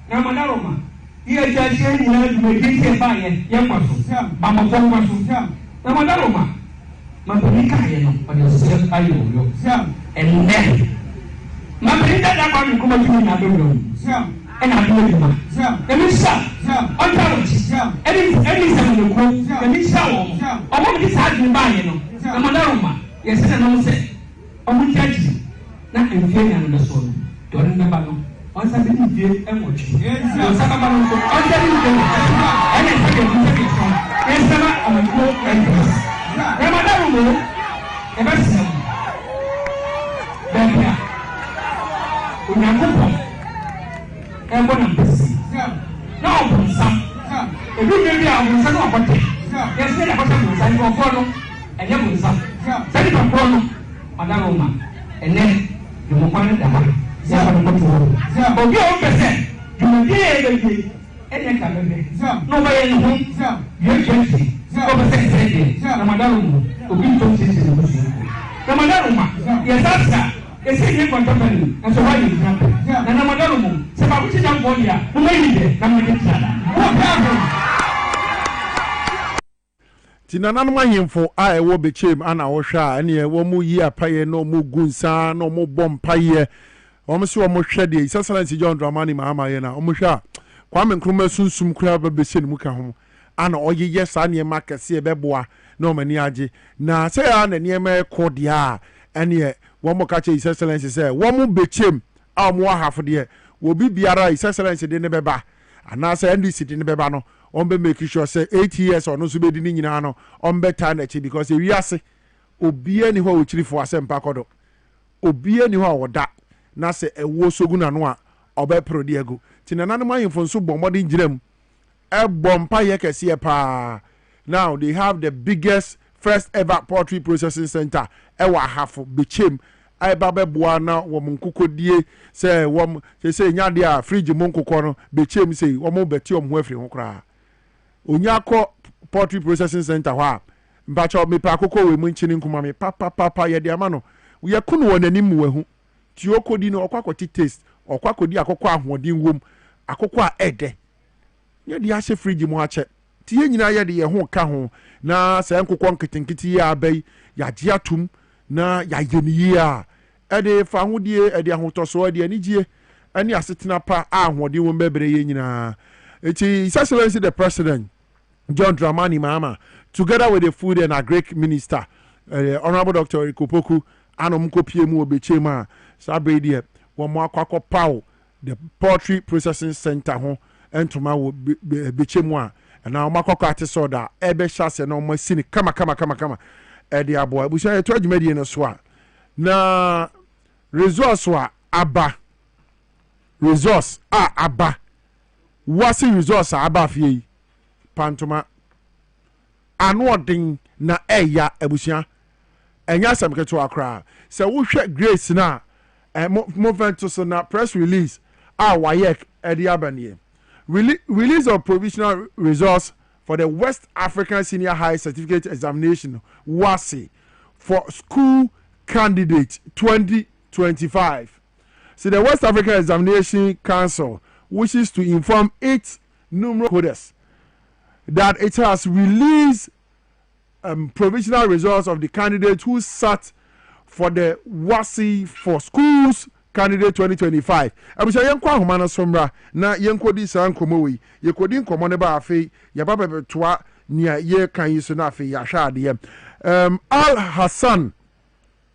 na mo daro ma yɛ gya hyɛ nyinaa dwumadi tie ba yɛ nkɔ so amɔfo nkɔ so na mo daro ma mapani kaayɛ no ɔde ɔsɛ ayɛ ɔyɔ ɛnɛ mapani dada kwa mi kɔmɔ tumi na abɛwura mu ɛna adeɛ bi ma ɛmi hyɛ ɔnta wɔ akyi ɛni nsɛm ne ko ɛmi hyɛ wɔn ɔmɔ mi de saa adwene baayɛ no ɛmɔdaro ma yɛsɛ na nam sɛ ɔmo nkyɛn akyi na mfie na no so no deɛ ɔde ne ba no ɔnsa bi ne mfie ɛnwɔtwe deɛ ɔnsa ba no nso ɔnsa bi ne mfie ɛwɔtwe ɛna nsa deɛ ɔnsa bi so yɛsɛ na ɔmo ɛnfɛs Ramadhan mo ebe sɛ bɛbi a onyankopɔn ɛbɔ na mpɛsi na ɔbɔnsam ebi bɛbi a ɔbɔnsam na ɔbɔtɛ yɛsɛ na ɔbɔtɛ bɔnsam nkɔfoɔ no ɛnyɛ bɔnsam sɛ nipa korɔ no ɔdan ma ɛnɛ dwumɔkwa no da ha sɛ ɔbɛkɔto hɔ obi a ɔmpɛ sɛ dwumadie yɛ bɛbie ɛnyɛ ka bɛbɛ na ɔbɛyɛ ne ho yɛ ɔbɛsɛ sɛdeɛ Ramadhan mu obi ntɔm sisi ne musu Ramadhan ma yɛsasa yɛsɛ yɛ kɔntɔpɛni nso hɔ yɛ gyina pɛ na Ramadhan mu sɛ baako kyekya nkɔɔ deɛ mo ma yi dɛ na mo de tira da ti nananom ahemfo a ɛwɔ bechem ana wɔhwɛ a ɛne ɛwɔ mu yi apayɛ na ɔmo gu nsa na ɔmo bɔ mpayɛ ɔmo si ɔmo hwɛ deɛ His Excellency John Dramani Mahama yɛ na ɔmo hwɛ a Kwame Nkrumah sunsum kura bɛbɛhyɛ ne mu ka ho ana ɔyeyɛ saa nneɛma kɛseɛ bɛboa na ɔmani agye na sɛ ya na nneɛma ɛkɔ deɛ a ɛneɛ wɔn mo ka kyerɛ His Excellency sɛ wɔn mo bechem mo half de will be biara his excellency de ne beba anaasɛ NDC de ne beba no on be make sure say 8 years or no so be di ni nyina no on better na chi because ewi ase obie ni ho ochiri fo asɛmpa kɔdo obie ni ho a woda na sɛ ɛwo sogu na no a ɔbɛpro de agu ti na nanom ayemfo nso bɔ mmɔden gyinam ɛbɔ ye kɛseɛ paa. Now they have the biggest first ever poultry processing center ɛwɔ ahafo bechem ɛba bɛboa na wɔn nkokodie sɛ wɔn sɛ nyade a fridge mu nkokɔ no bechem sɛ wɔn bɛti wɔn ho afiri ho koraa onyakɔ poultry processing center hɔ a mpakyɛ mepa akokɔ wɔ mu nkyini nkuma me papa yɛde ama no yɛko no wɔ n'anim mu wahu ti okodi no ɔkɔ akɔti taste ɔkɔ akɔdi akokɔ ahoɔden wom akokɔ a ɛdɛ yɛde ahyɛ fridge mu akyɛ ti yɛ nyinaa yɛde yɛ ho ka ho na sɛ nkokɔ nketenkete yɛ abɛyi yɛagye atom na yɛayɛ no yie a ɛde fa ahodie ɛde ahotɔsoɔ ɛde anigye ɛne asetena pa a ahoɔden wɔ mbɛbrɛ yɛ nyinaa eti His Excellency the President John Dramani Mahama together with the Food and Agric Minister Honorable Dr. Ikopoku anom kopie mu obechema a sabe die wɔn akɔ pow the poultry processing center ho entoma wo bechemu a na wɔn akɔ ate soda ebe hyase na wɔn asi ne kama ɛde aboa busia yɛ to adwumadie no so a na resource a aba wasi resource a aba fie pantoma anoɔden na ɛya abusia ɛnya asɛm ketewa koraa sɛ wohwɛ grace na movement so na press release a wayɛ ɛde abanie release of provisional results for the West African Senior High Certificate Examination WASE for school candidate 2025. So the West African Examination Council wishes to inform its numerous coders that it has released provisional results of the candidates who sat for the WASE for schools candidate 2025. Abusha yenko ahoma no somra na yenko di san komo wi yekodi nkomo ne ba afi yaba bebetoa nia ye kan yi so na afi ya hwa ade Al Hassan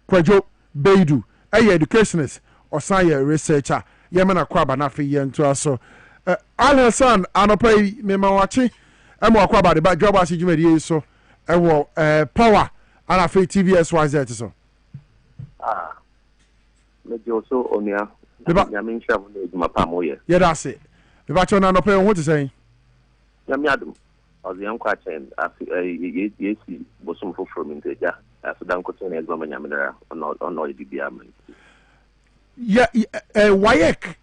Kwajo Beidu educationist osan ye researcher yemena kwa ba na afi ye nto aso Al Hassan anopai me ma wachi kwa ba de ba Dwabo Ase dwumadi so ewo power ana afi TVSYZ so Maybe also on your Yamin Shavu, my pamoye. Yeah, that's it. The battle now, no what to say. Yamiadu, or the young question, yes, was some from Inteja, as a Dankoton examen Yamina on all the BM. Yeah, Wayek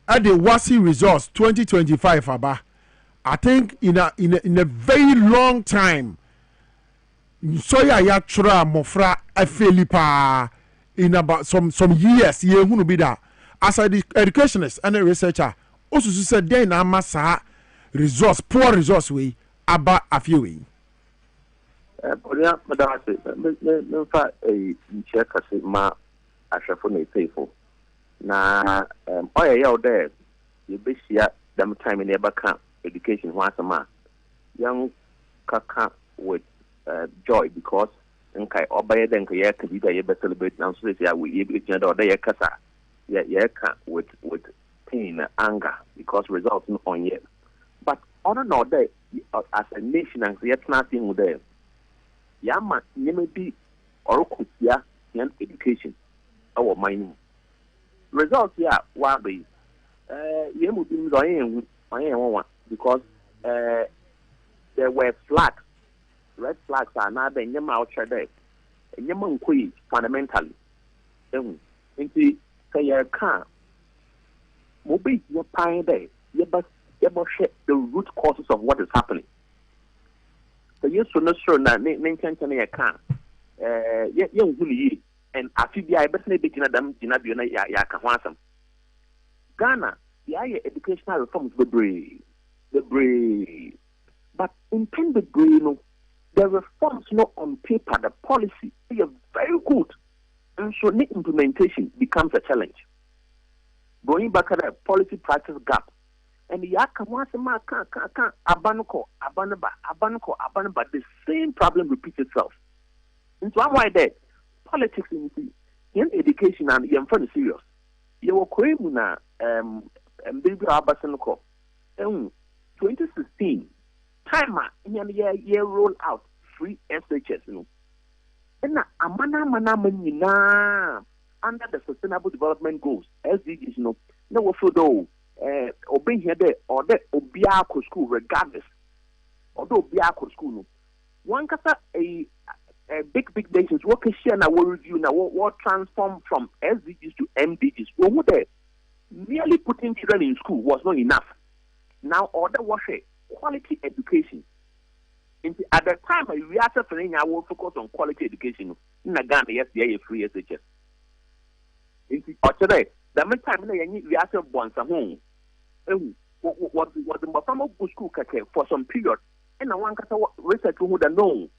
at the WASE results 2025 Aba. I think in a very long time. So ya tra mofra afelipa in about some years ye hunu be that as a educationist and a researcher also said then na masa resource poor resource way aba afewe Poria madam say me fa check as ma ahwefo na payful na oya ya there you be share them time in ebaka education ho asama young kaka with joy because nkai obay den ka ye ka bi da ye be celebrate now so say we ye be da oda ye kasa ye ka with pain and anger because results no on yet but on no day as a nation and yet nothing with them yama nyeme bi orokusia yan education our mining results ya wa be ye mu bi ndo yen one because there were flags. Red flags are now the nyama outside there. Nyama nkoi fundamentally. Inti say can mobi your pine there. You share the root causes of what is happening. So you should not sure na mention ya can. Ye nguli and afi I better be jina dam jina bi na ya ka hwasam. Ghana, the educational reforms the brave. But in the brain the reforms not on paper, the policy, they are very good. And so the implementation becomes a challenge. Going back at the policy practice gap. And the the same problem repeats itself. And so I'm why that politics in education and you're serious. You were na baby Abasanko. 2016 timer year roll out free SHS no. And amana under the Sustainable Development Goals SDGs no. No we do obey here there or that obiako school regardless. Although obiako school no. One kasa a big nations what can share now review now what transform from SDGs to MDGs. What would they merely putting children in school was not enough. Now order was quality education. At the time we are suffering, I will focus on quality education. In a Ghana, yes, the free SHS. Today, the main time we are born some home. Was the Mafama school for some period. And I want to research who would know.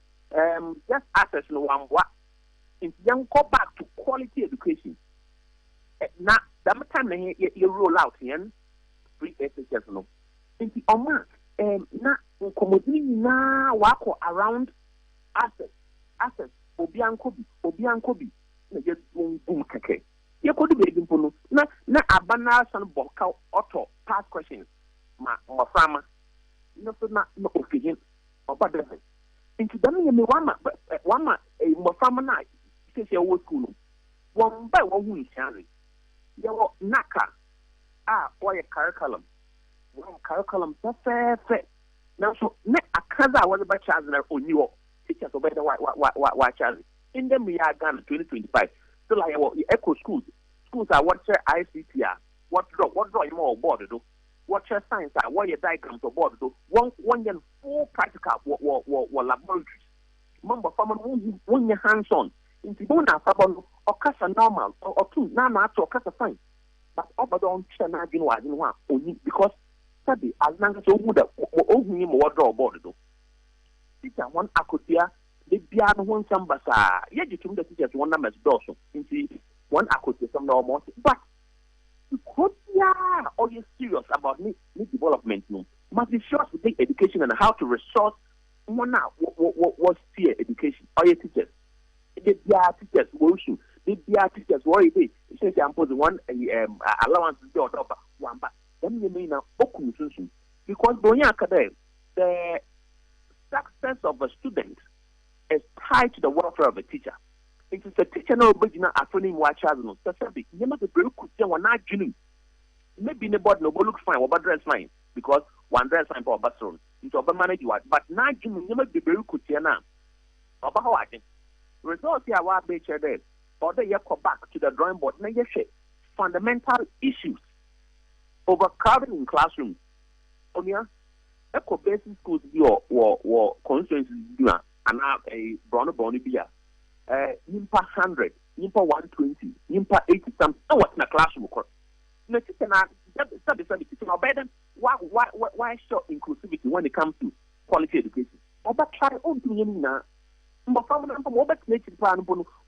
Just access no one what. If young go back to quality education. Now, the time you roll out here, free SHS no. In the Oman, na commodity na wako around assets. Obiankobi. Na just boom keke. You could be able to na abana son boka auto past questions. Ma farmer. No opinion. About them. Into them you me wama a farmer na since your school. One by one who is carry. You naka or a curriculum. One curriculum fair. Now so ne akaza was about Charles on you teachers obey the why Charlie. In them we are Ghana 2025. So like echo schools are what ICT are, what draw you more board do, what science are, what your diagrams or board do, one year full practical what laboratories. Remember farmer one year hands on. Into bona fabon or casa normal or two nana to casa fine. But over don't chana only because study as long as you would have open him or draw board do. Teacher one akotia, the piano one sambasa, yet you the teachers one numbers dorsal into one akotia some normal. But are you serious about me development? No, must be sure to take education and how to resource one now what's fear education or your teachers. The teachers will shoot. The teachers worry they since I'm posing one allowance to do one but then you mean now because the success of a student is tied to the welfare of a teacher. It is a teacher no original acronym watch as no specific. You must be very good one not genuine. Maybe in the body no look fine, but dress fine because one dress fine for a bathroom. It's over manage you but not genuine. You must be very good now. About how I think. Results here are better there. Or they go back to the drawing board. Now you fundamental issues. Overcrowding in classrooms. Onya, eco basic schools or constituencies and have a brown beer. Nimpa 100, Nimpa 120, Nimpa 80 something. What's in a classroom? No, why show inclusivity when it comes to quality education? But try on to now. But from what nature plan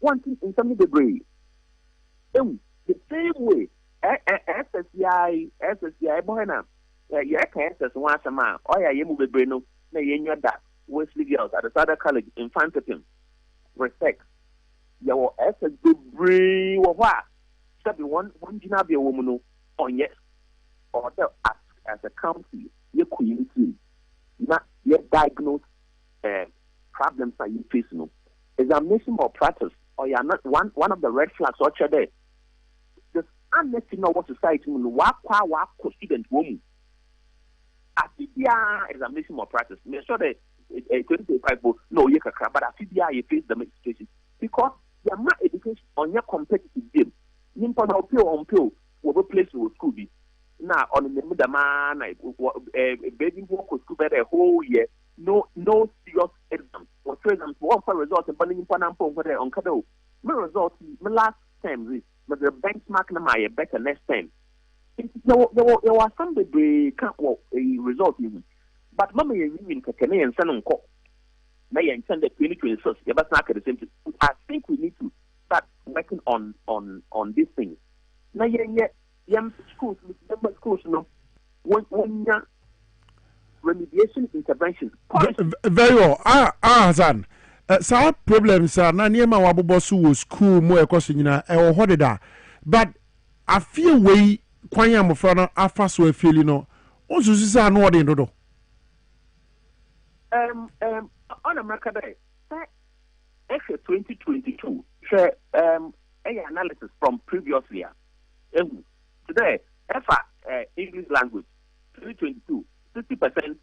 one thing in some degree. The same way, SSCI, Bohena, SS once a man, or you move a breno, may in your dad, Wesley girls at the Southern College in front of him. Respect. Your SS degree or what? Sabi one dina be a woman on yes, or as a county, your community, not yet diagnosed. Problems that you face, no examination or practice, or you are not one of the red flags. Or there, just unless you know what society will work student woman. At the examination or practice, make sure that 25 no you can but at the you face the situation because you are not education on your competitive game. You can not pay on pill over place with school be now on the man a baby walk school better a whole year. No serious exam. For example, one for results and burning Panampo for the on Kado. My results, my last time, but the benchmark number better next time. There was some degree can't work a result even. But Mamma, you mean Kakane and San Unco. May I intend that 2026, you must not at the same time. I think we need to start working on these things. Now, young schools, no, one remediation intervention. Very well. Hassan. Some problems are na niema wabobo su school mo ekoso nyina e wo hodeda. But I feel way kwanya mo fra no afa so afili no onso sisa no ode ndodo on America day actually 2022 share analysis from previous year today English language 2022 60%,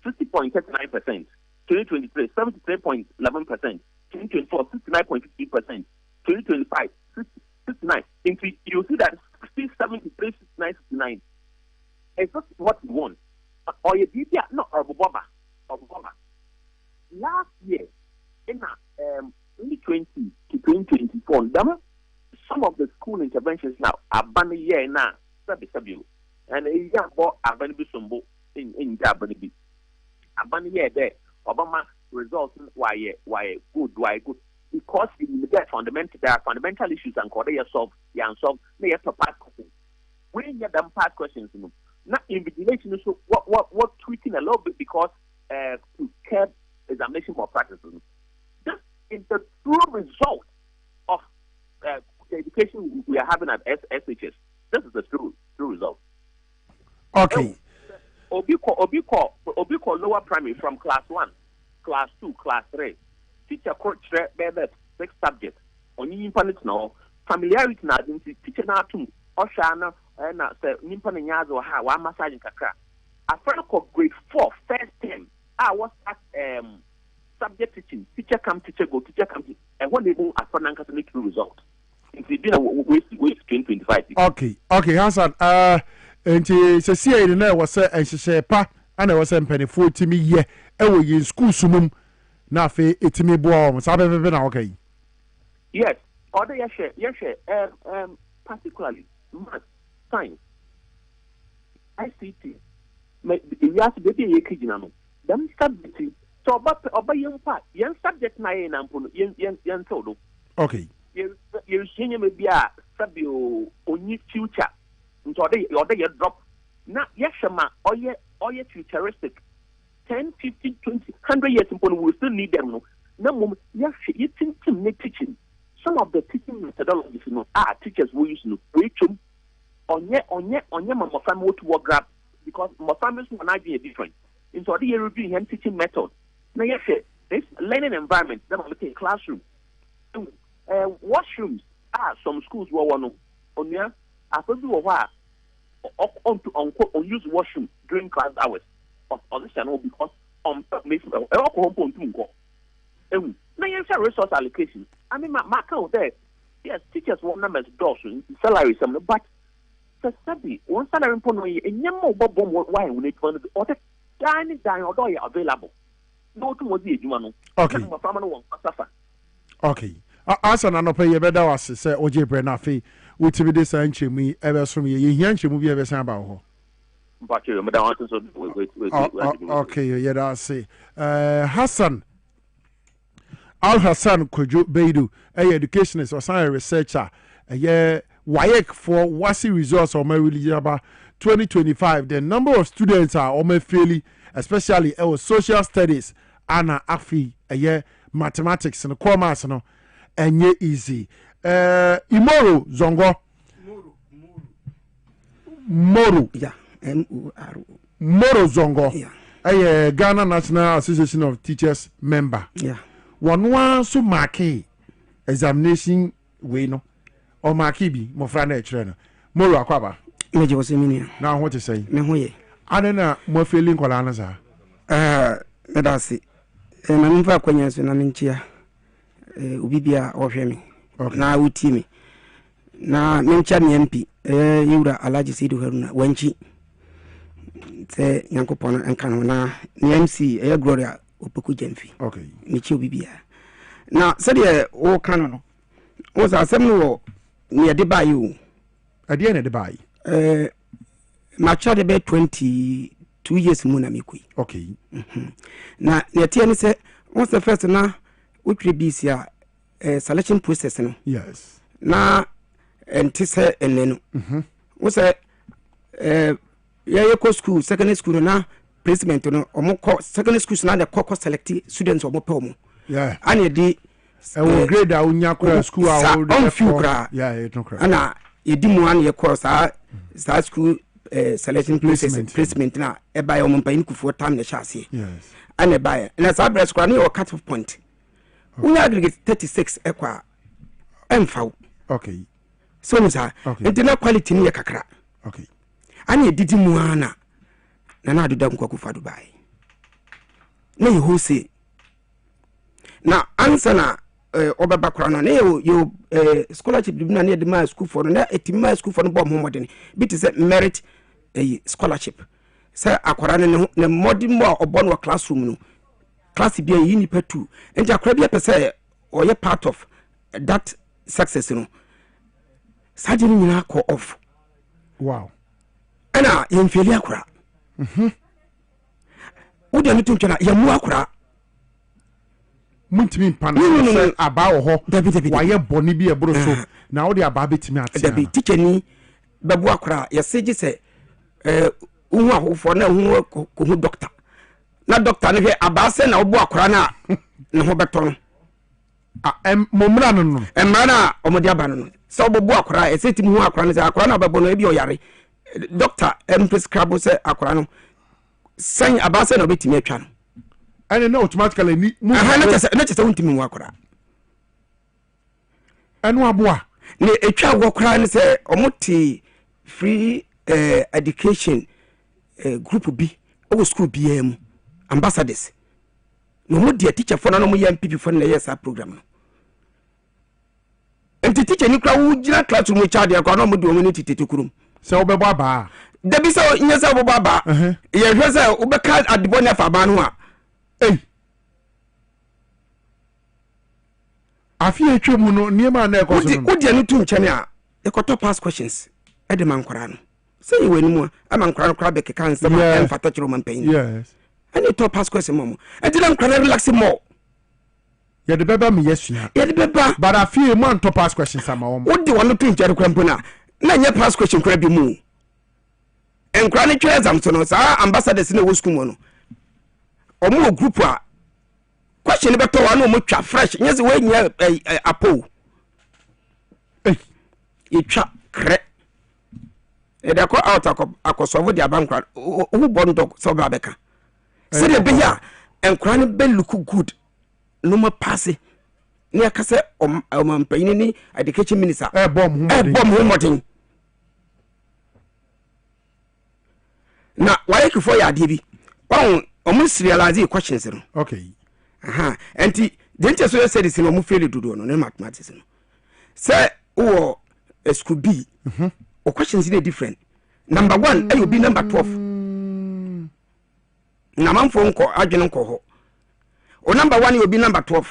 60.39%, 2023 73.11%, 2024 69.50%, 2025 69. You see that 73, 69, 69. It's not what we want. Or you did no or Obama. Last year in 2020 to 2024, some of the school interventions now are banning year now. And a young boy are going to be some in Japanese. A banning year there. Obama results why good. Because there are fundamental issues and they are solved, they have to pass questions. When you have them pass questions, not invigilation, so what tweaking a little bit because to curb examination malpractice. This is the true result of the education we are having at SHS. This is the true result. Okay. Obiko lower primary from class 1, class 2, class 3. Teacher coach better 6 subjects. Only infinite now. Familiarity na teacher na tum. Oshana na say nimpa nyazo ha wa massage kakra. A friend of grade 4 first term. I was at subject teaching. Teacher come, teacher go, teacher come. And when they move, a friend and make the result. It's been a waste 2025. Okay, Hassan. Nti se see na was say enhyehyɛ pa ana was say mpanifo timi ye ewo yin school sumum na afi etimi boa o sa bebe na okay. Yes, order yes particularly math, science, ICT. Me yes baby ye kijina no. Them subject so oba yen part yen subject na yen ampo yen todo. Okay. You senior me bia sabio only future. Or they drop. Now, yes, or ye futuristic. 10, 15, 20, 100 years in we still need them. No, yes, you think teaching. Some of the teaching methodologies, teachers will use which on your mama family to work grab because my families will not be different. In so they review him teaching method. Now, yes, this learning environment, then I'm looking classroom. Washrooms, some schools were one on here. I told you why on use washroom during class hours of this channel because now you have resource allocation. I mean, my account there. Yes, teachers want numbers dollars salary some, but the study one salary point and you more bomb why we need to or the dining or available. No to what you okay. Okay. Asa na no pay ye beda was say oje bre na fe wotimi de san chemu ebe so ye hian chemu bi ebe san ba ho but you madam want so wait okay ye da say Hassan Al Hassan Kojo Beidu educationist or science researcher WAEC for WASI results or my religion about 2025 the number of students are on my fairly especially social studies and afi mathematics and commerce no enye easy Imoro Zongo Moro Moro Zongo Ghana National Association of Teachers member one so marke examination we no or marke bi mo fra na ekire Moro akwaba meje wo semini na what to say me ho ye adena mo feeling kola na sa me da se na me fa kwanya so na me nchia ubibia ohwe me na wuti me na me nchia ne MP yura Alhaji Sidu Haruna wanchi se yankopon enka no na ne MC Gloria opoku jamfi okay ni chi ubibia na se de wo kan no wo sa asem no ne de bayi o ade ne de bayi ma cha de be 22 years mu na me kui okay na ne tie ne se wo se first na utwe bisia selection process no yes na entise enenu wo se ye ko school secondary school na placement no omko secondary schools na de kokko select students omo pe yeah ani di grade a unya kra school a on few kra yeah it no kra ana yedi mu an ye course sa school selection placement na e ba ye ompan kufuo tam na chase yes and e ba ye na sa breast kwa na your cut off point we aggregate 36 ekwa emfa okay so musa internal quality ni ye kakra okay ani edidi mu ana na aduda nkwaku fa Dubai na ye hose na answer na obeba kra no na yo scholarship dibina na de ma school for na etima school for no bom modern bit is merit scholarship say akwara ne modern mo obon wa classroom no class bi yi ni patu enti akwara bi pese oye part of that success no sajini nyina ko off wow ana yemfeli akwara udi no tuntwa na yamu akwara muntimi mpana se aba wo ho waye boni bi ebro so na wo de aba betimi atia dabi teacher ni babu akwara yeseji se uhu ahofo na hu doctor na doctor ne hwe aba se na obu akwara na ne ho beto no momra no emra na omodi aba no se obu akwara eseti mu akwara ne se akwara na babo no ebi oyare doctor prescribe se akwara no san aba se na obetimi atwa no and no automatically ni mu na chese untimi mu akwara enu aboa ne etwa akwara ne se omoti free education group B o school B M ambassadors no mo dia teacher for na no mo ya MPP for na yes program no enti teacher ni kra wo gira classroom mo child ya kwa no mo di o mo titete kurum se obebo aba da bi se nyesa obebo aba ye hwe se obeka adiboni fa ba no a afi etwemu no niema na ekoso no wo dia no tu nchane a ekoto pass questions e de mankwara no say we nimu ama nkwara kwara be keka nsem am fata chiro mampan yes ani to pass question momo e de nkwara relax more ye de beba me yesua ye de beba but afi e man to pass questions ama wo wo de wono tu nchare kwampo na nye pass question kwara bi mu nkwara ni twa exam so no sa ambassadors na wo school mo no omo group a question be to wa no mo twa fresh nyese we nya apo twa kre e da ko out akosovo dia bankwa wo bondo so ba beka se de be ya enkra ne be look good no ma pass ne akase o mampayin ni education minister bom modern na why you for ya dibi on omo serialize questions no okay enti dente so said this no mo fail do no mathematics no say wo school B o questions are different number 1 ayo be number 12 na manfo nko adwene nko ho o number 1 you be number 12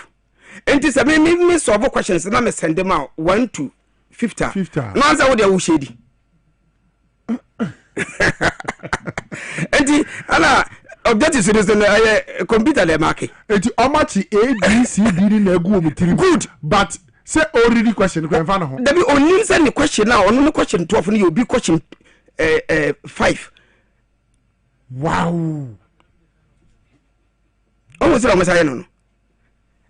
enti say me solve questions na me send them out 1 to 50 no answer wo dey wo shedi enti ala objective is the computer le mark enti omachi ABCD ni na egu omutiri good but say already question ko enfa no ho there be only send the question now on the question 12 ni you be question 5 wow almost la message no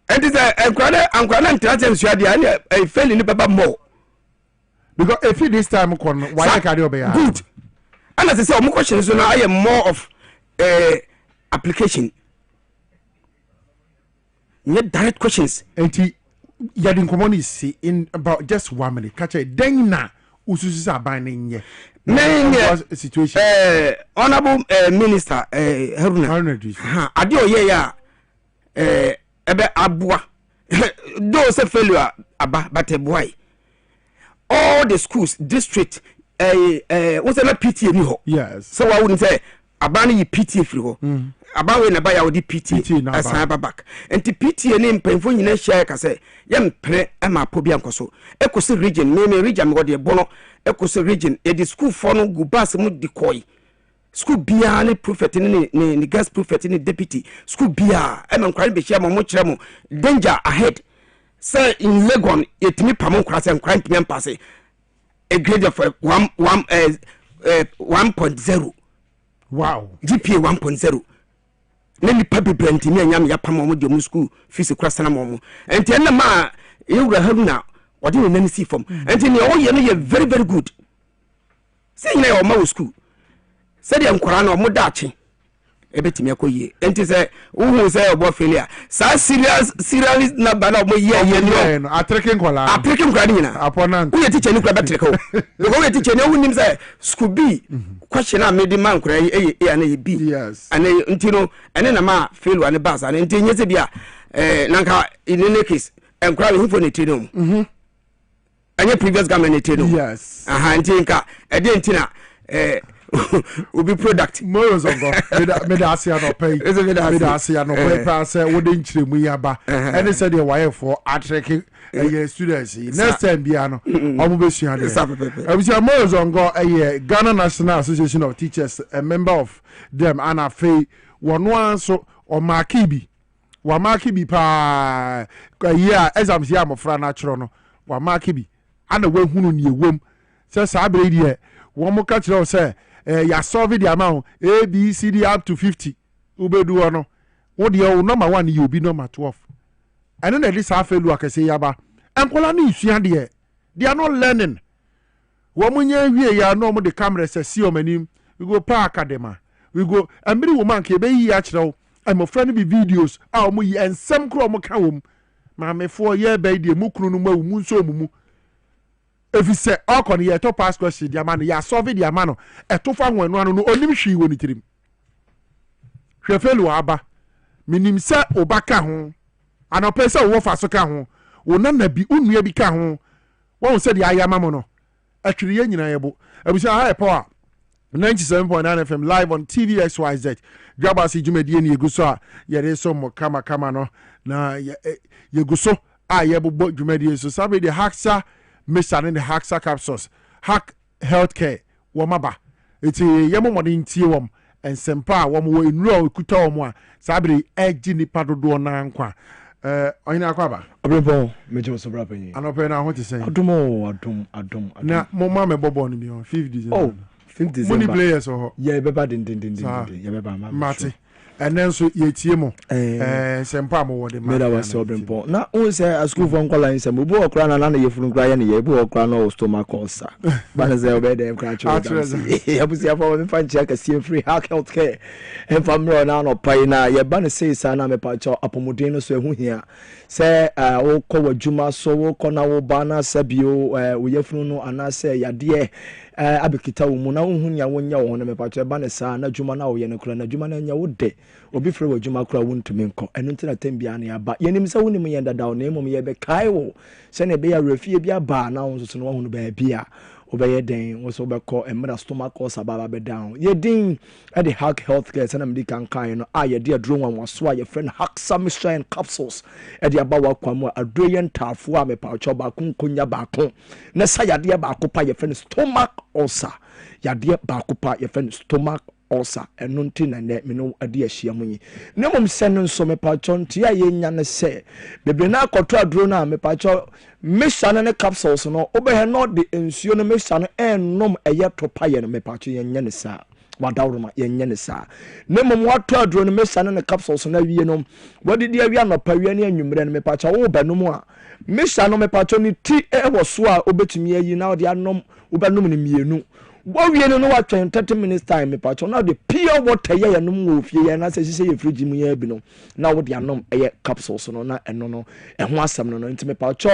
and is ankwada ntratem suade and fail ni baba more because if this time kon why carry obe ya good and as I say more questions so now I am more of application not direct questions enti yadin common see in about just 1 minute catch it then na ususu aban nye situation honorable minister Haruna ade oye ya ebe abua do se failure aba but boy all the schools district what's that PTA ni ho yes so I wouldn't say abani yi PTA free ho abawe na ba ya odi PTA asan back enti PTA ni mpanfo nyina hia ka say ye mpre ama po bia nkoso ekosi region me region me de bono ekosi region e di school for no go bas mu di koi school bia ni prophet ni guest prophet ni deputy school bia e man kware be hia mo kire mo danger ahead say in Legon etimi pamo kwara say kware ntimi ampase a grade of 1.0 wow GPA 1.0 nani papi brand ni anyam ya pam mo de mu school fees kwasana mo enti na ma yewura Haruna ɔde ne nan si fam enti ne ɔyɛ no yɛ very very good sɛ nyina yɛ ɔma wɔ school sɛdeɛ nkɔra no ɔmo daakye ebetimi akɔyie enti sɛ wohu sɛ ɔbɔ failure saa serious number na ɔmo yɛ no atreke nkɔla ne nyina woyɛ teacher ne kura bɛtreke wo because woyɛ teacher ne wonim sɛ school B question a mede ma nkora ɛyɛ A ana yɛ B ana nti no ɛne na ma failure ne bas ana nti nyɛ sɛ bia nanka in any case nkora we hifo ne tiri no ɛnyɛ previous government ne tiri no aha nti nka ɛde nti na obi product morals of God me da ase no pay me da ase no pay pa say wo de nkyiremu yaba any say the wire for attracting students next time bia no omo be sua de abusia morals of God Ghana National Association of Teachers a member of them and afei wono anso o marki bi pa exams ya mofra na chiro no wa marki bi ana we hunu ne ewom say sa abre die wo mo ka chiro say ya solve the amount A B C D up to 50 ubedu ono wo de o number 1 you be number 12 and then this half felu akese yaba enkola na isua de they are not learning wo munya wie ya no mo de camera say see o manim we go park academy we go ambiri wo man ke be yi a kire wo am friend be videos a mo yi ensem kro mo ka wo ma me fo ye be de mu kunu no ma wo mu nso mu if you say okon ye to pass question dia man ya solve dia man no eto fa hwanu anu no onim hwi woni tirim hwefelu aba minim se obaka ho anope se wo fa so ka ho wo na bi unua bi ka ho won se dia ayama mo no atwiri ye nyina ye bo abusia ha power 97.9 FM live on TVXYZ Dwabo Ase jumedie ni eguso a ye re so mo kama no na ye guso a ye bo jumedie so sabe de haksa Mr. and the Haxa capsules, Hack Healthcare, Wamaba. It's a Yamomodin Tiwam and Sempa, Wamu in Row, Kutomwa, Sabri, Egg Pado Nankwa. Oina Kwaba. Obrempong, Major Sobrapini. And open I want to say, Adum. Now, Mamma Bobo on me on 5th December. Oh, 5th December. Many players or yeah, Beba didn't. Marty. And then so yetiemo sempa mo wode ma meda was Obrempong na o say a school for nkwala nsem obo okra na na yefunu kra ya na ye bo okra na stomach ulcer ba say obe dem kra cho abusia for me fan check a free Hack Healthcare and family na no pai na ye ba ne say sa na me pa cho apomuden no so ehu hia say wo ko wadwuma so wo ko na wo ba na sabio wo yefunu no ana say yade abekita wo mu na wo hunya wonya wo no me pa cho ba ne sa na dwuma na wo ye no kra na dwuma na nya wo de obi frɛ wadwuma kora wontumi nkɔ ɛno nti na tambia ne aba yɛnim sɛ wonim yɛ dadaw na mmom yɛbɛ kae wo sɛ ne bɛyɛ refie bi aba na wo nso no wahu no baabi a obɛyɛ den wo so bɛkɔ emra stomach ulcer baba bɛ down yɛdin at the Hack Healthcare sɛ na medi kan kan no a yɛde aduro nwanwaso a yɛfrɛ no Haxa mixture and capsules ɛde aba wakwa mu aduro yɛ ntafo a mepawkyɛ baako nkonya baako na sa yadeɛ baako pa yɛfrɛ no stomach ulcer yadeɛ baako pa yɛfrɛ no stomach ulcer eno nti na ne me no ade ahia munyi ne mom se no nso me pacho ntia ye nya ne se bebre na akoto aduro na me pacho mesha ne capsules no obehe no de ensuo no mesha no ennom eye topa ye no me pacho ye nya ne sa wadawroma ye nya ne sa ne mom wato aduro no mesha ne capsules na wie no wadidi awia no pa wie ne anwumre no me pacho wo banum a mesha no me pacho ni ti e wo so a obetumi ayi na ode anom obanum ne mienu what we no what 30 minutes time me patch now the pure water ye no wo fie ye na say ye fridge mu ye bi no na wo de anom eye capsules no na eno no ho asem no nti me patch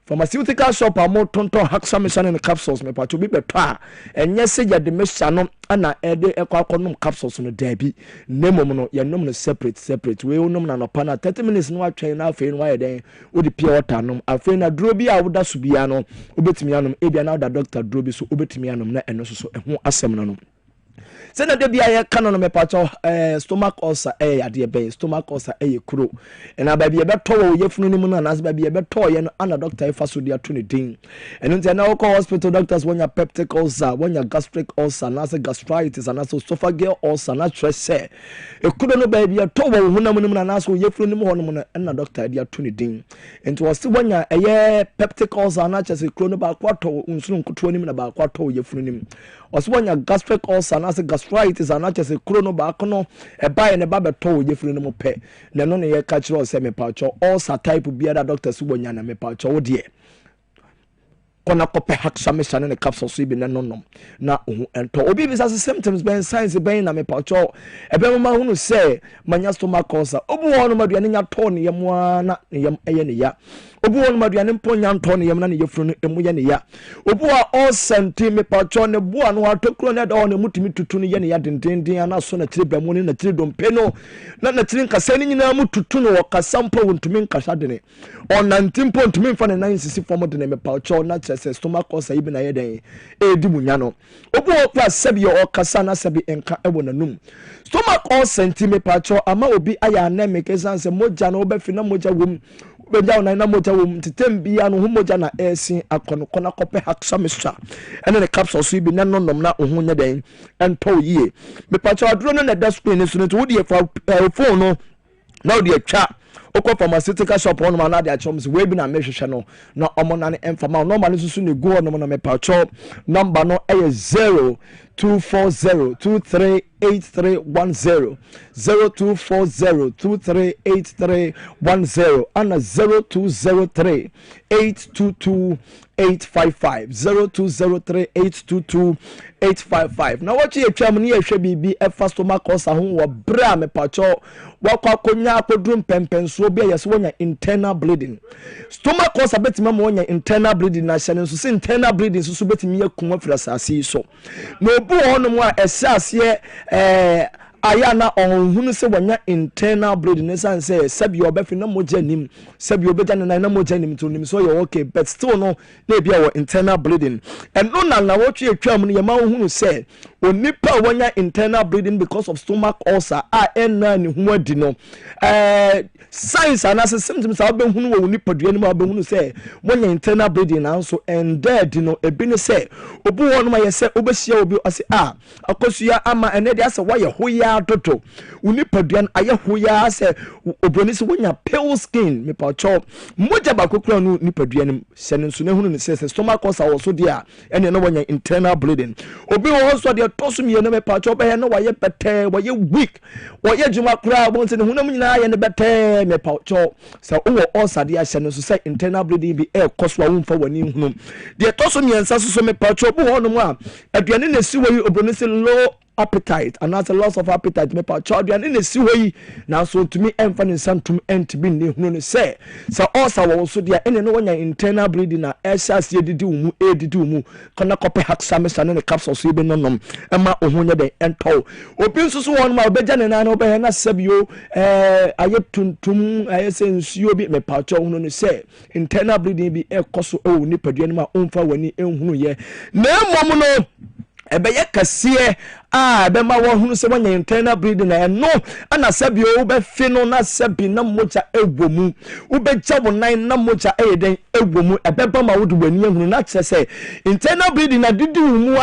pharmaceutical shop amo tonton Haxa mixture and capsules me patch bi beto a enye se ye de mixture no ana ede ekwakonom capsules no da bi nemom no ye nom no separate we nom na no pa na 30 minutes no atwen na afei no wa ye den wo de pure water nom afei na duro bi a wo da so bia no obetimi anom e bia na da doctor duro bi so obetimi anom na eno so ehu asem no se na de bia ye ka no me pacho stomach ulcer ade ben stomach ulcer kuro na ba bia beto wo yefunu ni mu na na ba bia beto ye no ana doctor ifa so dia to ne din eno ntia na wo hospital doctors wonya peptic ulcer wonya gastric ulcer na se gastritis na so esophageal ulcer na stress kuro no ba bia to wo hunam ni mu na so yefunu ni mu ho no mu na doctor dia to ne din enti wo se wonya peptic ulcer na chese kuro no ba kwato unsunu nkoto ni mu na ba kwato yefunu ni mu wonya gastric ulcer na se gastritis anachese krono ba kono ebaye ne ba beto yefiri no mo pe na no ne ye ka kire o se me pacho ulcer type biada doctor su wonya na me pacho wo de kona kope haksame ne capsules so bi ne nonom na ohu ento obi bi say symptoms ben signs ben na me pacho ebe mama hunu say manya stomach ulcer obu wonu maduane nya to ne yam na ne yam eye ne ya obu wonu maduane mponya nto ne yam na ne yefuru no emu ye ne ya obu a all senti me pacho ne bua no atokro ne da wonu mutumi tutu ne ye ne ya dendenden ana so na tire bamu ne na tire dompe no na tire nkasa ne nyina mu tutu no wakasa mpo wontumi nkasa de ne on 19 mpo ntumi mfa ne 9 sisi form de ne me pacho na chese stomach ulcer ibi na ye den edi munya no obu okwa sebi o kasa na sebi enka ebo nanum stomach ulcer nti me pacho ama obi aya anemic esanse moja na obefi na moja wom beja na moja wom tetembia no moja na esi akono kona kope haksamesha ene ne capsule so ibi na nonom na ohun nya den ento yie me pacho aduro no na da screen so no to wodi e phone no na wodi atwa okọ pharmaceutical shop on ma na dia choms we bi na mehwehwe no na omo na ne emfama no ma ne susu ne go no na me pacho number no e 0240238310 0240238310 and 0203 822 855 0203 822 na wachi etwam ne ehwe bibi e stomach ulcer ho wo bra me pacho wakwa konya akodrum pempenso bi yeso wonya internal bleeding stomach ulcer betima mo wonya internal bleeding na hyene so internal bleeding so betimi yakun afira sase so na obu hono a esase aya na onhunu se wonya internal bleeding nesa say sabi obefi na moja nim sabi obeja na moja nim to nim so you okay but still no na bia wo internal bleeding and no na wotwe atwam no yema ohunu say onipa wonya internal bleeding because of stomach ulcer na ni hu adi no signs and symptoms abehunu wo onipa dua nim abehunu say wonya internal bleeding na so and dead no ebi ne say obu wonu ma yese obehia obi ase akosua ama ene de ase waye hoya toto unipaduan aye hoya se obroni se wonya pale skin me pa cho moja ba kokura no nipaduan sene nso ne hunu ne se stomach ulcer wo so dia ene no wonya internal bleeding obi wo so dia toso mi ne me pa cho be no waye pete waye weak waye juma kura bon se ne hunu nyina ye ne bete me pa cho se wo ulcer dia sene nso se internal bleeding bi koso wa wumfa wani hunu dia toso mi ensa so me pa cho bu ho no mu a aduane ne si wayi obroni se low appetite and as a loss of appetite me pa children in the siwe na so to me emfa santum ent bi ne hunu ne say so also wo so dia ene no wonya internal bleeding na esas edidi umu kana kope haksame sane ne capsule so be nonom ema ohunya den ento obi nsusu won ma obeja ne na obe na sabio aye tuntum aye sensuo bi me pa cho hunu ne say internal bleeding bi ekoso o ni padua ne ma omfa wani enhunu ye na mom no ebeye kase be ma wo hunu se wonya internal bleeding na no ana sabi o be fi no na sabi na moja egwomu wo be ja wo nan na moja eyeden egwomu ebeba ma wo du bani hunu na kye se internal bleeding na didi mu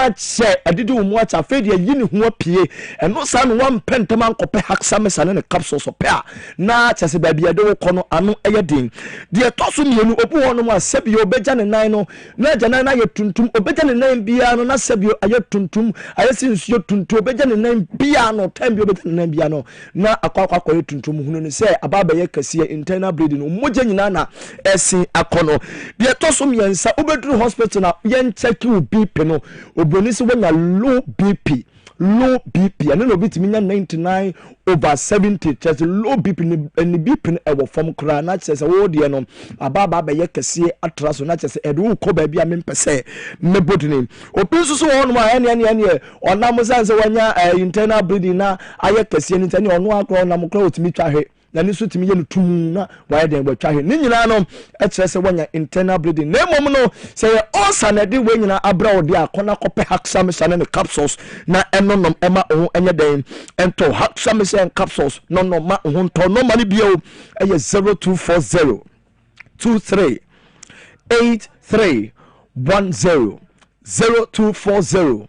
acha fe de yi ni hu apie eno sa no wan pentama nkope haksame sane ne capsule so pa na kye se ba bia de wo kono ano eyedin de toso mienu obu wono mu asabi o be ja ne nan no na ja nan na ye tuntum obeja ne nan bia no na sabi aye tuntum aye sinsuo tuntu beja ne nan bia no time beja ne nan bia no na akwa tuntum hunu ne say ababa ye kase internal bleeding moja nyina na esi akono de toso miensa obedru hospital na yen check you BP no obroni se wonya low BP and no bit minya 99/70 just low BP ni BP e wo form kra na chese wo de no ababa ba ye kase atraso na chese e do ko ba bia mempese mebodini opinso so won ma ene onam sanse wanya internal bleeding na aye kase ni tani ono akro onam kra otimi twahe na ni so timi ye no tum na waye den bo twahe ni nyina no e kire se wanya internal bleeding na mom no se ye ulcer na de we nyina abra wo de akona kope haksame sane ne capsules na enonom ema ohun enye den ento haksame sane capsules no ma ohun to no mani bio e ye 0240 23 83 10 0240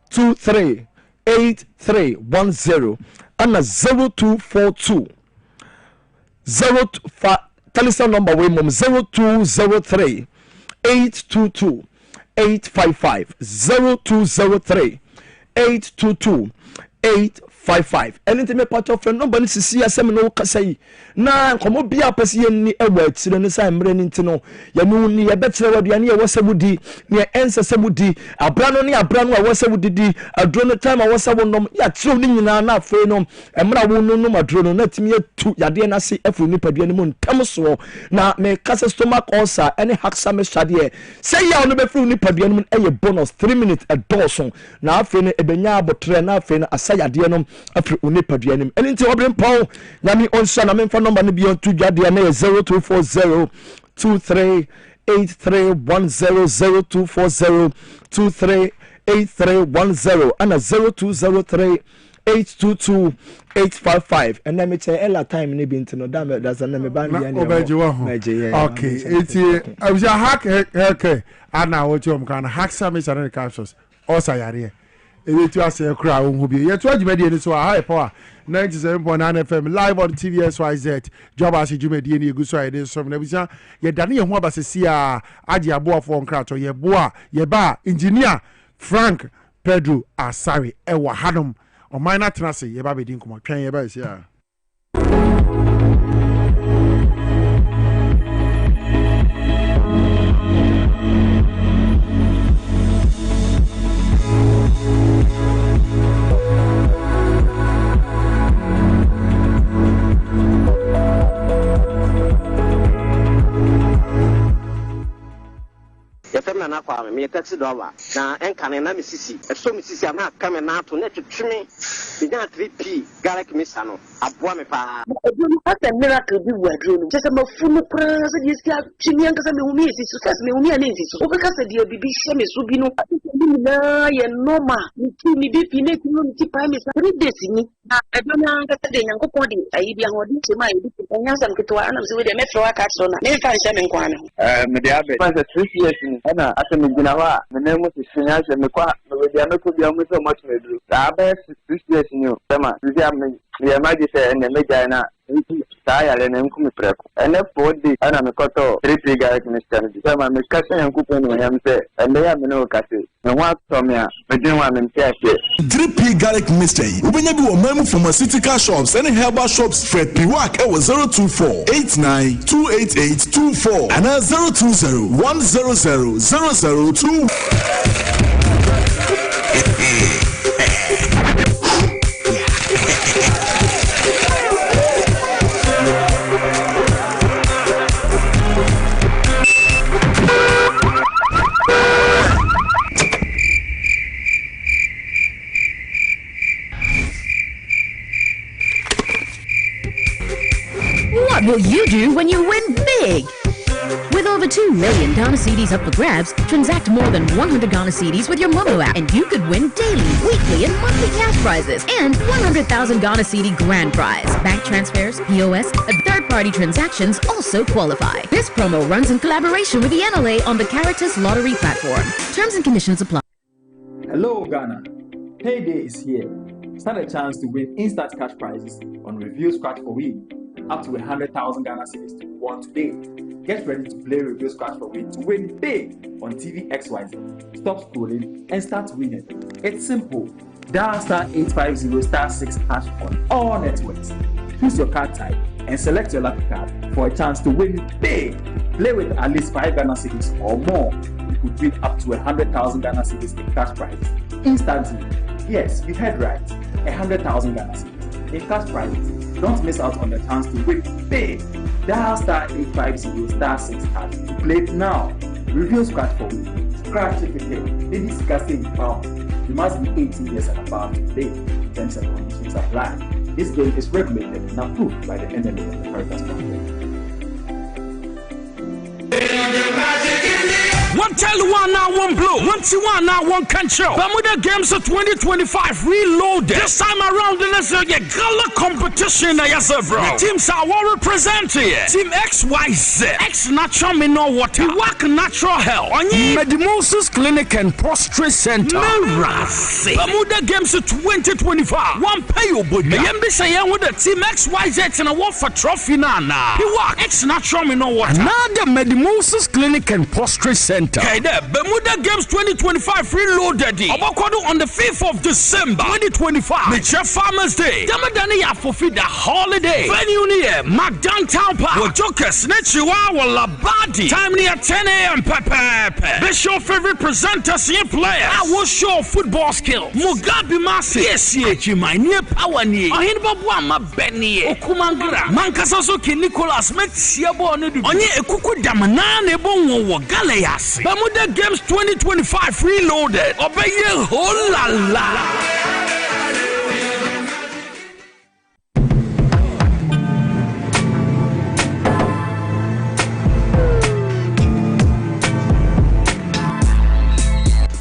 23 83 10 and 0242 telephone number we mom 0203 822 855 0203 822 855 55 anything me part of friend number ni sisi asem no kasa yi na komo bia pese ye ni ewa atire ne sai mre ni ntino ya nu ni ye betre waduane ye wasabudi ne ensa sabudi abrano ne abrano a wasabudi di adro no time a wasabonom ya tiro ni nyina na afi no emra wo no no madro no na timi etu yade na se afu ni padua ni mu ntam so na me kasa stomach ulcer any haksa me shade say ya no be fru ni padua ni mu eye bonus 3 minutes a dawson na afi no ebenya abotre na afi no asayade no after unipadua ni eni nti Obrempong nyami onsa na memfa number no bi on to dwade na 0240 2383100240238310 and 0203822855 and let me tell ella time ni bi ntino da that's na me ban ya ni okay it's I was a hack ana what you can hack some is and captions also yare ewetu ase kra ohun bi yetu adwumadi ni so high power 97.9 FM live on TVSYZ Dwabo Ase dwumadi ni egu so ayede so na bisa ye dane ye ho abasesi a age aboafo nkrato ye boa ye ba engineer Frank Pedro Asare ewa hanom o minor tenase ye ba bedin komo twen ye ba ese a yefemna na kwa me taxi driver na enkane na misisi eso misisi na kame na to na twetweme binya 3p garlic misa no aboa me pa odunu ata miracle bi wadro no sese mafunu kura se die sia twini anka se me humi sisi sese me humi ana sisi obeka se die bibi hye me so bi no ni na ye normal ni bi fi ne ti no ti pa me sa 3 days ni na edona anka se de nyankopon de ayi bi ahodi che ma yi bi anya sam kitwa ana se we de me fro aka so na me fa hye me nkwa ne me de abe pa se 3 years ni ana ase me gina wa me na mu se nya se me kwa me de ameko bi amu so much me dru da ba 6 years ni o tema sisi am ya maji se ene meja na saya le nem kumi preko ene podi ana me koto 3 garlic mixture ni tema me kase yankupo no yam se ene ya me no kase me wa to me a me din wa me mtiase 3 garlic mixture ubenya bi wo mamu pharmaceutical shops and herbal shops Fred Piwak e wo 02489288824 and 0201000002 What will you do when you win big? With over 2 million Ghana cedis up for grabs, transact more than 100 Ghana cedis with your Momo app, and you could win daily, weekly, and monthly cash prizes, and 100,000 Ghana cedi grand prize. Bank transfers, POS, and third-party transactions also qualify. This promo runs in collaboration with the NLA on the Caritas Lottery platform. Terms and conditions apply. Hello, Ghana. Payday is here. Stand a chance to win instant cash prizes on Review Scratch for Win. Up to 100,000 Ghana cedis to be won today. Get ready to play Review Scratch for Win to win big on TVXYZ. Stop scrolling and start winning. It's simple. Dial *850*6# on all networks. Choose your card type and select your lucky card for a chance to win big. Play with at least 5 Ghana cedis or more. You could win up to 100,000 Ghana cedis in cash prizes instantly. Yes, you heard right. 100,000 Ghana cedis in cash prizes. Don't miss out on the chance to win big. Dial *850*6# to play it now. Review Scratch for Win. Scratch it again. Baby Scratching pound. You must be 18 years and above to play. Terms and conditions apply. This game is regulated and approved by the NLA and the Caritas platform. One tell one now, one blow. One see one now, one can show. Bermuda Games of 2025 reloaded. This time around, let's say a gala competition. Yes, bro. The teams are all represented here. Team XYZ, X Natural Mineral Water, Work Natural Health, Medimosis Clinic and Prostrate Center, Mirasi. Bermuda Games of 2025. One pay your body. The MBC with the Team XYZ and a war for trophy nana. You work X Natural Mineral Water. Another Medimosis Clinic and Prostrate Center. Okay, there, Bermuda Games 2025. 2025 Reloaded. Obakodo on the 5th of December 2025. Nature Farmers Day. Damadani ya for the holiday. Venue near Mac Downtown Park. Wajokers Nechiwa wala badi. Time near 10 a.m. Pepe. Be show favorite presenters and players. I will show football skill. Mugabe Masi. Yes, my near power ni. Ahin babu ama Benny. Okumangra. Mankasaso ki Nicholas Metsiabo onedu. Onye ekuku damana nebo wo Galeas. Bermuda Games 2025 Reloaded. Obeye ho la la.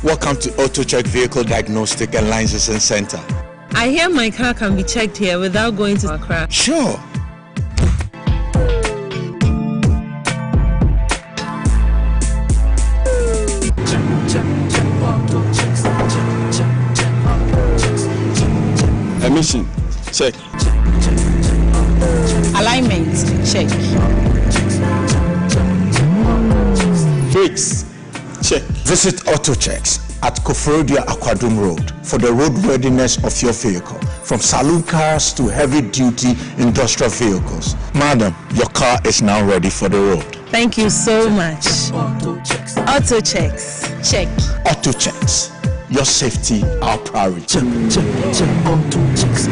Welcome to AutoCheck Vehicle Diagnostic and Licensing Center. I hear my car can be checked here without going to Accra. Sure. Emission, check. Alignment, check. Brakes, check. Visit AutoChecks at Kofrodia Aquadum Road for the roadworthiness of your vehicle, from saloon cars to heavy-duty industrial vehicles. Madam, your car is now ready for the road. Thank you so much. AutoChecks, check. AutoChecks, your safety, our priority. Check AutoChecks.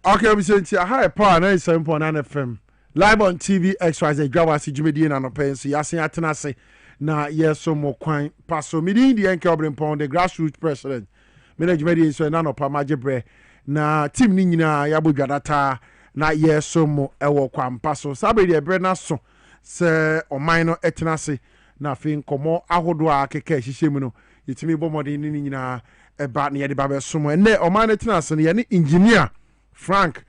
Okay, I'm saying I have a power 97.9 FM live on TV XYZ Dwabo Ase Jumedi na no pen so yasin atena se na yeso mo kwan paso midi the enke Obrempong the grassroots president me na Jumedi so na no pa magebre na team ni nyina yabodwadata na yeso mo ewo kwan paso sabe de bre na so se oman no etena se na fe nkomo ahodo a keke hihye mu no yetimi bomode ni nyina eba na yede ba be so mo ene oman no etena se ne engineer Frank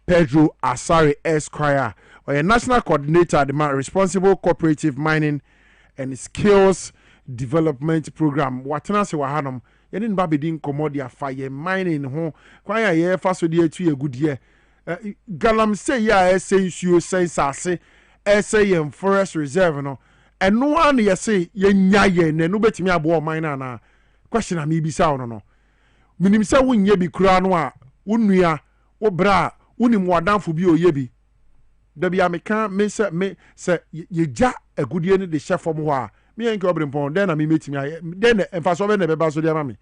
Pedro Asare Esquire, or a national coordinator at the Responsible Cooperative Mining and Skills Development Program. Watana se wahanum, yenin babidin komodia fire mining ho, kwaya ye faso die tu ye good year. Galam say ya essential sense ase, essay forest reserve no, and no one ye say ye nyaye ne no betimi abo miner na. Question am ibisa no. Minim se wonye bi kura no a wonua obra unim wadanfo bi oyebi da bia meka me se yeja agudie ne de chefom ho a me enke Obrempong den na me metimi aye den emfaso be na beba so de ma me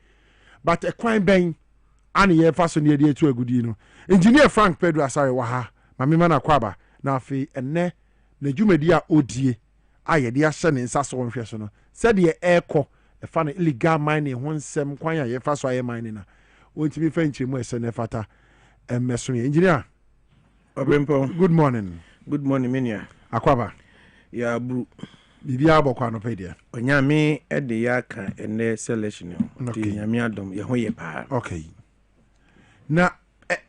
but a kwan ben ane ye faso ne de etu agudie no engineer Frank Pedro Asare wa ha ma me na kwaba na afi enne na dwumadi a odie aye de ahye ne nsa so nhwe so no se de eko e fa na illegal mining ho nsem kwan ya ye faso aye mining na wontimi fa nchemu ese ne fata engineer Obrempong. Good morning. Good morning, Minia. Akwaba. Ya bru. Bibi abokwa no pedia. Onyame ede ya ka ene selection. Ti nyame adom ye ho ye pa. Okay. Na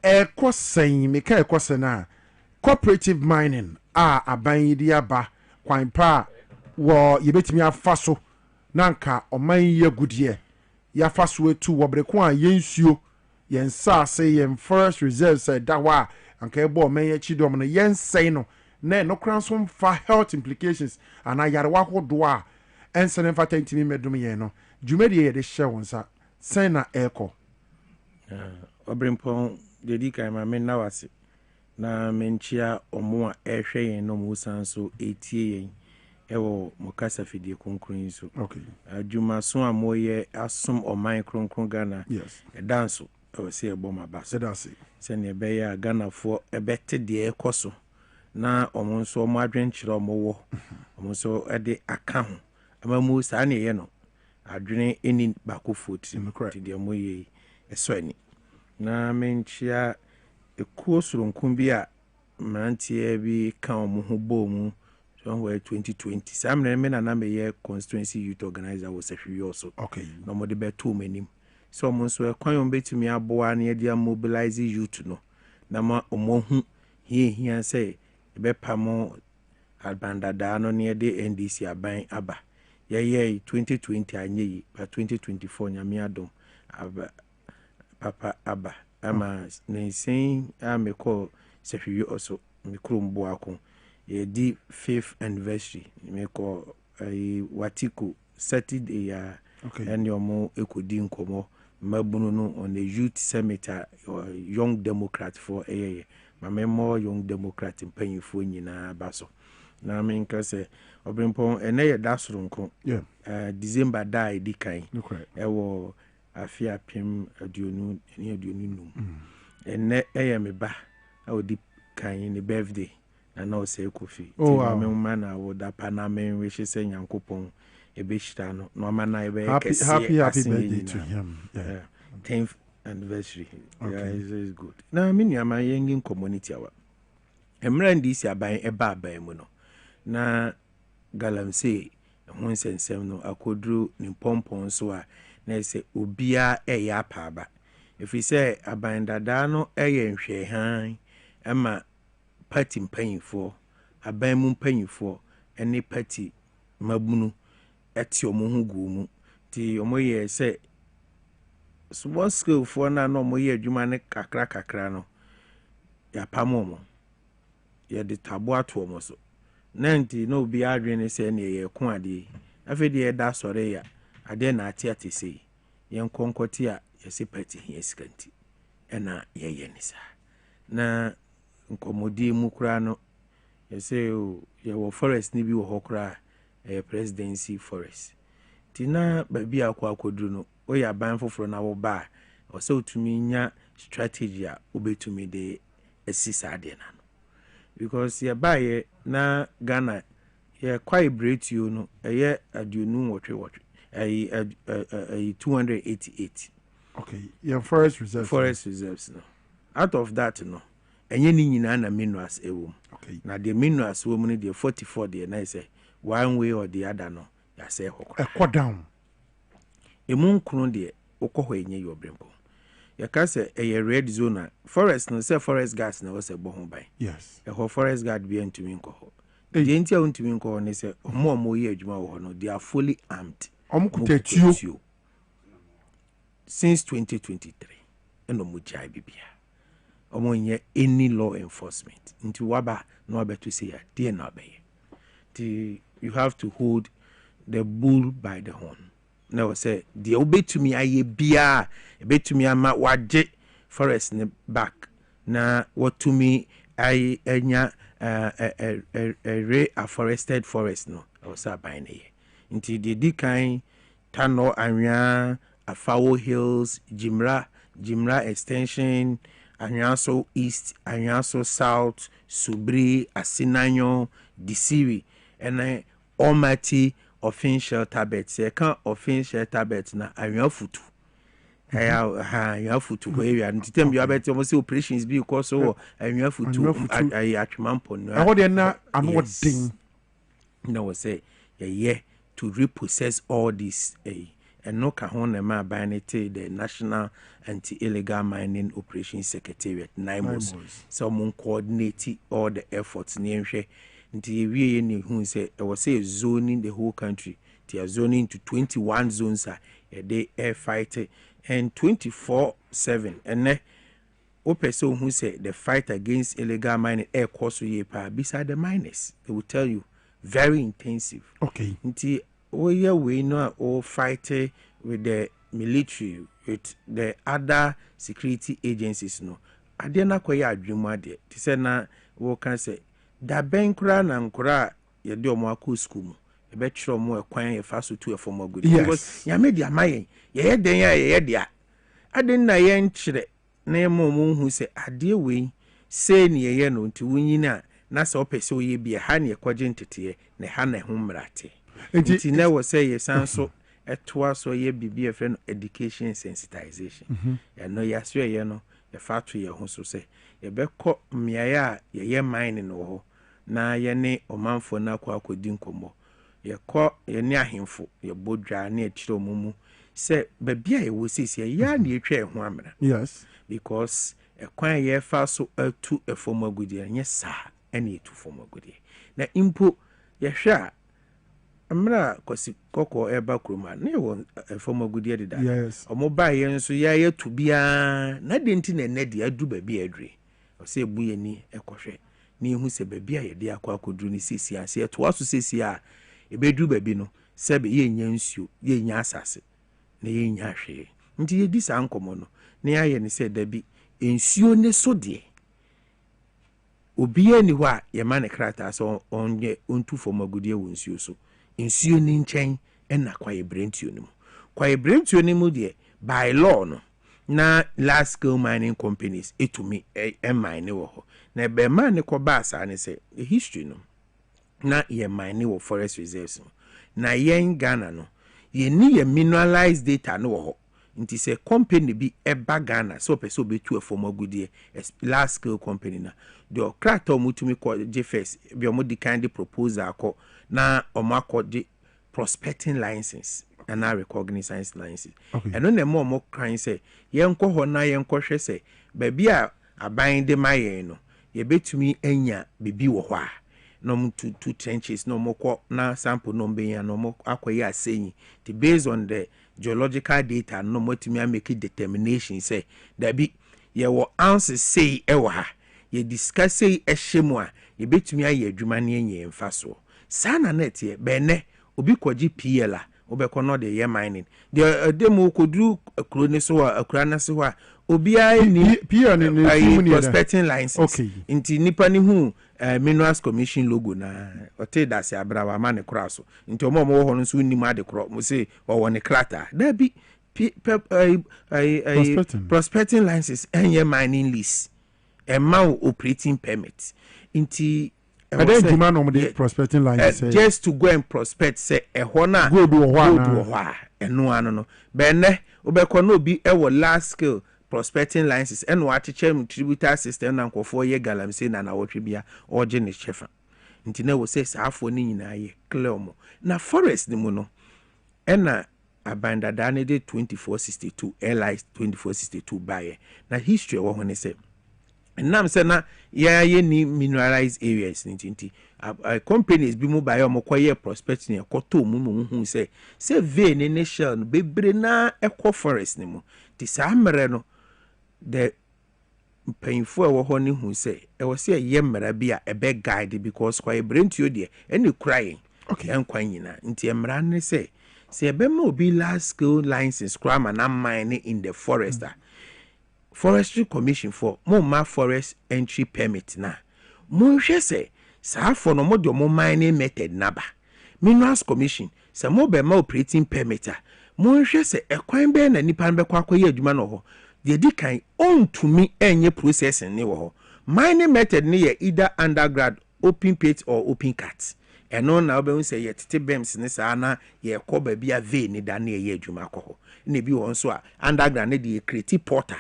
ekosen meka ekosen na cooperative mining aban yi aba kwan pa wo yebetimi afaso nanka oman ye gudie ya faso etu wo breko a yensuo yen say yen forest reserve said that wa anka ebo men ye chidom no yen say no na no kransom fa health implications and ayarwa hodo a ensen fa tantimi medum yen no dwumedi ye de hye wonsa sen na eko Obrempong dedi kai ma men na wase na menchia omo a ehwe yen no musan so etie yen ewo mokasa fidie konkron so okay adwuma so amoye asom oman kronkron Ghana yes danso o se eboma baso that's se ne be ya Ghana fo ebete de ekoso na omo nso omo adwenkyere omo wo omo nso ede aka ho amamu sa ne no adwene eni bakofo ti de omo ye eso ani na menchia ekuo soronko bi a mmeranteɛ bi ka ɔmo ho bɔ mu somewhere 2020 saa mmerɛ me na meyɛ constituency youth organizer wɔ Sahwiwi also na ɔmo de bɛto ɔmo anim so ɔmo nso ɛkwan ɔmo betumi aboa na yɛde mobilize youth no na ma ɔmo hu hia sɛ ɛbɛpamo albandada no na yɛde NDC aban aba yɛyɛ 2020 anyɛ yi ba 2024 nyame adom aba papa aba ama nensen a mekɔ Sahwiwi also mikro mboako yɛdi 5th anniversary mekɔ Watiko Saturday ya ɛne ɔmo ekodi nkɔmɔ mabunu no on the youth summit young democrat for ɛyɛ mamemo young democrat mpanyinfo nyinaa baso na menka sɛ Obrempong ɛnɛ yɛ da soronko December da edi kan ɛwɔ afia pem aduonu ne aduonu num ɛnɛ ɛyɛ me ba awodi kan ne birthday na na ɔsɛ kofi ti mamema na woda pa na men we hye sɛ Nyankopɔn ebeshira no no ama na ebe happy birthday to him 10th anniversary is good na me nua ma yengin community awa emra ndisi aban eba aban mu no na galamsey ho nsensem no akodru ni pompon so a na ese obia eya apaba efi sɛ aban dada no ɛyɛ nhwɛ han ama party mpanyinfo aban mu mpanyinfo ɛne party mabunu ɛte ɔmo ho gu mu ti ɔmo yɛ sɛ small scale for na ɔmo yɛ adwuma ne kakra no ya pamo ɔmo yɛ de tabo ato ɔmo so nanti no obi adwene sɛ ne yɛ ko ade afi de ɛda sɔre ya ade na ate sei yɛn konkɔti a yɛse party hia skanti ɛna yɛyɛ ne sa na nkomodi mu kura no yɛse yɛwɔ forest ni bi wɔ hɔ kura presidency forest tina baby akoduru no o ya ban foforo na wo ba o se otumi nya strategy a obetumi de asisa de na no because ye ba ye na Ghana ye quite break you no eye aduonu wotwe 288 your forest reserves no out of that no enye ni nyina na minerals ewom na the minerals wo mu ne de 44 de na say one way or the other no ya say hokɔ down emu nkunu de okɔhɔ enye yo Obrempong ya ka say a red zone forest no say forest guards na was bo ho ban yes a forest guard bi antumi nkɔhɔ de ntia antumi nkɔhɔ ne say omo yɛ adwuma wɔ hɔ no they are fully armed omukutatuo since 2023 eno mo jai bibia omo nye any law enforcement nti waba no abeto say ya de na obeye you have to hold the bull by the horn. Now say the obetumi aye bia obetumi ama waje forest ne back na watumi aye enya forested forest no o sa ban ne nti de di kan Tano Anwa Afawo Hills Jimra extension Anyaso East Anyaso South Subri Asinanyo Disiri and Almighty official tablet say can official tablet na anwa futu anwa futu ko area ntitem you abet almost operations be because so anwa futu atwemampo no I hold na ano ding no we say yeah to repossess all this and no ka ho na ma banete the National Anti-Illegal Mining Operations Secretariat NIMOS so mon coordinate all the efforts near nti wie ne hu say e was say zoning the whole country they are zoning to 21 zones a they air fight and 24/7 and ne o person who say the fight against illegal mining air course ye pa beside the miners they will tell you very intensive nti we know all fight with the military with the other security agencies no ade na koya adwuma de ti say na wo kan say da benkura na nkura ye de omo akọ school mu e be twere omo ekwan ye fa so to efom agudi because ya me dia mayen ye den ya ye dia aden na ye nkyere na ye mo hu se ade we se ne ye no nti wunyina na se opese oye bia ha ne ekwaje ntete ne ha na ho mrate nti na wo se ye sanso etoa so ye bibia fre no education sensitization ya no ya so ye no yɛfa to yɛ ho so sɛ yɛbɛkɔ mmeaeɛ a yɛyɛ mining wɔ hɔ na yɛne ɔmanfoɔ no akɔdi nkɔmmɔ yɛkɔ yɛne ahemfo yɛbɔ dwa ne akyerɛ ɔmo mu sɛ baabi a yɛwɔ siesie yɛa ne yɛtwa ɛho amena yes because ɛkwan a yɛfa so atu ɛfam agudeɛ nyɛ saa ɛne yɛtu fam agudeɛ na mpo yɛhwɛ a mmerɛ kwasi kɔkɔɔ ɛba kurom a ne yɛwɔ ɛfam agudeɛ deda ɔmo baeɛ nso yɛayɛtu biara na de nti na ɛnɛ deɛ adu baabi a adure ɔsɛ ɛbu yɛni ɛkɔhwɛ ne yɛhu sɛ baabi a yɛde akɔduru ne siesie a sɛ yɛtoa so siesie a ɛbɛduru baabi no sɛ yɛnya nsuo yɛnya asase na yɛnya hwee nti yɛdi saa nkɔmmɔ no na yɛayɛ ne sɛ dabi nsuo ne so deɛ obiara ni hɔ a yɛma ne krataa sɛ ɔnyɛ ɔntu fam agudeɛ wɔ nsuo so nsuo ne nkyɛn ɛna kwaeɛ berɛntuo no mu kwaeɛ berɛntuo no mu deɛ by law no na large scale mining companies etumi mine wɔ hɔ na ɛbɛma ne kɔba saa ne sɛ history no na yɛ mine wɔ forest reserves no na yɛn Ghana no yɛni yɛ mineralized data no wɔ hɔ nti sɛ company bi ɛba Ghana sɛ ɔpɛ sɛ ɔbɛtu ɛfam agudeɛ large scale company na deɛ ɔkrata ɔmotumi kɔ gye first bi ɔmo di kan de proposal akɔ na ɔmo akɔ gye prospecting license ana recognizance license ɛno na ɛma ɔmo kran sɛ yɛnkɔ hɔ na yɛnkɔhwɛ sɛ baabi a aban de ma yɛn no yɛbɛtumi anya bibi wɔ hɔ a na ɔmo two trenches na ɔmo kɔ na sample na ɔmo bɛnya na ɔmo akɔyɛ asɛnyi ti based on the geological data no ɔmo atumi make determination sɛ dabi yɛwɔ ounces sei ɛwɔ ha yɛ discuss sei ɛhyɛ mu a yɛbɛtumi ayɛ adwuma ne yɛnyɛ mfa soɔ saa na net yɛ bɛnɛ obi kɔgye PL a obɛkɔ no de yɛ mining deɛ demo koduru kuro ne so a akura na se hɔ a obiara ni PL ne prospecting license nti nipa ne hu minerals commission logo na ɔte dase abrawa ma ne kora so nti ɔmo wɔ hɔ no so nim ade kora mo se ɔwɔ ne krata da bi prospecting license ɛnyɛ mining lease ɛma operating permit nti demand on the prospecting license just to go and prospect say ɛhɔ na gold wɔ hɔ a ɛno ano no bɛnɛ obɛkɔ no bi ɛwɔ large scale prospecting license ɛno akyekyɛ mu tributary system na nkɔfoɔ yɛ galamsey na wɔtwe bia ɔgye ne kyɛfa nti na wɔ sɛ saafoɔ ne nyinaa yɛ clear mo na forest ne mu no ɛna abandada ne de 2462 LI 2462 baeɛ na history wɔ ho ne sɛ nam sɛ na yɛayɛ ni mineralized areas nti companies bi mu baeɛ ɔmo kɔyɛ prospecting ɛkɔtɔ mu mu hu sɛ vein ne shell no bebre na ɛkɔ forest ne mu ti saa mmerɛ no the mpanyinfo ɛwɔ hɔ ne hu sɛ ɛwɔ sɛ ɛyɛ mmara bi a ɛbɛ guide because kwaeɛ berɛntuo deɛ ɛne kura yɛn ɛnkwan nyinaa nti mmara ne sɛ ɛbɛma obi large scale license kura ma na mine in the forest forestry commission for mo forest entry permit na mo hwɛ sɛ saa for no mo de mo mining method naba minerals commission sɛ mo be ma operating permit mo hwɛ sɛ ɛkwan bɛ na nipa bɛkɔ akɔyɛ adwuma no hɔ de di kan ontumi enye processing ne wɔ hɔ mining method ne yɛ either underground open pit or open cut ɛno na obɛhu sɛ yɛ tete bems ne saa na yɛ kɔ ba bia vein ne da na yɛ adwuma kɔ hɔ ne bi wɔ nso a underground ne de create portal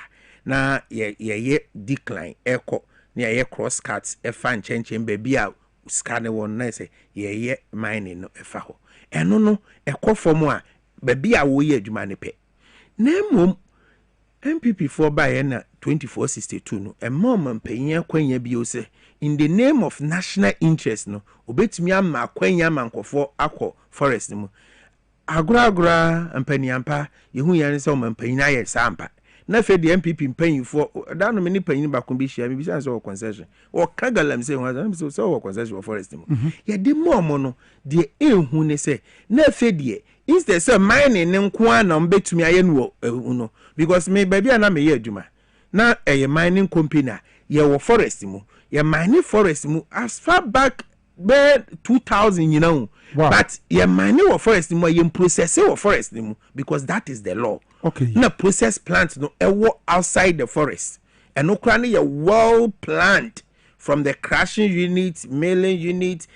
na ye decline echo na ye cross cuts efa nkyɛnkyɛn baabi a scan won na sɛ ye mining no efa hɔ ɛno no ɛkɔ fam a baabi a wo yɛ adwuma ne pɛ na mmom MPP for by na 2462 no ɛma mpanyin akwanya bi o sɛ in the name of national interest no obetumi ama akwanya amankɔfo akɔ forest mu agora mpanyampa yehu yan sɛ mpanyin ayɛ sampa na fe the MPP mpanyinfo da no me ni panyin ba ko bi hia me bi san so concession o ka galam se ho so concession for forest mu ye de mo no de ehu ne se na fe de instead say mining ne nko na mbetumi aye no no because me baby na me ye adwuma na eye mining company ye wo forest mu ye mining forest mu as far back be 2000 you know but ye mining wo forest mu ye process wo forest mu because that is the law. Okay. Na process plant no ewo outside the forest. And no crane ye well planned from the crashing unit, mailing unit,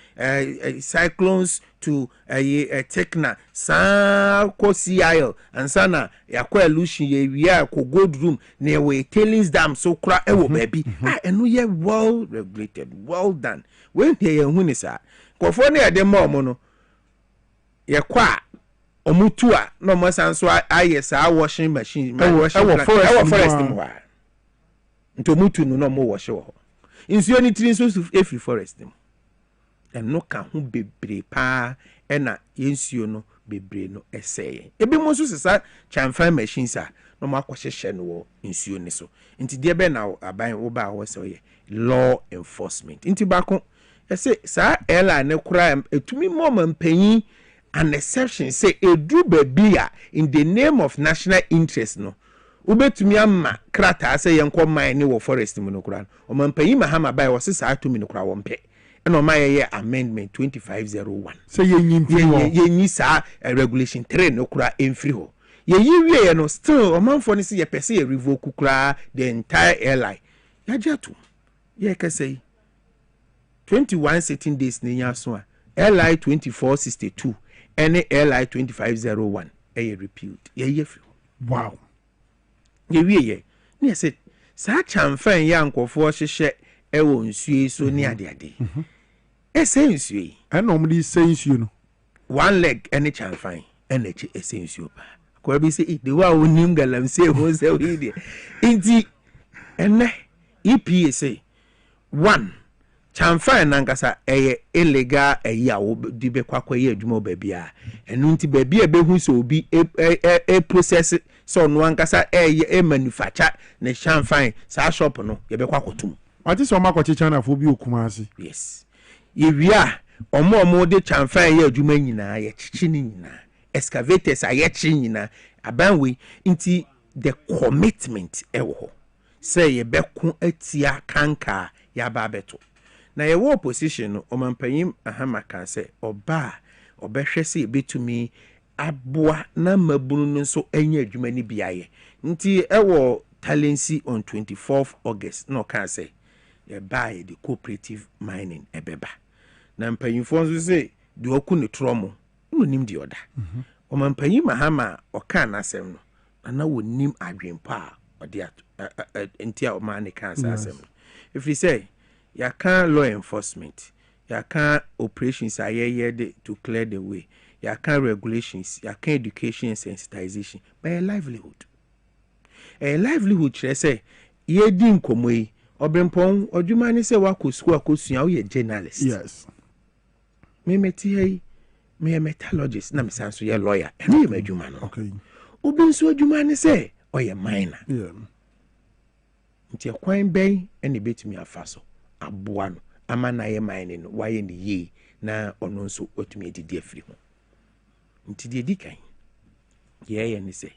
cyclones to Tekna, Sa CIL, and Sana, Yakwa Lucian, Yavia, Gold Room, near way tailings dam, so cry, baby. And we are well regulated, well done. When here, when is that? California, the mono, Yakwa. Omutua no mo sanso ayes a washing machine forest mo nto mutu no mo wash wo insuo ni tiri so every forest mo en no ka ho bebre pa e na yensuo no bebre no eseye ebi mo so sesa chamfan machines a no mo akohye no wo insuo ni so nti de be na aban wo ba wo se law enforcement nti bako ese sa ela ne kura etumi mo mampanyi an exception say edu babia in the name of national interest no ubetumi amma krata say yenko man ni wo forest mu no kura o mampanyi mahama bai wo sesa atumi no kura wo mpe eno ma ye amendment 2501 say yenyi sa regulation 3 no kura emfiri ho ye yiwie no still o manfo ni say ye pese ye revoke kura the entire airline ya jetu ye ka say 21 sitting days ni yaso a airline 2462 any LI 2501 repealed. Ye wow. Ye near said, such amfan yanko for she ewo nsuye so ni ade. Essence we. I normally says you know. One leg any chamfan, energy essence you pa. Kwabi say the wa unim galam say ho say we dey. Inti ene EPA say 1 chamfan nankasa illegal yawo di be kwakwa ye adwuma babia enu nti babia be hu so obi process so no ankasa manufacture ne chamfan sa shop no ye be kwakotum ati so makoche China fo bi okumasi yes ye wia omo de chamfan ye adwuma nyina ye chichi ni nyina excavators aye chi nyina abanwe nti the commitment ewo say ye be ku atia kanka ya ba beto na ye wo position no omampanyim ahama kan se oba obehwe se betumi aboa na mabunu no so anya adwuma ni biaye nti ewo talency on 24th August no kan se ye buy the cooperative mining ebeba na mpanyimfo nso se de oku ne tromo no nim di oda omampanyim ahama oka na asem no na wonim adwempa ode nti a o ne kan sa asem if we say ya can law enforcement, ya can operations are to clear the way, ya can regulations, ya can education and sensitization, but a livelihood. A livelihood, should I say, ye dim komwe, Obrempong, or do man say wako school ako ye journalist? Yes. Me meti me a metallurgist, na misanso ye lawyer, and me a jumano. Okay. Obenso jumani say, or ye miner. Yeah. Nti akwan ben ene betumi afaso. Aboa no ama na ye mine no waye ne ye na ono nso otumi edidi afiri ho nti de di kan ye ne say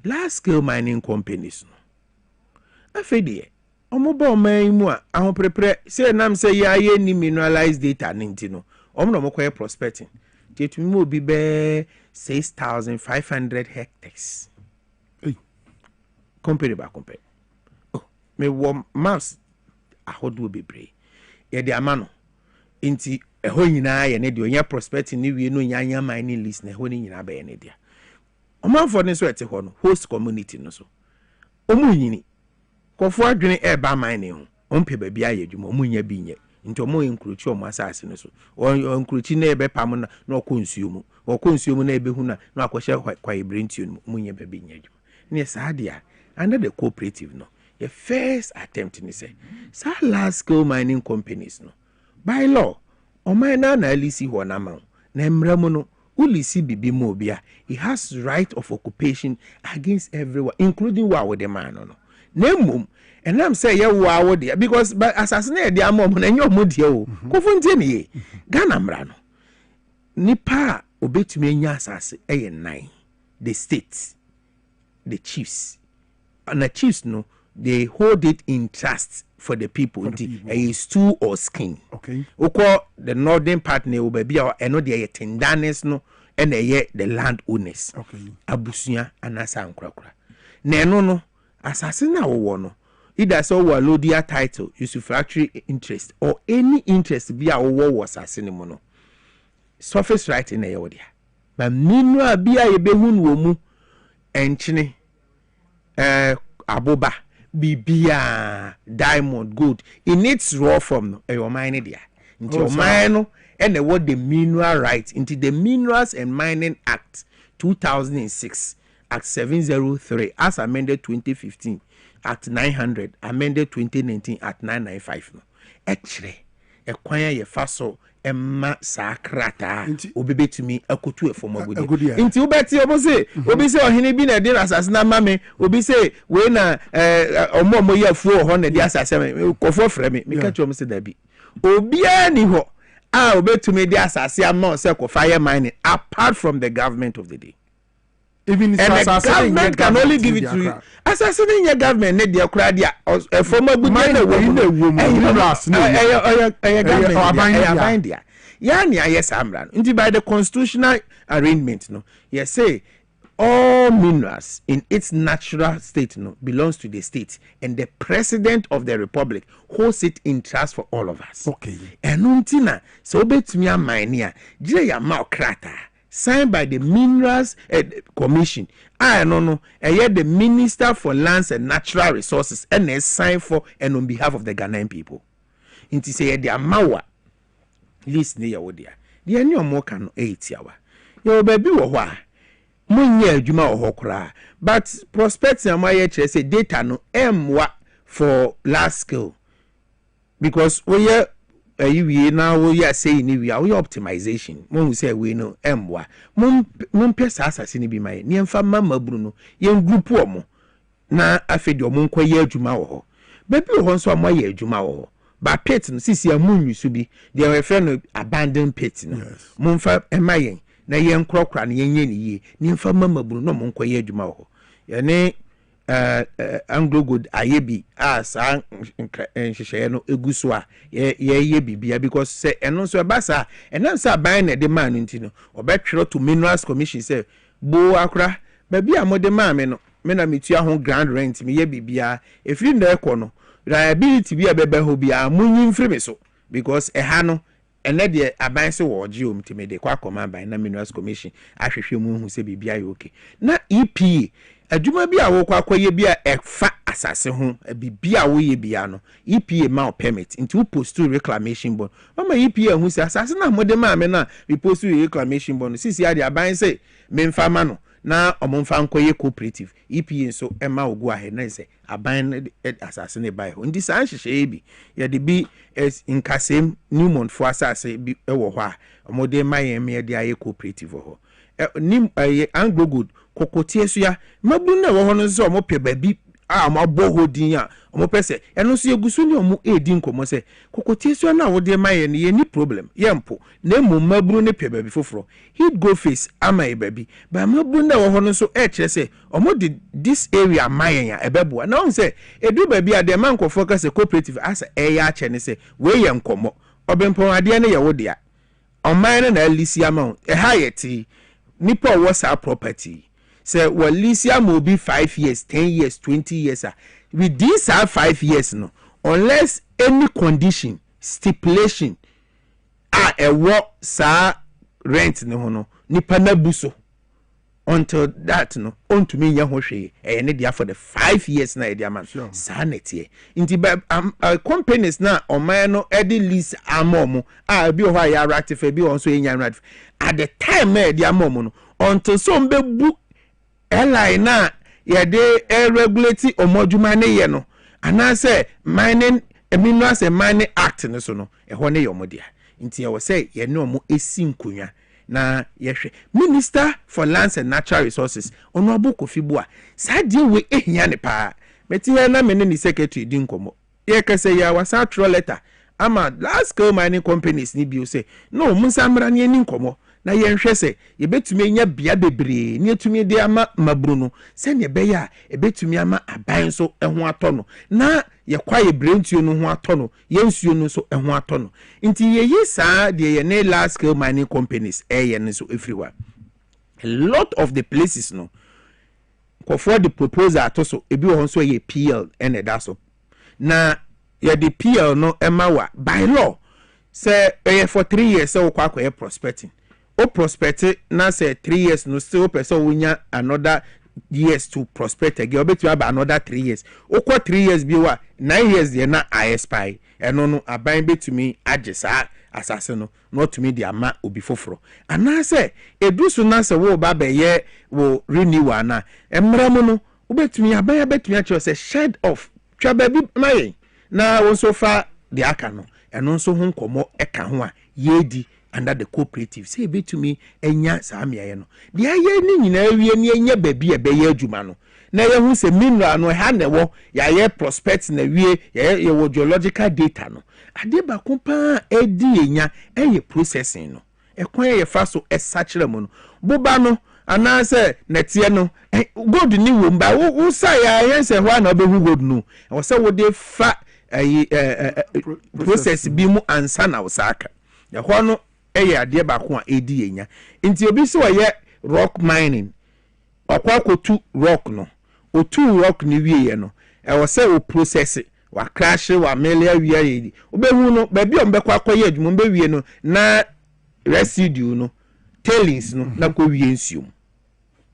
large scale mining companies no afede omo ba oman mu a ahon prepare say nam say ye ni mineralized data ninti no omo no mokoye prospecting tetumi mo bi be 6,500 hectares compare ba compare me wo maps ahodo bebre ye de amano nti eho nyina ye ne de onya prospecting ni wie no nyanya mining list na eho ni nyina ba ye ne de omanfo ne so ete ho no host community no so omu nyini kofo adwene eba mining ho ompe ba bia ye adwuma omu nya bi nye nti omo enkruchi omo asase no so enkruchi na ebe pam na okonsuo mu na ebe hu na akohye kwa ibrentio no omu nya ba bi nya adwuma ne sa dia under the cooperative no the first attempt in say large scale mining companies no by law o mine na lisi ho na ma na emramo no ulisi bibi mo bia he has right of occupation against everyone including wa with the man no nemum and I'm say ya wa wo dia because but assassinate dia mom na nyo mo dia o kofuntie ne ye Ghana mra no nipa obetumi anya asase eye 9 the states the chiefs and the chiefs no they hold it in trust for the people. A stew or skin. Okay. Oko the northern part ne obabia eno de yetendanes no ene ye the land owners. Okay. Abusuya anasa nkrakra. Na eno no asase na wo no either so wa lodia title usufructory interest or any interest be a wo was asini no surface right in eyodia but mineral bia yebehun wo mu enchine aboba bibia diamond gold in its raw form no your mine dia into your mine no and what the mineral right into the Minerals and Mining Act 2006 Act 703 as amended 2015 Act 900 amended 2019 Act 995 no actually ekwanya ye faso emma sakrata obebetumi akotu efoma gudi nti obeti obi se ohene bi na de asase na mame obi se we na omo ye afuo ho na de asase me kofo frɛ me ka chom se da bi obi ani ho obetumi de asase am se kofa mining apart from the government of the day. Even the government can only give it to you. Assassinating your government, need the Ukradia, a former good government. Yes, Amran. Indeed, by the constitutional arrangement, no, yes, say all minerals in its natural state, no, belongs to the state, and the president of the republic holds it in trust for all of us. Okay. And untina, so bet me a mine Jaya Malkrata. Signed by the Minerals Commission. I don't know. The Minister for Lands and Natural Resources and they signed for and on behalf of the Ghanaian people. Inti say the amawa list near wodia. The any more can 8 hour. Your baby wa munye juma hokra. But prospects and my say data no M for large scale. Because we we now we are saying we are optimization. When we say we know M1, mon pesa assassin be my near mama Bruno, young group woman. Na afedi o mon kwaye adwuma wo. Baby ho nso am waye adwuma wo. Ba pit no sisi amunyu so bi. They were friend abandoned pit no. Mon fa emayen na yen krokra na yen yen yi. Ni mfa mama Bruno no mon kwaye adwuma wo. Ye ne Anglo good ayebi sa nhihye no eguso a ye bibia because say eno so ebasa enam say ban na de man nti no obetwero to Minerals Commission say bo akra ba bia mo de man me no me na metua ho grand rent me ye bibia efiri na ekọ no liability bia bebe ho bia munyi mfiri me so because ha no ene de aban se wo gi om me de kwa koma ban na Minerals Commission ahwehwe mu hu se bibia ye okay na EPA adwuma bi a wo kwa kwaye bi a efa asase ho bibia wo ye bia no EPA ma permit into post to reclamation bond mama EPA hu se asase na mode ma me na we post to reclamation bond sisi ade aban se memfa ma no na omomfa nkoye cooperative EPA so ema ogu ahe na se aban asase ne bai ho ndi san hyehyɛ bi ye de bi nkasem Newmont fo asase bi ewo ho a omode ma ye me de aye cooperative ho nim Anglo good kokotie so ya mabu na wo hono so mo pe babi a mo boho din a mo pese eno so yegusu ni mo edin komo se kokotie so na wo de maye ne ye ni problem ye mpo na mo mabu ne pe babi foforo he'd go face ama e babi ba mabu na wo hono so kire se mo de this area maye ya ebebo na on se edu babi a de man ko focus cooperative as ya a che ne se we ye nkomo Obrempong ade ne ye wo de a oman na alisi ama ha yeti nipa was our property. Say well Lycia will be 5 years, 10 years, 20 years. With these are 5 years no. Unless any condition, stipulation a work sa rent no nipa na buso. Until that no on to me yahoshe need for the 5 years na dia man sanity inti companies na o man no edi lease amomo bi o ya ratify bi on so enya ratify at the time na dia amomo no until some be bu airline na ye de regulate omodwuma ne ye no ana say mining Minerals and Mining Act no so no ho ne ye omodia inti ye wo say ye ne omo esi nkonwa na yehwe Minister for Lands and Natural Resources Honorable Kofi Boa sadie we ehia ne pa meti he na mene ni secretary din komo ye kase ya wasa throw letter ama last scale mining companies ni bi o say no munsamra ne ni komo na yenhwe se ye betumi enya bia bebre ne etumi de ama mabru no se ne be ya ebetumi ama aban so eho atono na ye kwaye brentuo no ho atono yensuo no so eho atono nti ye yisa de ye ne large scale mining companies ye ne so everywhere a lot of the places no for the proposal to so ebi ho so ye PL and that so na yɛde PL no ɛma wa by law sɛ for 3 years sɛ wokɔ akɔyɛ prospecting o prospect na sɛ 3 years no still person wonya another years to prospect again obetumi aba another 3 years okɔ 3 years bi wa 9 years de na expire ɛno no aban betumi agye saa asase no not to me the ama obi foforo anase edusu na se wo ba beye wo renewal na emra mu no obetumi aban betumi a che shed off twa ba bi maye na wo so fa de aka no eno nso ho nkomo eka ho a yedi under the cooperative say betumi enya saa miaye no de aye ni nyina awie ni enya ba bi e beye adwuma no na ye hu se mineral no ha na wo ya ye prospect na wie ye wo geological data no ade ba ko pa edi enya eye processing no ekwan ye fa so esachire mu no boba no anase netie no gold ni wo mba wo sa ya ye se ho na obehu gold no wo se wo de fa process bi mu ansa na wo saka ya ho no eye ade ba ko a edi enya nti obi se wo ye rock mining okwa kotu rock no otu rock ni wie no wo se wo process wa crash wa melia wia yi obehu no ba bi ombekwa akoye adwuma mbe wie no na residue no tailings no na ko wie nsuom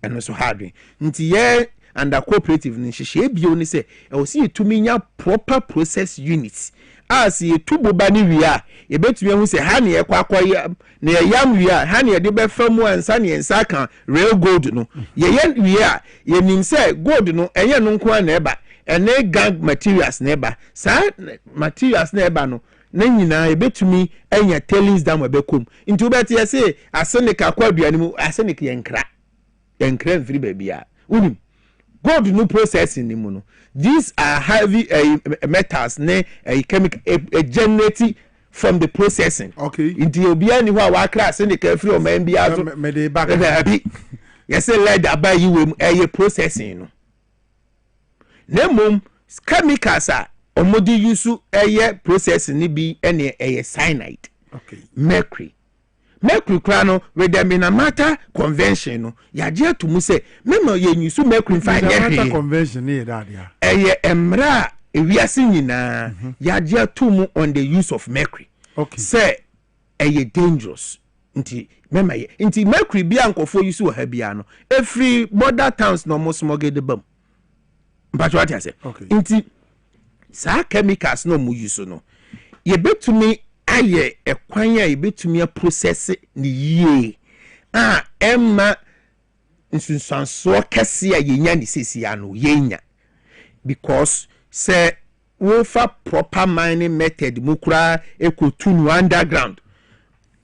eno so hardware nti ye under cooperative ni hihye bio ni se wo si etumi nya proper process units as ye tubo ba ni wia ye betumi hu se ha ne ye kwa akoye na ye yam wia ha ne ye de be famu ansa ne ensa kan real gold no ye wia ye nim se gold no enye no nko na eba ene gang materials neba sa materials neba no na nyina ebetumi enya tailings dam ebekom nti obeti ye say arsenic akwaduane mu arsenic yenkra mfiri babia unim gold no processing ni mu no these are heavy metals ne chemical generated from the processing okay nti obia ni ho a wa kra arsenic afiri o man bia so me dey back yes say lead abai we processing no nemom chemicals a omodi use processing ni bi ene cyanide okay mercury kra no with them in a matter convention no yaje to mu say memo ye use mercury fa ye convention ni that ya emra ewiase nyina yaje to mu on the use of mercury okay say dangerous nti mema ye nti mercury bi ankofo use wo ha bia no every border towns no mo smogede de bam but what I say okay nti sa chemicals no mu use no ye betumi aye ekwan ya ye betumi a process ni yie emma nsunsanso kese ya yenya ni sisi ya no yenya because say wo fa proper mining method mukura ekotunu underground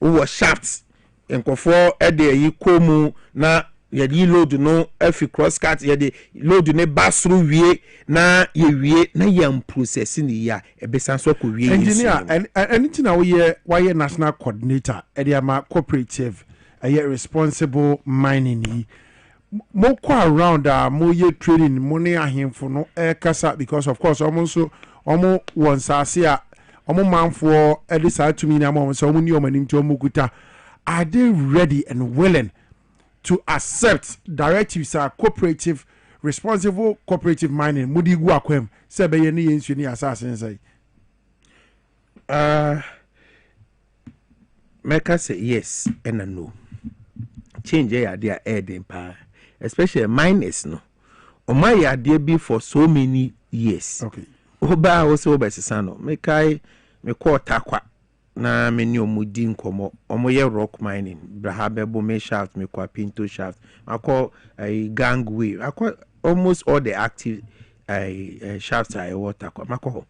wo shafts enkofo ede yi komu na yedi load no efi cross cut yedi load ne basru wie na ye wie na yam process ni ya ebesan so ko wie engineer anything na we national coordinator ediama cooperative responsible mining ni mo ko around mo ye training mo ne ahemfo no kasa because of course omo won sase a omo manfo edisa to me na mo so omo ni omo nim to omo kuta are they ready and willing to accept directives are cooperative responsible cooperative mining mudi gu akwem se be ye ni yensu ni assassin say make us say yes and no change ya dia air pa especially miners no o my ya dia be for so many years okay oba also obesesa no me kai me ko takwa na meni omudi nkomo omoye rock mining brahabebo me shaft me kwa pinto shaft akọ gangway akọ almost all the active shafts I water kwa makọ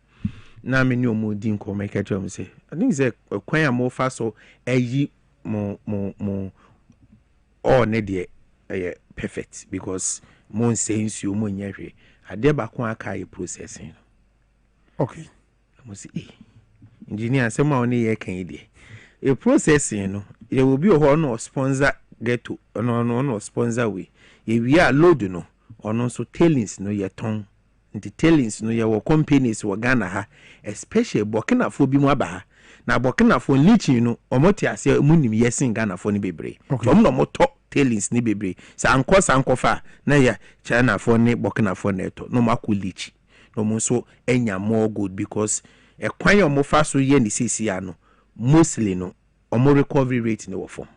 na meni omudi nkomo eketro me say I think say kwan am ofa so eyi mo all ne de perfect because mo sense you mo nyehwe ade ba kwa aka processing okay mo say engineer say ma oni ye kan de e processing no ye will be ho no sponsor get to no sponsor we ye wi a load no ono so tailings no ye ton nti tailings no ye wo companies wo Ghana ha especially Burkina Faso bi mu aba ha na Burkina Faso leaching no omoti ase munim yesin Ghana Faso ni bebre om no moto tailings ni bebre sa anko fa na ye China Faso ni Burkina Faso neto no makọ leach no mo so enya more good because e kwan ya mo fa so ye ni sisi ya no mostly no omo recovery rate ne wo form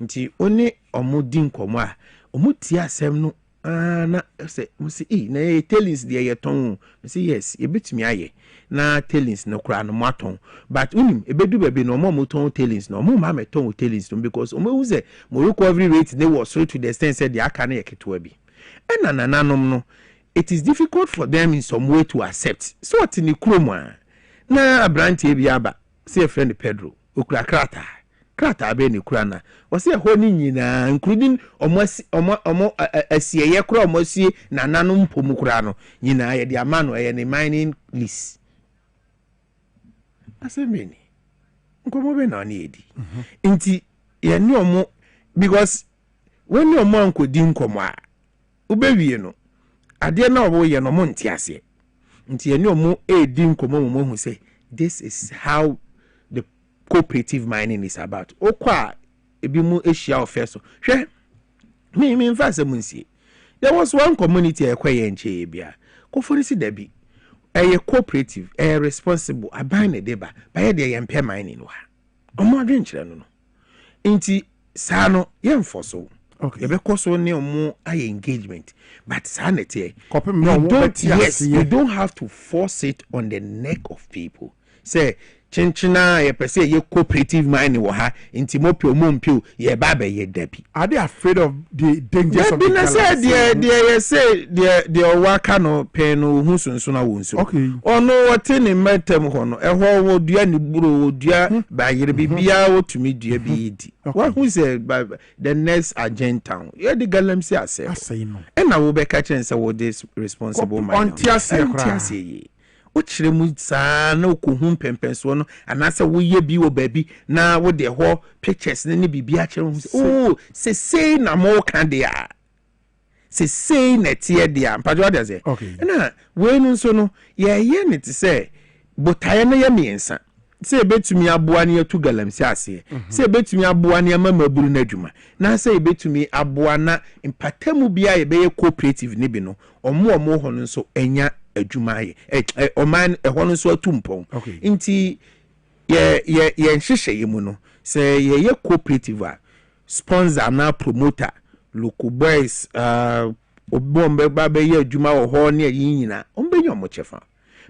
nti oni omo din komo a omo ti asem no na say mo si na tailings de ye ton mo si yes e betumi aye na tailings no kra no maton but unim ebedu bebe no mo ton tailings no mo ma meton tailings no because omo hu say mo recovery rate ne was so to the extent say the aka na yeketo abi ena nananom no it is difficult for them in some way to accept so what ni kroma na abrantie bi aba say friend Pedro okura krata be ni kura na o say ho ni nyina including omo asieye kura omo sie nananom pom kura no nyina ye de amano ye ni mining lease asemeni nkomo be na ni edi nti ye ni omo because when ni omo ankodi nkomo a ubewie no ade na obo ye no mo ntiase nti ye ni omo edi nkomo mo hu say this is how the cooperative mining is about okwa ebi mu ehia ofeso hwe me mfa se munsie there was one community ekwaye nche bia koforisi dabi eye cooperative responsible aban ne deba baye de ye mpe mining wa omo adwenkyere no nti saa no ye mfoso okay ebe koso ne omo aye engagement but sanity you don't have to force it on the neck of people say chinchina ye pese ye cooperative mining wo ha intimopio mompio ye baba ye dabi are they afraid of the dangers of the say the waka no pen no hu sunsun na wonso okay ono wote ne metem ho no eho wo dua ni buro wo dua ba yire bibia wo tumi dua bi di what who say the next agenda ye the galamsi ase no e na wo be ka chen say wo this responsible man on tiase ye o chire mu saa na okohu pempenso no anase wo ye bi wo baby na wo de ho pictures ne bibi a chire mu se na mo kan de a se na tie de a mpajo de ze na we nu so no ye ne ti se botaye na ye miensa se betumi aboa ne atu galamsi ase se betumi aboa ne mamaburu na adwuma na se betumi aboa na impatamu bia ye be cooperative ne bi no omo ho no so enya adwuma ye oman ehonu so atumpon nti ye nhihye ye mu no say ye cooperative a sponsor na promoter local boys obombe ba ye adwuma wo ho ne yinyina ombenyo mo chefa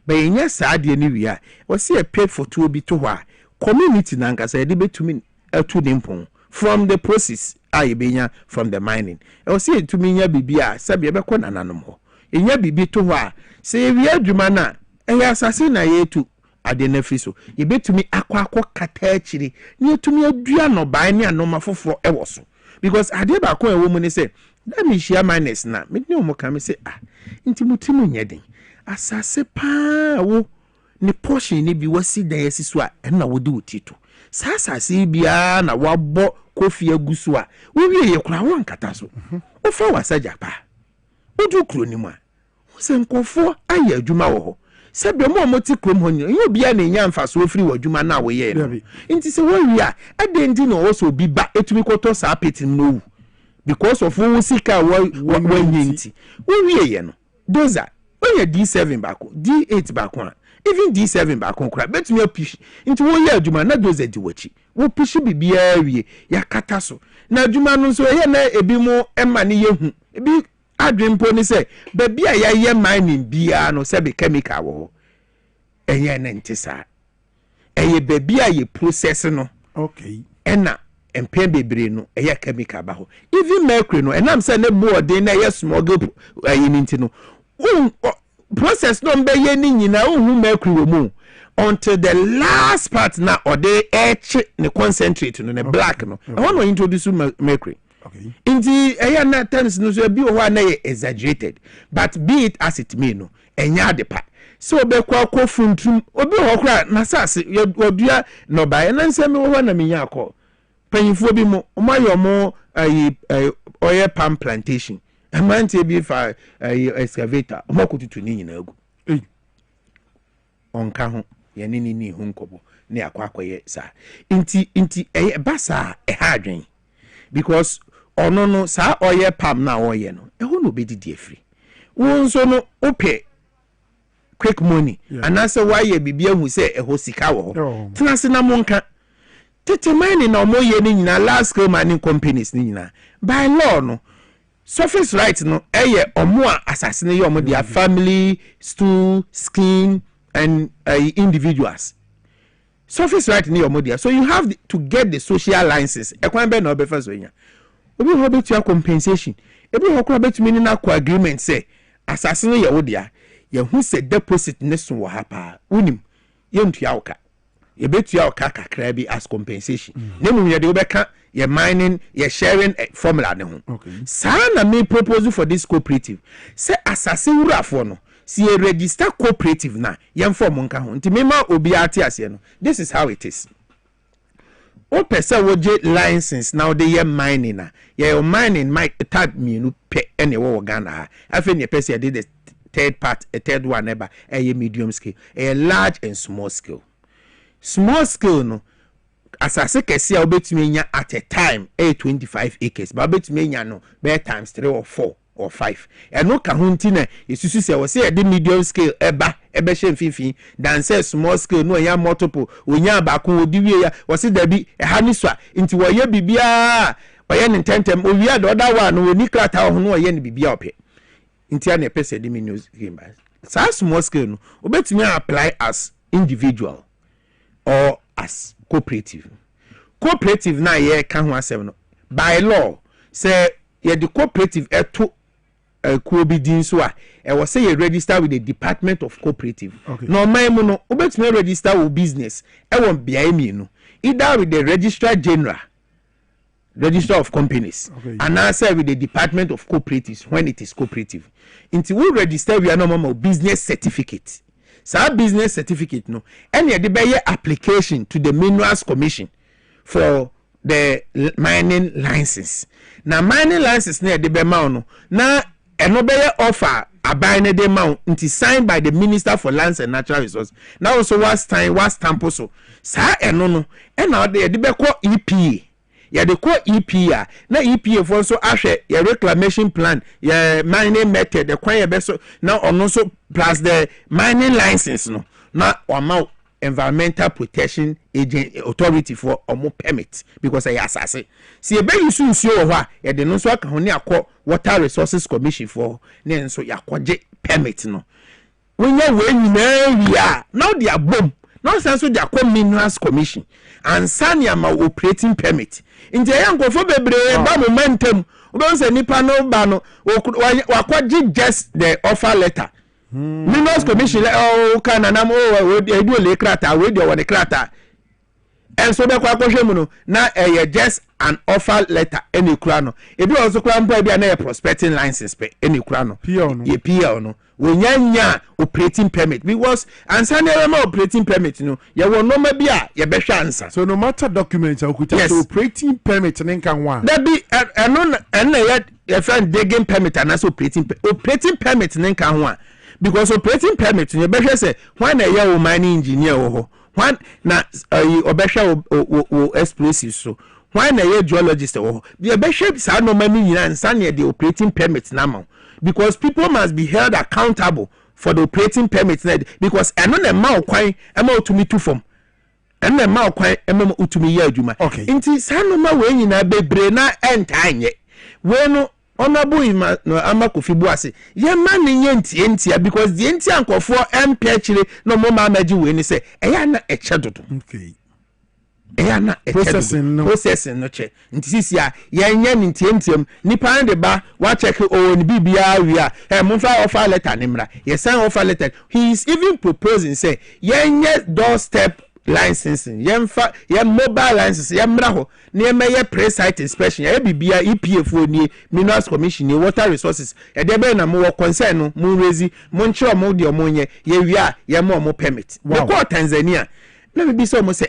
ba yenya saade ni wi a wo se pay for to bi to ho a community na nkasa ye de betumi atu dimpon from the process a benya from the mining wo se etumi nya bibia sabe be ko nananom ho enya bibi to ho a se wi adwuma na eya asase na yetu ade na fiso ye betumi akwa kata akiri ni etumi adua no ban ne anoma foforo ewo so because ade ba ko ewo mu ne se let me share minus na me ne omo kan me se nti mutimu nyeden asase pa wo ni portion ni bi wasi dan yesiso a na wodi otito sa asase bia na wabɔ kofi aguso a wo wie ye kura won kata so wo fa wasaja pa odu kro ni mu a se nkofo aye adwuma wo ho se be mo moti krom ho nyi yo bia na nya mfa so ofiri wadwuma na wo ye no nti se wo wi a adendi no wo so bi ba etumi koto sa petin no because of wo sika wo nyinti wo wi ye no doza when D7 bako D8 bako even D7 bako kra betumi push nti wo ye adwuma na doza di wachi wo push bibia wie ya kata so na adwuma no so ye na ebi mo ema ne ye hu ebi Adwempo ni se baby a ye mining bia no se be chemical wo enye na ntisa eye baby a ye process no okay ena empen bebre no eye chemical ba ho even mercury no enam se ne board na ye smoggle ayi nti no process no be ye ni nyina hu mercury wo mu until the last part na ode etch ne concentrate no ne black no I want to introduce mercury. Okay. Inti eya na times no so bi ho na exaggerated but be it as it may no enya de pa so be kwa funtum obi ho kra na sase odua no ba na nsem ho na menya akọ panyifo bi mo mayo mo oil palm plantation amante bi fa excavator mo kotutu ni nyina agu onka ho ye ni hu nkobo ne akwakoye sa inti basa ha adwen because ono no sa oye pam na oye no eho no be didi afri won so no ope quick money and ase why ye bibia hu say e ho sika wo tena se na monka tete mining na omo ye ni nyina large scale mining companies ni nyina by law no surface right no eye omo a assassine ye omo their family stool skin and individuals surface right ni omo there so you have to get the social license e kwan be na obefa so nya obi ho betua compensation ebi ho kura betumi ni na ko agreement say assassin ye wo dia ye hu say deposit ne so wo ha pa unim ye ntua oka ye betua oka kakra bi as compensation ne mu ye de obeka ye mining ye sharing formula ne ho sa na me propose for this cooperative say assassin wurafo no si ye register cooperative na ye form nka ho nti me ma obi ate ase no this is how it is. O pesa woje license now the year mining na ye mining might tag me no pe ene wo Ghana ha afi ne pesa did the third part a third one ever a medium scale a large and small scale no asase kese a obetumi nya at a time 25 acres but obetumi nya no be times 3 or 4 or 5 and no ka hunti na isusu se wo se the medium scale eba she mfimfin dan say small scale no ya multiple onya abako odi wie ya wo se da bi ha ni so nti wo ye bibia wo ye ntentem o wi da oda wa no oni krata ho no wo ye ni bibia ope nti ya na pese the medium scale sa small scale no obetumi apply as individual or as cooperative na ye ka ho asem no by law say ye the cooperative eto kuobidin so a e was say you register with the Department of Cooperative no man mu no obetumi register with business e won bia mienu either with the Registrar General Register of Companies and also with the Department of Cooperatives when it is cooperative until we register we are normal business certificate so business certificate no any the be application to the Minerals Commission for the mining license na mining license na the be ma no na eno be offer aban na de ma nti signed by the Minister for Lands and Natural Resources now also was stamp so sa eno no na de be ko EPA ya de ko EPA na EPA for so ahwe ya reclamation plan ya mining method the kwan ya be so na ono so plus the mining license no na amount Environmental Protection Authority for omo permit because I assase see e be yusu nsuo ho a ye de no so aka ho ne akọ Water Resources Commission for ne nso yakoje permit no wonya we nyina wia now they are bomb now sense they are Minerals Commission and sania ma operating permit nje ya nkofo bebre ba momentum obo se nipa no ba no wakoje just the offer letter Minerals Commission can na mo do le krata we do the krata and so be kwa hwemu no na just an offer letter any kura no e be also kura mpo bia na prospecting license pe any kura no ye PL no we nya operating permit because ansa na ma operating permit no ye wo no ma bia ye be hwa ansa so no matter documents akuta so operating permit nka one that be and ye friend digging permit and also operating permit nka ho because operating permit you be say when na ye mining engineer wo when na obehwa wo explosives so when na ye geologist wo the behwa sa no mani nyina nsa na the operating permit na ma because people must be held accountable for the operating permit because eno na ma okwan ema otumi tu form eno na ma okwan ema otumi ye adwuma nti sa no ma we nyina bebre na entanye we no honorable no amakofi Ase ye man nye ntie because the ntie ankofo empia chire no mo ma maji we ni se eya na eche dodo eya na processing no che nti sisi a ye nya ntie nipa de ba wa check ni bibia wi a mo fa offer letter ni mra ye sign offer letter he is even proposing say ye nya doorstep licensing yemfa ye mobile license ye mra ho na ye meye pre-site inspection ye bibia EPA fo ni Minerals Commission ni Water Resources e de be na mo concern no mo raise mo nchiro mo de mo nye ye wia ye mo permit we ko Tanzania na me bi so mo say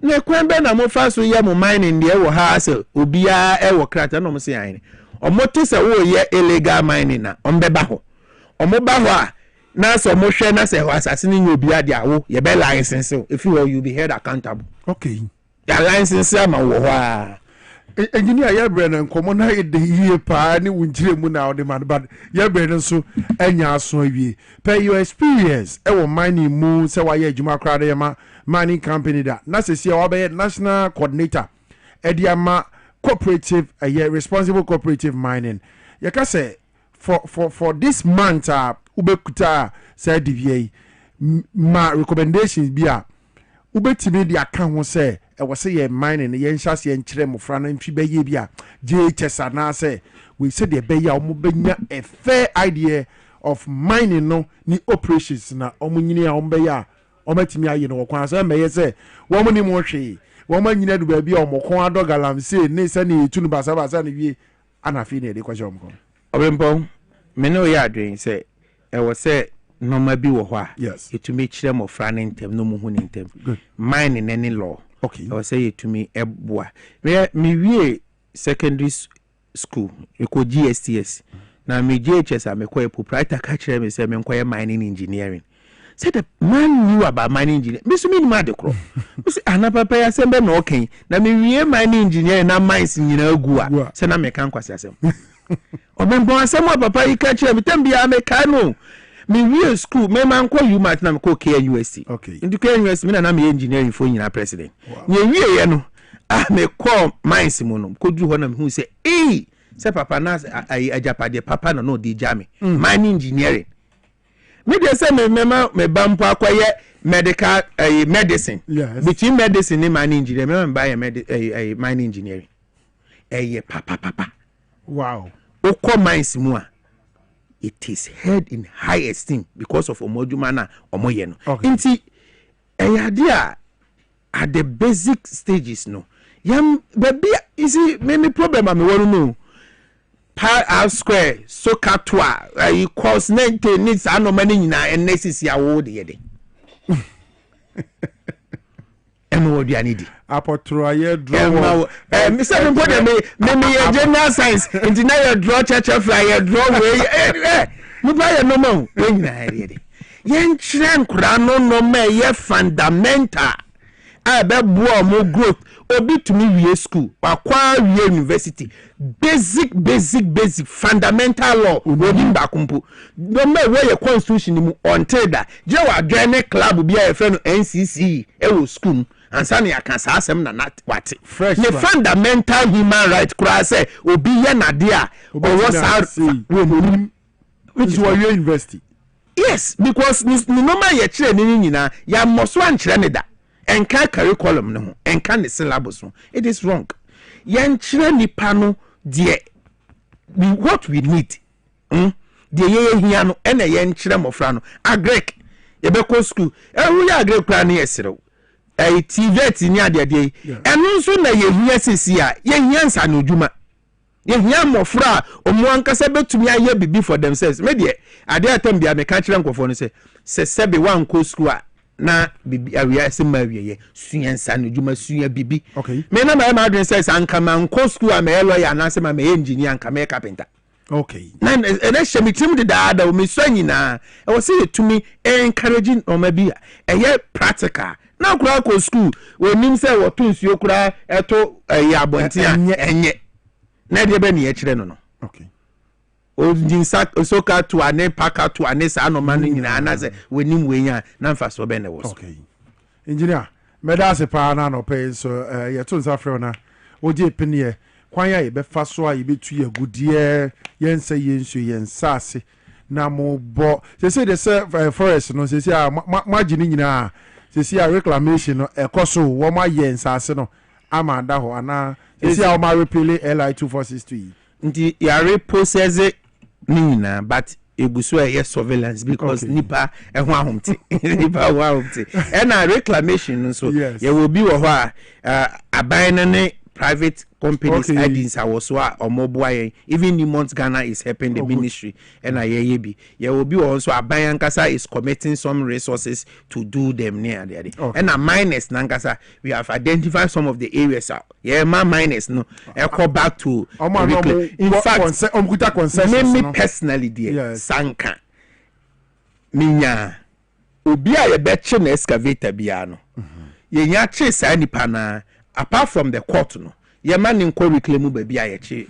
na kwan be na mo fa so ye mo mining de wo ha ase obia e wo krata na mo say yan o mo to se wo ye illegal mining na on be ba ho o mo ba ho a na so mo hwe na se assassin ni obi ade awo ye be license if you be held accountable okay ya license ama wo ho a engineer ya brand nkomo na de yie pa ne wunjire mu na ode man but ya brand so enya aso awie per your experience e wo mining mu se wa ye adwuma kra de ma mining company da na sesi wa be national coordinator ediama cooperative responsible cooperative mining ya ka say for this month ubekuta say DVA ma recommendations bia ubetimi dia kan ho say e wo say ye mining ye nhase ye nkyere mofra na mfi beye bia JHS na say we say the beye omo benya a fair idea of mining no ni operations na omo nyini a omo beye omatimi aye no kwan so meye say wo mo ni mo hwe wo ma nyina du ba bia omo kon adogalam say ne say ne tunu basa basa ne wie anafi ne de kwashe omo kon Obrempong me no ya adwen say e wo say normal bi wo ho a etumi kire mo fra ne ntem no mu hu ne ntem mine ne ne law okay I say etumi eboa me wie secondary school e ko GSTS na me JHS a me ko proprietor ka kire me say me ko mining engineering said the man knew about mining engineering me so me ni ma de kro me say anapapa ya sembe na okay na me wie mining engineering na mines nyina agu a say na me kan kwase asem Obrempong asem papa yi ka kire me tambia me ka no me real school me man ko you mat na me ko KNUST okay into KNUST me na me engineering for nyina president ye wie ye no me ko mines mu no ko du ho na me hu say say papa na ajapade papa no di jame mining engineering me dey say me bampo akoye medical medicine between medicine and mining engineering me buy mining engineering papa wow oko mines mu a it is held in high esteem because of omojuma na omoye no nti eyade at the basic stages no yam baby you see me problem am wonu no per square so katwa cost 90 needs anomani nyina necessary awo de yede emo odi anidi apotro aye draw me say me put me general science into na your draw church fly draw way me buy no man we nyina yede yen kire nkura no me ye fundamental be buo mo growth obi to me wie school akwa wie university basic fundamental law obi mbakumpo no me we your constitution mu until that je wa join club bi a fe no NCC e wo school ansani akansa asem na not what fresh the fundamental human right class obi ye na dia o was out which was your university yes because ni normal ye kire ni nyina ya moso an kire ne da enka curriculum no enka ne syllabus no it is wrong yen kire nipa no de what we need de ye hia no ena yen kire mofra no agrek ye be ko school ewu ya agrek pra ne yesero TVET ni ade enu nso na ye hia sesi a ye hia nsa na odwuma ye hia mofra omo ankasa betumi aye bibi for themselves me de ade atam bia me ka kire nkofo no se sebe wan ko school a na bibi awia sema awie suyansa no djuma suya bibi okay me na my adwen says anka man ko school a me lawyer na sema me engineer anka me carpenter okay na shemitim de da me so nyina e wo say to me encouraging o ma bi e practical na kura ko school onim say wo to nsuo kura eto abontia enye na de be ne ye kire no okay Ojinsa soka to ane paka to ane sa no man nyina na se wenim wenya na mfa so be ne wo okay engineer medase pa na no pay so ye to nsa frɛ na oje penie kwan ya ye be fa so a ye betu ye gudie ye nsa ye nsu ye nsase na mo bo se the forest no se a magini nyina se a reclamation no ekoso wo ma ye nsase no ama da ho ana se a wo ma repeal LI 2462 nti yare process nina but eguso e surveillance because nipa e ho ahomte nipa ho ahomte and reclamation so ye will be wo ho a aban ne private companies IDs awoso a omoboa even the month Ghana is helping the ministry and ye bi ye will be also aban ankasa is committing some resources to do them near there and a minus nankasa we have identified some of the areas minus no go back to in fact me personally dear sanka minya obi a ye beche na excavator bia no ye nya che sa nipa na apart from the court no ye man in curriculum baby a yechi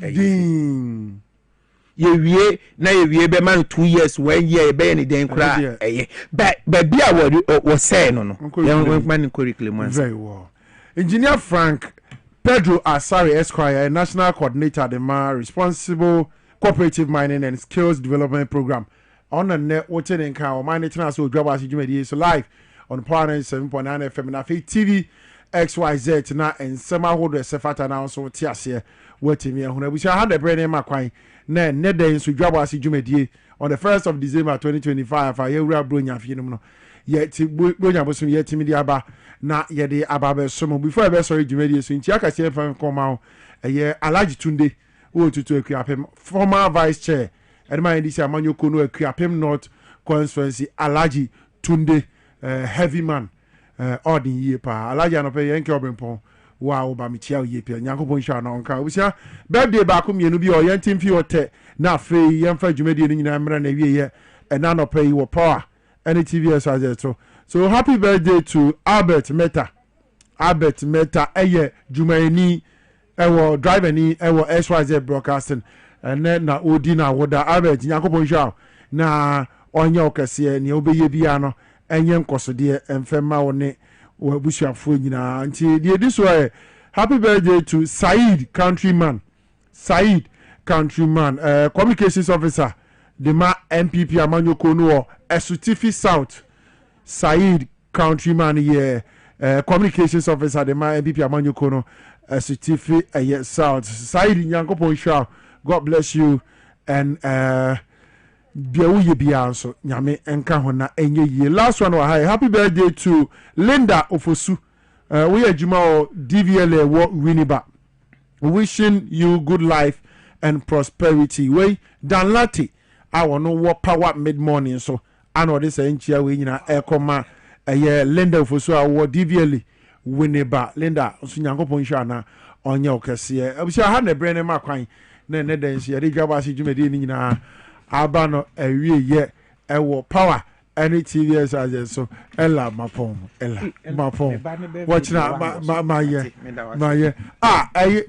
ye wie na ye wie be man 2 years 1 year be any den kra but baby a was say no man in curriculum very well. Engineer Frank Pedro Asare Esquire, National Coordinator the Responsible Cooperative Mining and Skills Development Program on the net watching in car mining so Dwabo Ase Jumedi so live on Power 7.9 FM and TV XYZ na and summer holder sefata now so tiase waiting here we shall have the brain in my kwai na day so Dwabo Ase Jumedi on the 1st of December 2025 I hear bronya fi no yet bronya bosun yet mi dia ba na ye de ababe somo before be sorry Jumedi so ntia ka se fan come out Alhaji Tunde wo tutu akuapem former vice chair edema ndisi amanyoko no akuapem North constituency Alhaji Tunde heavy man ordin ye pa Alhaji anope yenke Obrempong wa oba michia ye pe Nyankopon sha na onka obusia birthday ba ko mienu bi o yentim fi ote na fe yemfa Jumedi ni nyina mra na wie ye ena no pay wo power any TVS as so happy birthday to Albert Meta eye Jumaini ewo driver ni ewo XYZ broadcasting and then na odi na woda Albert Nyankopon sha na onye okese ni obeye bia no enye nkosode emfema woni wabusuafo nyina nti die this way happy birthday to Said Countryman communications officer the MPP amanyoko no Esutifi South Said Countryman ye communications officer the MPP amanyoko no Esutifi South Said Nyankopon sha God bless you and bia wo ye bia so nyame enka ho na enye ye last one wa happy birthday to Linda Ofosu we adwuma o DVLA wo Winneba wishing you good life and prosperity we Dan Lati I want no wo power mid morning so ano this enchia we nyina ekoma Linda Ofosu wo DVLA Winneba Linda so Nyankopon hwa na onye okese abusia ha na brene makwan na ne den sia de Dwabo Ase Jumedi ni nyina abano ewie ye ewo power any TVS as so ella mapom watch na ma ye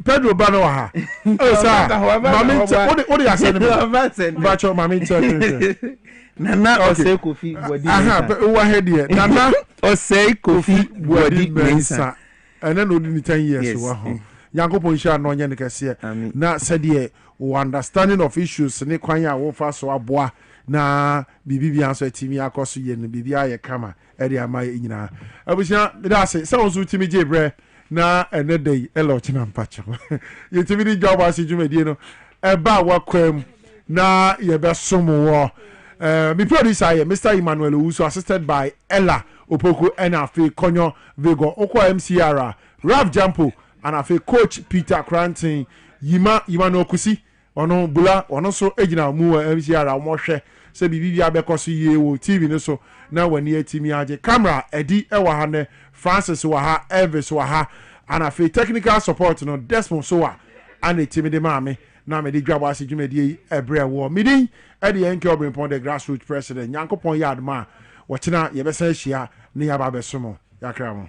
Pedro bano ha o sa mami what you say bacho mami tell Nana Ose Kofi Bodi wa head here Nana Ose Kofi Bodi mensa and then only 10 years wa ho Nyankopon sha no nya ne kase na said understanding of issues ne kwan a wo fa so aboa na bibi anso atimi akoso ye no bibi aye kama e de ama nyina abusia da se se wonso timi jebre na ene dey elo china mpacho ye timi di Dwabo Ase Jumedi no e ba wakwam na ye be somo wo mi producer ye Mr. Emmanuel Owusu assisted by Ella Opoku and afi Konyo Vego Okwa MCR Ralph Jampo and afi coach Peter Cranton Yima no Kusi ono bula ono so ejina mu MCR omohwe se bibi abekoso ye wo TV no so na wani atimi age camera edi ewa ha ne Francis wa ha Elvis wa ha and afi technical support no Desmond so wa and atimi de maame na me de Dwabo Ase Jumedi ebre wo midin e de enke Obrempong the grassroots president Nyankopon yard ma wo china ye besa hia ne ya ba besomo yakra mo